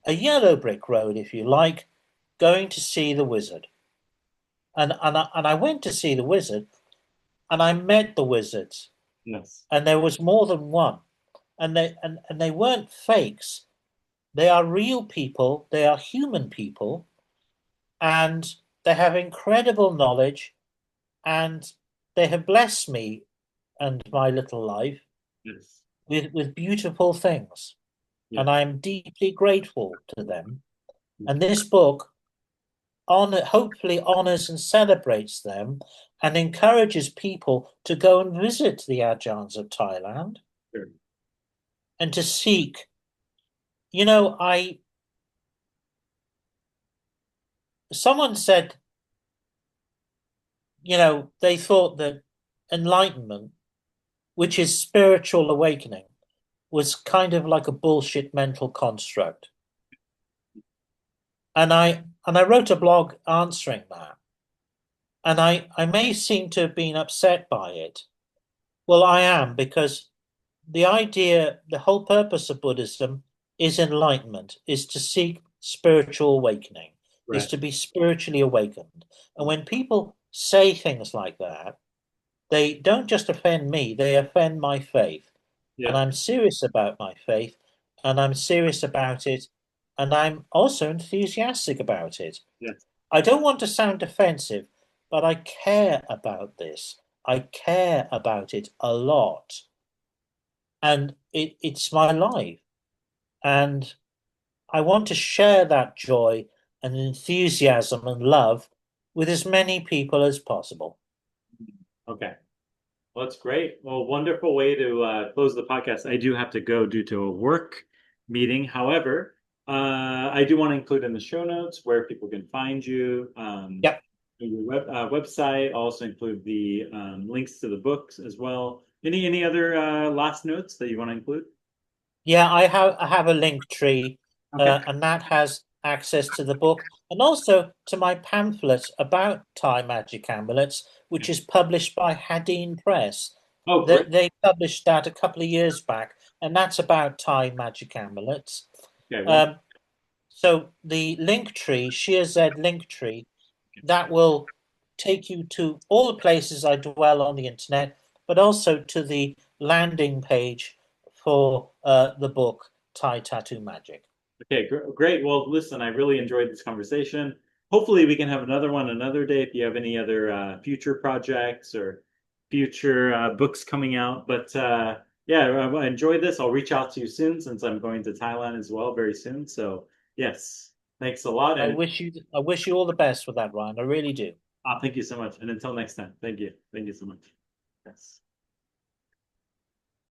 a yellow brick road, if you like, going to see the wizard. And I went to see the wizard and I met the wizards. Yes. And there was more than one. And they weren't fakes. They are real people, they are human people, and they have incredible knowledge, and they have blessed me and my little life Yes. with beautiful things. Yeah. And I am deeply grateful to them. And this book hopefully honors and celebrates them and encourages people to go and visit the Ajarns of Thailand Sure. and to seek. You know, I someone said, they thought that enlightenment, which is spiritual awakening, was kind of like a bullshit mental construct. And I wrote a blog answering that. And I may seem to have been upset by it. Well, I am, because the whole purpose of Buddhism is enlightenment, is to seek spiritual awakening, is Right. to be spiritually awakened. And when people say things like that, they don't just offend me, they offend my faith. And Yeah. I'm serious about my faith, and I'm serious about it, and I'm also enthusiastic about it. Yes. I don't want to sound defensive, but I care about this. I care about it a lot. And it's my life. And I want to share that joy and enthusiasm and love with as many people as possible. Okay. Well, that's great. Well, wonderful way to close the podcast. I do have to go due to a work meeting. However, I do want to include in the show notes where people can find you, Yep. your website. I'll also include the links to the books as well. Any other last notes that you want to include? Yeah, I have a link tree, Okay. and that has access to the book and also to my pamphlet about Thai magic amulets, which is published by Hadeen Press. Oh, They, great. they published that a couple of years back, and that's about Thai magic amulets. Okay. Well, Um, so the link tree, Sheer Zed link tree, that will take you to all the places I dwell on the internet, but also to the landing page for the book Thai Tattoo Magic. Okay, great. Well, listen, I really enjoyed this conversation. Hopefully, we can have another one another day if you have any other future projects or future books coming out. But yeah, I enjoyed this. I'll reach out to you soon since I'm going to Thailand as well very soon. So, yes, thanks a lot. And I wish you all the best with that, Ryan. I really do. thank you so much. And until next time, thank you. Thank you so much. Yes.